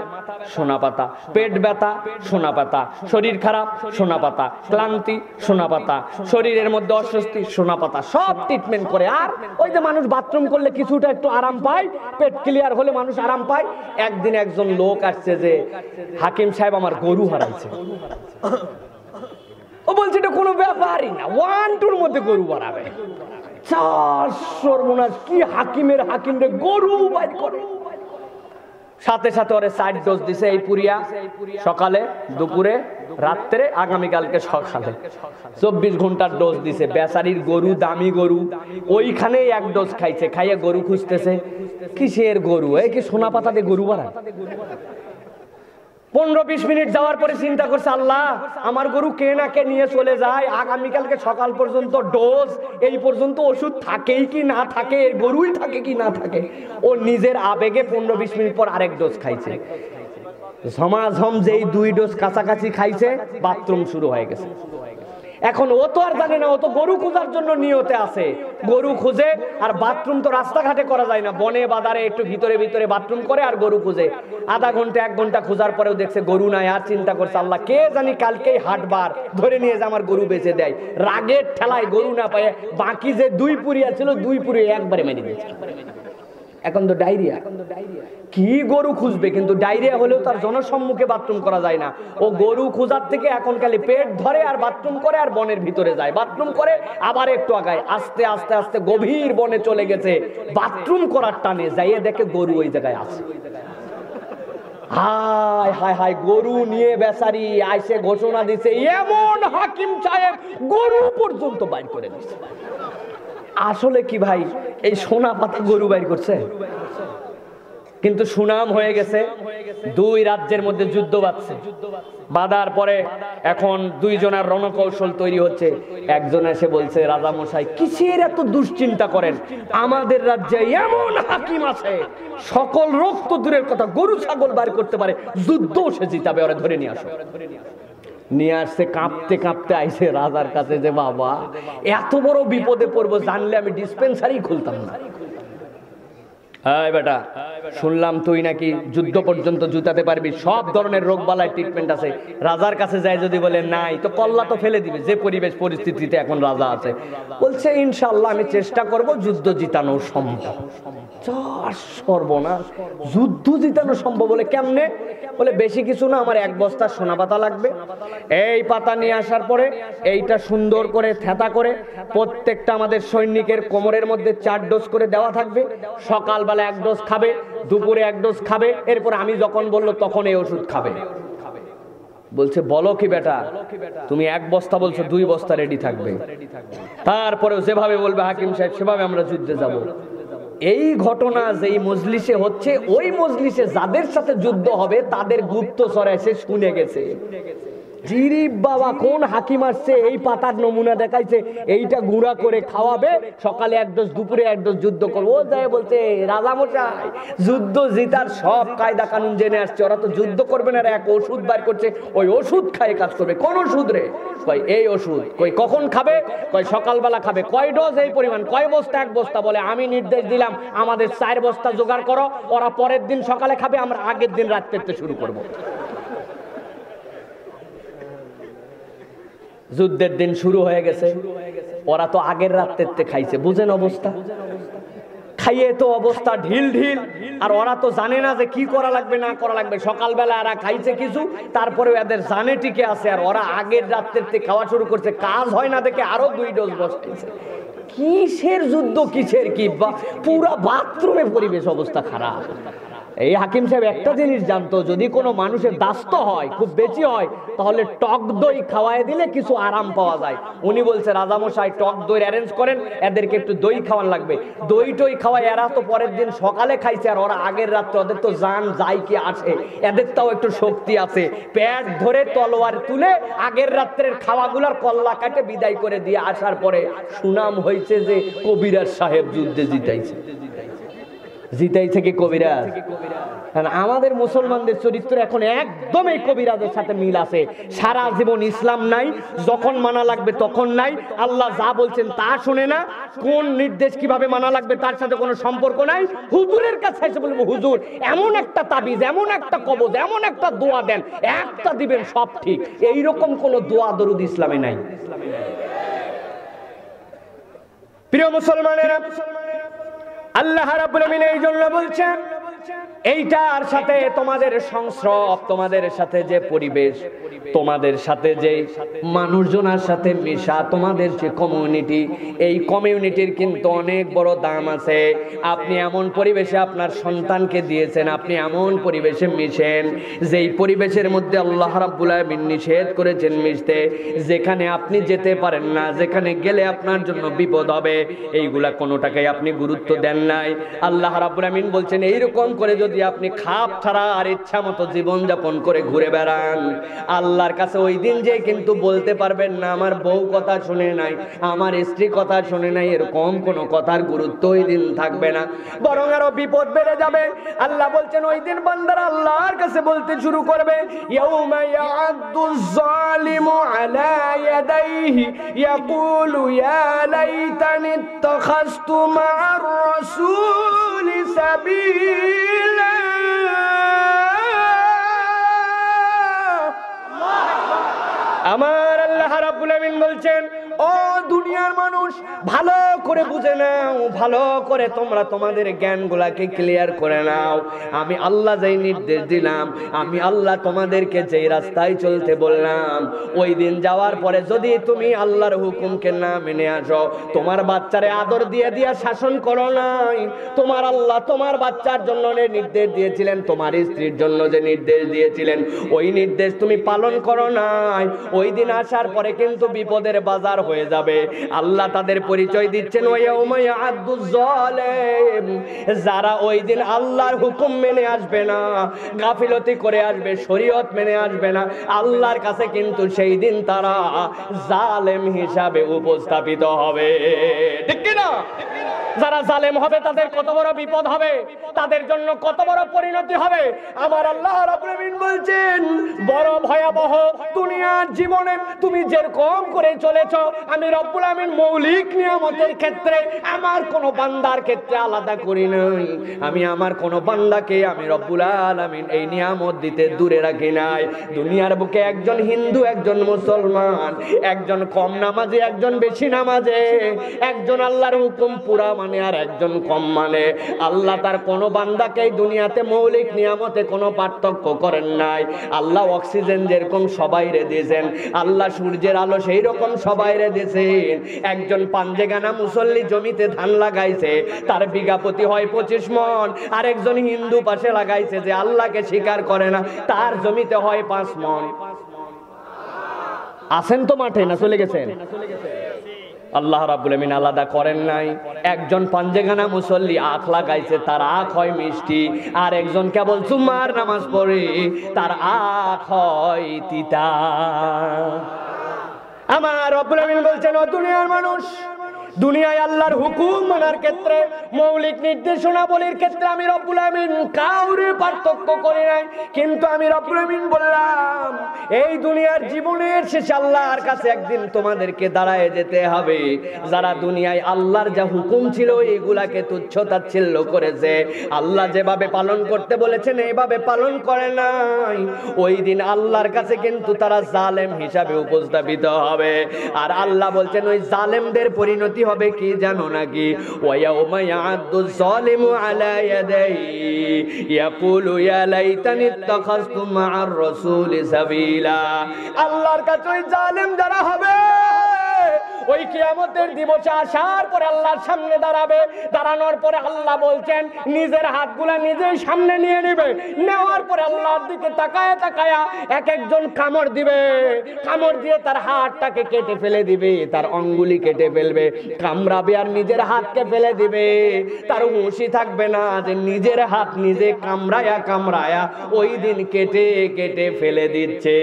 সোনা পাতা, পেট ব্যথা সোনা পাতা, শরীর খারাপ সোনা পাতা, ক্লান্তি সোনা পাতা, শরীরের মধ্যে অস্বস্তি সোনা পাতা, সব ট্রিটমেন্ট করে। আর ওই যে মানুষ বাথরুম করলে কিছুটা একটু আরাম পায়, পেট ক্লিয়ার হলে মানুষ আরাম পায়। একদিন একজন লোক আসছে যে হাকিম সাহেব আমার গরু হারাইছে। ও বলছে এটা কোনো ব্যাপারই না, 1-2 মধ্যে গরু বাড়াবে। 4 কি হাকিমের হাকিম রে, গরু বাইর করে। সাথে সাথে ওরে 4 ডোজ দিছে, এই পুরিয়া সকালে, দুপুরে, রাত্রে, আগামীকালকে সকালে, 24 ঘন্টার ডোজ দিছে। বেচারির গরু, দামি গরু, ওইখানেই 1 ডোজ খাইছে, খাইয়ে গরু খুঁজতেছে। কিসের গরু? এই কি সোনা পাতা দিয়ে গরু বাড়ায়? 15-20 মিনিট যাওয়ার পরে চিন্তা করছে, আল্লাহ আমার গরু কে না কে নিয়ে চলে যায়, আগামীকালকে সকাল পর্যন্ত ডোজ, এই পর্যন্ত ওষুধ থাকেই কি না থাকে, এর গরুই থাকে কি না থাকে। ও নিজের আবেগে 15-20 মিনিট পর আরেক ডোজ খাইছে। ঝমাঝম যেই 2 ডোজ কাছাকাছি খাইছে, বাথরুম শুরু হয়ে গেছে। এখন ও তো আর জানে না, ও তো গরু খোঁজার জন্য নিয়তে আছে, গরু খুঁজে। আর বাথরুম তো রাস্তাঘাটে করা যায় না, বনে বাজারে একটু ভিতরে ভিতরে বাথরুম করে আর গরু খুঁজে। আধা ঘন্টা 1 ঘন্টা খোঁজার পরেও দেখছে গরু নাই। আর চিন্তা করছে, আল্লাহ কে জানি কালকেই হাটবার ধরে নিয়ে যে আমার গরু বেচে দেয়। রাগের ঠেলায় গরু না পায়, বাকি যে 2 পুরিয়া ছিল 2 পুরিয়া একবারে মেরে দিয়েছে। এখন তো ডায়রিয়া, কি গরু খুঁজবে? কিন্তু ডায়রিয়া হলেও তার জনসম্মুখে বাথরুম করা যায় না। ও গরু খোঁজার থেকে এখন খালি পেট ধরে আর বাথরুম করে আর বনের ভিতরে যায়, বাথরুম করে আবার একটু আগায়, আস্তে আস্তে আস্তে গভীর বনে চলে গেছে। বাথরুম করার টানে যাইয়ে দেখে গরু ওই জায়গায় আছে। হায় হায় হায়, গরু নিয়ে বেচারি আইসে ঘোষণা দিছে, এমন হাকিম সাহেব গরু পর্যন্ত বাইর করে দিচ্ছে। আসলে কি ভাই, এই সোনা পাতা গরু বাইর করছে, কিন্তু সুনাম হয়ে গেছে। 2 রাজ্যের মধ্যে যুদ্ধ বাঁধছে, বাঁধার পরে এখন 2 জনের রণকৌশল তৈরি হচ্ছে। একজন এসে বলছে, রাজা মশাই কিসের এত দুশ্চিন্তা করেন, আমাদের রাজ্যে এমন হাকিম আছে, সকল রোগ তো দূরের কথা, গরু ছাগল বার করতে পারে, যুদ্ধ সে জিতাবে, ওরা ধরে নিয়ে আসো। নিয়ে আসছে, কাঁপতে কাঁপতে আইছে রাজার কাছে, যে বাবা এত বড় বিপদে পড়বো, জানলে আমি ডিসপেন্সারি খুলতাম না। এই বেটা, শুনলাম তুই নাকি যুদ্ধ পর্যন্ত জুতাতে পারবি, সব ধরনের রোগ বালাই ট্রিটমেন্ট আছে। রাজার কাছে যায় যদি বলে নাই, তো কল্লা তো ফেলে দিবে, যে পরিবেশ পরিস্থিতিতে এখন রাজা আছে। বলছে ইনশাআল্লাহ আমি চেষ্টা করব, যুদ্ধ জিতানো সম্ভব। সর্বনাশ, যুদ্ধ জিতানো সম্ভব? বলে কেমনে? বলে বেশি কিছু না, আমার 1 বস্তা সোনা পাতা লাগবে। এই পাতা নিয়ে আসার পরে এইটা সুন্দর করে থেতা করে প্রত্যেকটা আমাদের সৈনিকের কোমরের মধ্যে 4 ডোজ করে দেওয়া থাকবে। সকালবেলা 1 ডোজ খাবে, দুপুরে 1 ডোজ খাবে, এরপর আমি যখন বললো তখন এই ওষুধ খাবে। বলছে বলো কি বেটা, তুমি 1 বস্তা বলছো, 2 বস্তা রেডি থাকবে। তারপরেও যেভাবে বলবে হাকিম সাহেব সেভাবে আমরা যুদ্ধে যাব। এই ঘটনা যেই মজলিসে হচ্ছে, ওই মজলিসে যাদের সাথে যুদ্ধ হবে তাদের গুপ্তচর এসে শুনে গেছে। জিরি বাবা, কোন হাকিম আসছে, এই পাতার নমুনা দেখাইছে, এইটা গুঁড়া করে খাওয়াবে, সকালে 1 ডোজ, দুপুরে 1 ডোজ যুদ্ধ করবো। ও যায় বলছে, রাজা মশাই যুদ্ধ জিতার সব কায়দা কানুন জেনে আসছে, ওরা তো যুদ্ধ করবে না, 1 ওষুধ বার করছে, ওই ওষুধ খায় কাজ করবে। কোন ওষুধ রে? কই এই ওষুধ। কই কখন খাবে? কই সকালবেলা খাবে। কয় ডোজ? এই পরিমাণ। কয় বস্তা? 1 বস্তা। বলে আমি নির্দেশ দিলাম আমাদের 4 বস্তা জোগাড় করো, ওরা পরের দিন সকালে খাবে, আমরা আগের দিন রাত পেতে শুরু করবো। যুদ্ধের দিন শুরু হয়ে গেছে, ওরা তো আগের রাত্রে খাইছে, বুঝেন অবস্থা। খাইয়ে তো অবস্থা ঢিল ঢিল, আর ওরা তো জানে না যে কি করা লাগবে না করা লাগবে। সকালবেলা এরা খাইছে কিছু, তারপরে এদের জানে টিকে আছে, আর ওরা আগের রাত্রে খাওয়া শুরু করছে। কাজ হয় না দেখে আরো 2 ডোজ বসাইছে। কিসের যুদ্ধ, কিসের কি, পুরা বাথরুমে পরিবেশ অবস্থা খারাপ। এই হাকিম সাহেব একটা জিনিস জানতো, যদি কোনো মানুষের দাস্ত হয়, খুব বেশি হয়, তাহলে টক দই খাওয়ায় দিলে কিছু আরাম পাওয়া যায়। উনি বলছে, রাজামশাই টক দই অ্যারেঞ্জ করেন, এদেরকে একটু দই খাওয়ান লাগবে। দই টই খাওয়ায়, এরা তো পরের দিন সকালে খাইছে, আর ওরা আগের রাত্রে, ওদের তো জান যায় কি আসে, এদের তাও একটু শক্তি আছে। পেট ধরে তলোয়ার তুলে আগের রাত্রের খাওয়াগুলার কল্লা কাটে বিদায় করে দিয়ে আসার পরে সুনাম হয়েছে যে কবিরাজ সাহেব যুদ্ধে জিতাইছে। জিতাইছে কি কবিরাজ? কারণ আমাদের মুসলমানদের চরিত্র এখন একদমই কবিরাজের সাথে মিল আছে। সারা জীবন ইসলাম নাই, যখন মানা লাগবে তখন নাই, আল্লাহ যা বলছেন তা শুনে না, কোন নির্দেশ কিভাবে মানা লাগবে তার সাথে কোনো সম্পর্ক নাই। হুজুরের কাছে এসে বলবো হুজুর এমন একটা তাবিজ, এমন একটা কবজ, এমন একটা দোয়া দেন, একটা দিবেন সব ঠিক। এইরকম কোন দোয়া দরুদ ইসলামে নাই। প্রিয় মুসলমানেরা, আল্লাহ রাব্বুল আমিন এই জন্য বলছেন এইটার সাথে তোমাদের সংস্রব, তোমাদের সাথে যে পরিবেশ, তোমাদের সাথে যে মানুষজনের সাথে মিশা, তোমাদের যে কমিউনিটি, এই কমিউনিটির কিন্তু অনেক বড় দাম আছে। আপনি এমন পরিবেশে আপনার সন্তানকে দিয়েছেন, আপনি এমন পরিবেশে মিশেন যেই পরিবেশের মধ্যে আল্লাহ রাব্বুল আমিন নিষেধ করেছেন মিশতে, যেখানে আপনি যেতে পারেন না, যেখানে গেলে আপনার জন্য বিপদ হবে, এইগুলা কোনোটাকেই আপনি গুরুত্ব দেন নাই। আল্লাহ রাব্বুল আমিন বলছেন এইরকম করে যদি আপনি খাপ ছাড়া আর ইচ্ছা মতো জীবন যাপন করে ঘুরে বেড়ান, আল্লাহর কাছে ওই দিন যে কিন্তু বলতে পারবেন না আমার বউ কথা শুনে নাই, আমার স্ত্রী কথা শুনে নাই, এরকম কোনো কথার গুরুত্ব ওই দিন থাকবে না, বরং আরো বিপদ বেড়ে যাবে। আল্লাহ বলছেন ওই দিন বান্দারা আল্লাহর কাছে বলতে শুরু করবে, ইয়াউমা ইয়া'আদ্দুয যালিমু আলা ইয়াদাইহি ইয়াকুলু ইয়া লাইতানি ইত্তাখাযতু মা'আর রাসূলি সাবিলা। আমার আল্লাহ রাব্বুল আমিন বলছেন ও দুনিয়ার মানুষ, ভালো করে বুঝে নাও, ভালো করে তোমরা তোমাদের জ্ঞানগুলাকে ক্লিয়ার করে নাও। আমি আল্লাহ যেই নির্দেশ দিলাম, আমি আল্লাহ তোমাদেরকে যেই রাস্তায় চলতে বললাম, ওই দিন যাওয়ার পরে যদি তুমি আল্লাহর হুকুমকে না মেনে আসো, তোমার বাচ্চারে আদর দিয়ে দিয়া শাসন করো নাই, তোমার আল্লাহ তোমার বাচ্চার জন্য যে নির্দেশ দিয়েছিলেন, তোমার স্ত্রীর জন্য যে নির্দেশ দিয়েছিলেন, ওই নির্দেশ তুমি পালন করো নাই, ওই দিন আসার পরে কিন্তু বিপদের বাজার হয়ে যাবে। আল্লাহ তাদের পরিচয় দিচ্ছেন ওয়ায়াউমা ইয়া'আদ্দুয যালিম, যারা ওই দিন আল্লাহর হুকুম মেনে আসবে না, গাফিলতি করে আসবে, শরীয়ত মেনে আসবে না, আল্লাহর কাছে কিন্তু সেই দিন তারা জালেম হিসাবে উপস্থাপিত হবে। ঠিক কি না? যারা জালেম হবে তাদের কত বড় বিপদ হবে, তাদের জন্য কত বড় পরিণতি হবে। আমার আল্লাহ রাব্বুল আমিন বলছেন বড় ভয়াবহ দুনিয়ার জীবনে তুমি যেরকম করে চলেছো, আমি রব্বুল আমিন মৌলিক নিয়ামতের ক্ষেত্রে আমার কোন বান্দার ক্ষেত্রে আলাদা করি নাই। আমি আমার কোন বান্দাকে আমি রব্বুল আলামিন এই নিয়ামত দিতে দূরে রাখি নাই। দুনিয়ার বুকে একজন হিন্দু, একজন মুসলমান, একজন কম নামাজি, একজন বেশি নামাজে, একজন আল্লাহর হুকুম পুরা মানে আর একজন কম মানে, আল্লাহ তার কোন বান্দাকে দুনিয়াতে মৌলিক নিয়ামতে কোনো পার্থক্য করেন নাই। আল্লাহ অক্সিজেন যেরকম সবাইরে দিয়েছেন, আল্লাহ সূর্যের আলো সেই রকম সবাইরে দিয়েছেন। একজন পাঞ্জেগানা মুসল্লি জমিতে ধান লাগাইছে, তার বিঘা প্রতি হয় 25 মণ। আরেকজন হিন্দু পাশে লাগাইছে যে আল্লাহকে স্বীকার করে না, তার জমিতে হয় 5 মণ। আছেন তো মাঠে না চলে গেছেন? আল্লাহ রাব্বুল আমিন আলাদা করেন নাই। একজন পাঞ্জেগানা মুসল্লি আখ লাগাইছে, তার আখ হয় মিষ্টি, আর একজন কেবল জুমার নামাজ পড়ে, তার আখ হয় তিতা। আমার রব্বুল আমিন বলছেন ও দুনিয়ার মানুষ, দুনিয়ায় আল্লাহর হুকুম মানার ক্ষেত্রে, মৌলিক নির্দেশনাবলীর ক্ষেত্রে আমি রব্বুল আমিন কাউরে পার্থক্য করি নাই। কিন্তু আমি রব্বুল আমিন বললাম এই দুনিয়ার জীবনের শেষে আল্লাহর কাছে একদিন তোমাদেরকে দাঁড়ায় যেতে হবে। যারা দুনিয়ায় আল্লাহর যা হুকুম ছিল এগুলাকে তুচ্ছ তাচ্ছিল্য করেছে, আল্লাহ যেভাবে পালন করতে বলেছেন এইভাবে পালন করে নাই, ওই দিন আল্লাহর কাছে কিন্তু তারা জালেম হিসাবে উপস্থাপিত হবে। আর আল্লাহ বলছেন ওই জালেমদের পরিণতি হবে কি জানো নাকি? ওয়ায়াউমা ইয়া'আদ্দুয যালিমু আলা ইয়াদাইহি ইয়াকুলু ইয়া লাইতানি ইত্তাখাযতু মা'আর রাসূলি সাবিলা। আল্লাহর কাছে ওই জালেম যারা হবে, ওই কিয়ামতের দিবসে আসার পরে আল্লাহর সামনে দাঁড়াবে। দাঁড়ানোর পরে আল্লাহ বলছেন নিজের হাতগুলা নিজেই সামনে নিয়ে নেবে, নেওয়ার পরে আল্লাহর দিকে তাকায়া তাকায়া এক একজন কামড় দিবে, কামড় দিয়ে তার হাতটাকে কেটে ফেলে দিবে, তার অঙ্গুলি কেটে ফেলবে, কামড়াবে আর নিজের হাতকে ফেলে দিবে। তার হুঁশই থাকবে না যে নিজের হাত নিজে কামড়ায়া কামড়ায়া ওই দিন কেটে কেটে ফেলে দিচ্ছে।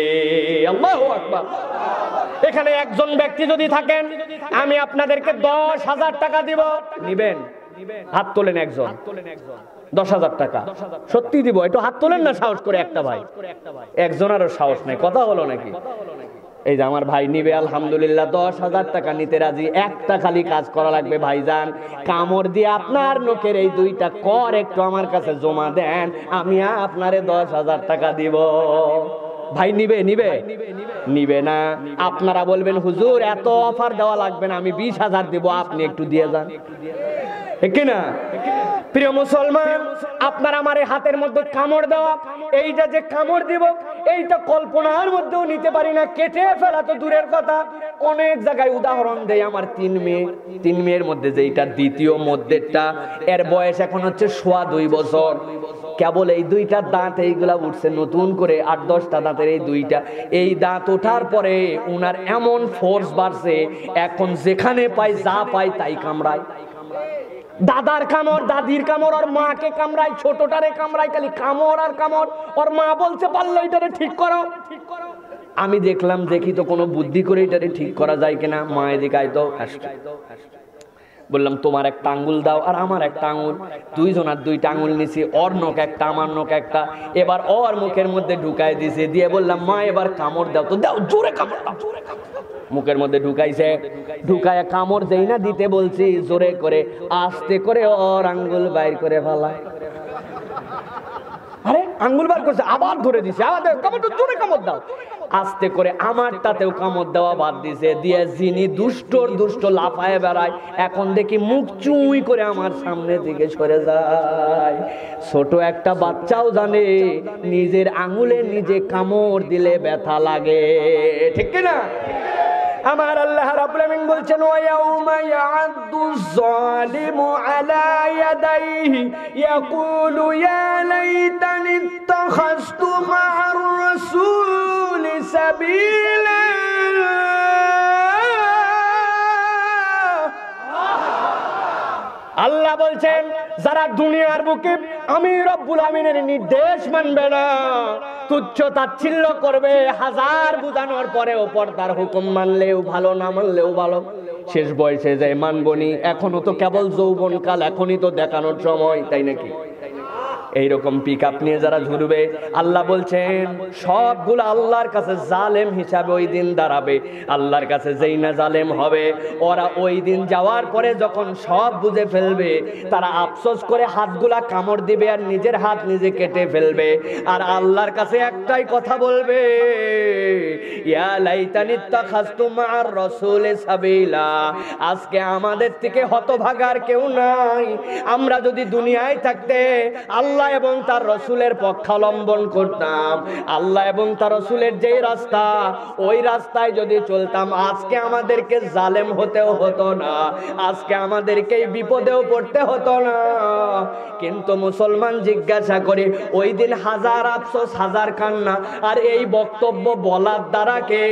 আল্লাহু আকবার। এখানে একজন ব্যক্তি যদি থাকেন, আমি আপনাদেরকে 10,000 টাকা দিব, নিবেন? হাত তোলেন একজন। 10,000 টাকা সত্যি দিব, একটু হাত তোলেন না সাহস করে একটা ভাই। একজনেরও সাহস নাই, কথা হলো নাকি? এই যে আমার ভাই নিবে আলহামদুলিল্লাহ, 10,000 টাকা নিতে রাজি। একটা খালি কাজ করা লাগবে ভাইজান, কামড় দিয়ে আপনার নখের এই 2টা কর একটু আমার কাছে জমা দেন, আমি আপনারে 10,000 টাকা দিব। ভাই নিবে নিবে নিবে না? আপনারা বলবেন হুজুর এত অফার দেওয়া লাগবে না, আমি 20,000 দিব, আপনি একটু দিয়ে যান, ঠিক না? প্রিয় মুসলমান, আপনার আমার এই হাতের মধ্যে কামড় দেওয়া, এইটা যে কামড় দিব এইটা কল্পনার মধ্যেও নিতে পারি না, কেটে ফেলা তো দূরের কথা। অনেক জায়গায় উদাহরণ দেয় আমার 3 মেয়ের মধ্যে যেটা দ্বিতীয় মধ্যেরটা, এর বয়স এখন হচ্ছে 2.25 বছর। কেবল এই 2টা দাঁত এইগুলা উঠছে নতুন করে, 8-10টা দাঁতের এই 2টা, এই দাঁত ওঠার পরে উনার এমন ফোর্স বাড়ছে, এখন যেখানে পাই যা পাই তাই কামড়ায়। দাদার কামড়, দাদির কামড়, ওর মাকে কামড়ায়, ছোটটারে কামড়ায়, খালি কামড় আর কামড়। ওর মা বলছে পারলো এটারে ঠিক করো। আমি দেখলাম, দেখি তো কোনো বুদ্ধি করে এটারে ঠিক করা যায় কিনা। মা এদিকে আইতো, বললাম তোমার একটা আঙ্গুল দাও আর আমার একটা আঙ্গুল, 2 জনের 2টা আঙ্গুল নিছি, ওর নখ একটা আমার নখ একটা, এবার ওর মুখের মধ্যে ঢুকাই দিছে, দিয়ে বললাম মা এবার কামড় দাও, তো দাও, জোরে কামড় দাও। মুখের মধ্যে ঢুকাইছে, ঢুকায় কামড় দেই না দিতে বলছি, জোরে করে আস্তে করে ওর আঙ্গুল বাইর করে ফেলায়। আরে আঙ্গুল বার করছে, আবার ধরে দিছে, আবার কামড়, জোরে কামড় দাও। আস্তে করে আমারটাতেও কামড় দেওয়া বাদ দিছে, দিয়ে যিনি দুষ্ট লাফায় বেড়ায়, এখন দেখি মুখ চুই করে আমার সামনে দিকে সরে যায়। ছোট একটা বাচ্চাও জানে নিজের আঙ্গুলে নিজে কামড় দিলে ব্যথা লাগে, ঠিক না? আমার আল্লাহ রাব্বুল আমিন বলছেন, ওয়া ইয়াউমা ইয়া'আদ্দুজ যালিমু আলা ইয়াদাইহি ইয়াকুলু ইয়া লাইতানি ইত্তাখাযতু মা'আর রাসূলি সাবিলা। আল্লাহ বলছেন, যারা দুনিয়ার বুকে আমি রব্বুল আমিনের নির্দেশ মানবে না, তুচ্ছ তাচ্ছিল্য করবে, হাজার বুঝানোর পরেও পর্দার হুকুম মানলেও ভালো, না মানলেও ভালো, শেষ বয়সে যায় মানবনি, এখনো তো কেবল যৌবনকাল, এখনই তো দেখানোর সময়, তাই নাকি? এইরকম পিকআপ নিয়ে যারা ঘুরবে, আল্লাহ বলছেন সবগুলো আল্লাহর কাছে জালেম হিসাবে ওই দিন দাঁড়াবে। আল্লাহর কাছে যেই না জালেম হবে, ওরা ওই দিন যাওয়ার পরে যখন সব বুঝে ফেলবে, তারা আফসোস করে হাতগুলা কামড় দিবে আর নিজের হাত নিজে কেটে ফেলবে, আর আল্লাহর কাছে একটাই কথা বলবে, ইয়া লাইতানি ইত্তাখাযতু মা'আর রাসূলি সাবিলা। আজকে আমাদের থেকে হতভাগার কেউ নাই। আমরা যদি দুনিয়ায় থাকতে আল্লাহ এবং তার রসুলের পক্ষাবলম্বন করতাম, আল্লাহ এবং তার রসুলের যেই রাস্তা, ওই রাস্তায় যদি চলতাম, আজকে আমাদেরকে জালেম হতেও হতো না, আজকে আমাদেরকে বিপদেও পড়তে হতো না। কিন্তু মুসলমান জিজ্ঞাসা করে, ওই দিন হাজার আফসোস, হাজার কান্না, আর এই বক্তব্য বলার দ্বারা কে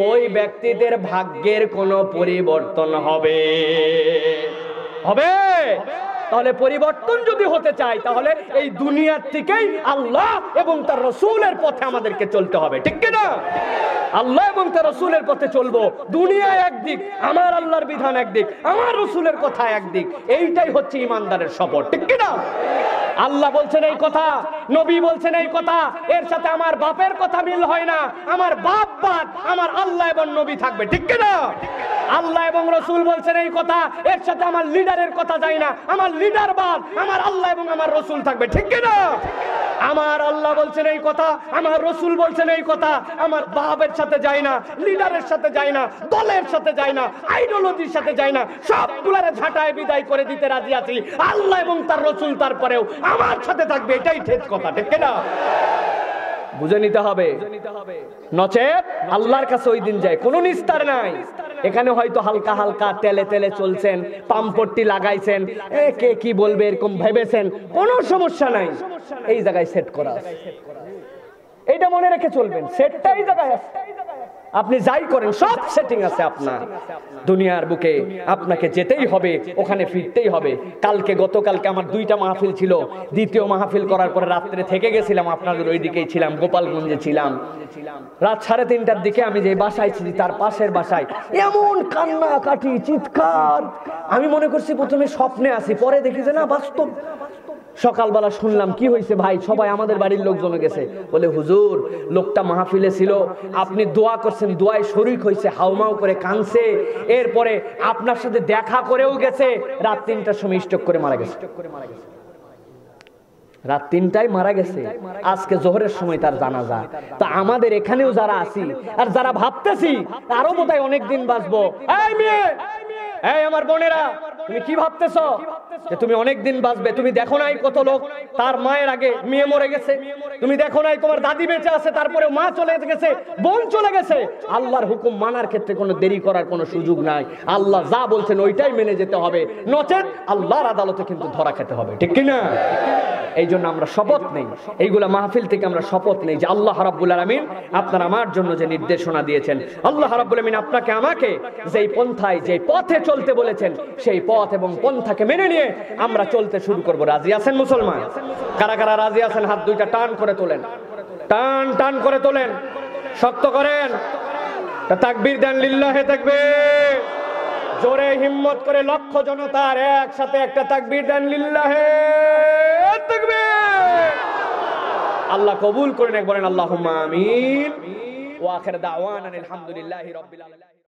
ওই ব্যক্তিদের ভাগ্যের কোনো পরিবর্তন হবে? তাহলে পরিবর্তন যদি হতে চাই, তাহলে এই দুনিয়ার থেকেই আল্লাহ এবং তার রসুলের পথে আমাদেরকে চলতে হবে, ঠিক কিনা? আল্লাহ এবং তার রসুলের পথে চলবো। দুনিয়া একদিক, আমার আল্লাহর বিধান একদিক, আমার রসুলের কথা একদিক, এইটাই হচ্ছে ইমানদারের শপথ, ঠিক কিনা? আল্লাহ বলছেন এই কথা, নবী বলছেন এই কথা, এর সাথে আমার বাপের কথা মিল হয় না। আমার বাপ বাদ, আমার আল্লাহ এবং নবী থাকবে, ঠিক কিনা? আল্লাহ এবং রসুল বলছেন এই কথা, এর সাথে আমার লিডারের কথা যায় না। আমার লিডার বাদ, আমার আল্লাহ এবং আমার রসুল থাকবে, ঠিক কিনা? আমার আল্লাহ বলছেন এই কথা, আমার রসুল বলছেন এই কথা, আমার বাপের সাথে যায় না, লিডারের সাথে যায় না, দলের সাথে যায় না, আইডিওলজির সাথে যায় না, সবগুলারে ঝাঁটায় বিদায় করে দিতে রাজি আছি। আল্লাহ এবং তার রসুল তারপরেও আমার সাথে থাকবে, এটাই ঠিক কথা, ঠিক কিনা? বুঝে নিতে হবে, নচেত আল্লাহর কাছে ওই দিন যায় কোনো নিস্তার নাই। এখানে হয়তো হালকা হালকা তেলে তেলে চলছেন, পাম্পট্টি লাগাইছেন, কে কি বলবে এরকম ভেবেছেন, কোনো সমস্যা নাই। এই জায়গায় সেট করা আছে, এইটা মনে রেখে চলবেন, সেটটাই জায়গায় আছে। আপনি যাই করেন সব সেটিং আছে আপনার। দুনিয়ার বুকে আপনাকে যেতেই হবে, ওখানে ফিরতেই হবে। গতকালকে আমার 2টা মাহফিল ছিল। দ্বিতীয় মাহফিল করার পরে রাত্রে থেকে গেছিলাম, আপনাদের ওই দিকেই ছিলাম, গোপালগঞ্জে ছিলাম। রাত 3:30টার দিকে আমি যে বাসায় ছিলাম তার পাশের বাসায় এমন কান্নাকাটি, চিৎকার। আমি মনে করছি প্রথমে স্বপ্নে আছি, পরে দেখি যে না বাস্তব। সকালবেলা শুনলাম কি হয়েছে ভাই, সবাই আমাদের বাড়ির লোকজন গেছে। বলে হুজুর লোকটা মাহফিলে ছিল, আপনি দোয়া করছেন, দোয়ায় শরীক হয়েছে, হাউমাউ করে কাঁদছে, এরপরে আপনার সাথে দেখা করেও গেছে, রাত 3টার সময় স্ট্রোক করে মারা গেছে। রাত 3টায় মারা গেছে, আজকে জোহরের সময় তার জানাজা। তা আমাদের এখানেও যারা আছি আর যারা ভাবতেছি আরো বোধহয় অনেকদিন বাঁচবো, এই মেয়ে, এই আমার বোনেরা, তুমি কি ভাবতেছ যে তুমি অনেক দিন বাঁচবে? তুমি দেখো নাই কত লোক তার মায়ের আগে মেয়ে মরে গেছে? তুমি দেখো নাই তোমার দাদি বেঁচে আছে, তারপরে মা চলে গেছে, বোন চলে গেছে? আল্লাহর হুকুম মানার ক্ষেত্রে কোনো দেরি করার কোনো সুযোগ নাই। আল্লাহ যা বলছেন ওইটাই মেনে যেতে হবে, নচেত আল্লাহর আদালতে কিন্তু ধরা খেতে হবে, ঠিক কিনা? এই জন্য আমরা শপথ নেই, এইগুলা মাহফিল থেকে আমরা শপথ নেই যে আল্লাহ রাব্বুল আলামিন আপনার আমার জন্য যে নির্দেশনা দিয়েছেন, আল্লাহ রাব্বুল আলামিন আপনাকে আমাকে যেই পন্থায়, যেই পথে চলতে বলেছেন, সেই পথ এবং পন্থাকে মেনে নিয়ে আমরা চলতে শুরু করব। রাজি আছেন মুসলমান? কারা কারা রাজি আছেন হাত দুইটা টান করে তোলেন, টান টান করে তোলেন, শক্ত করেন, তাকবীর দেন, লিল্লাহে তাকবীর। জোরে হিম্মত করে লক্ষ জনতার একসাথে একটা তাকবীর দেন, লিল্লাহে তাকবীর। আল্লাহ কবুল করেন, বলেন আল্লাহুম্মা আমিন। ওয়া আখির দাওয়ানা আলহামদুলিল্লাহি রাব্বিল আলামিন।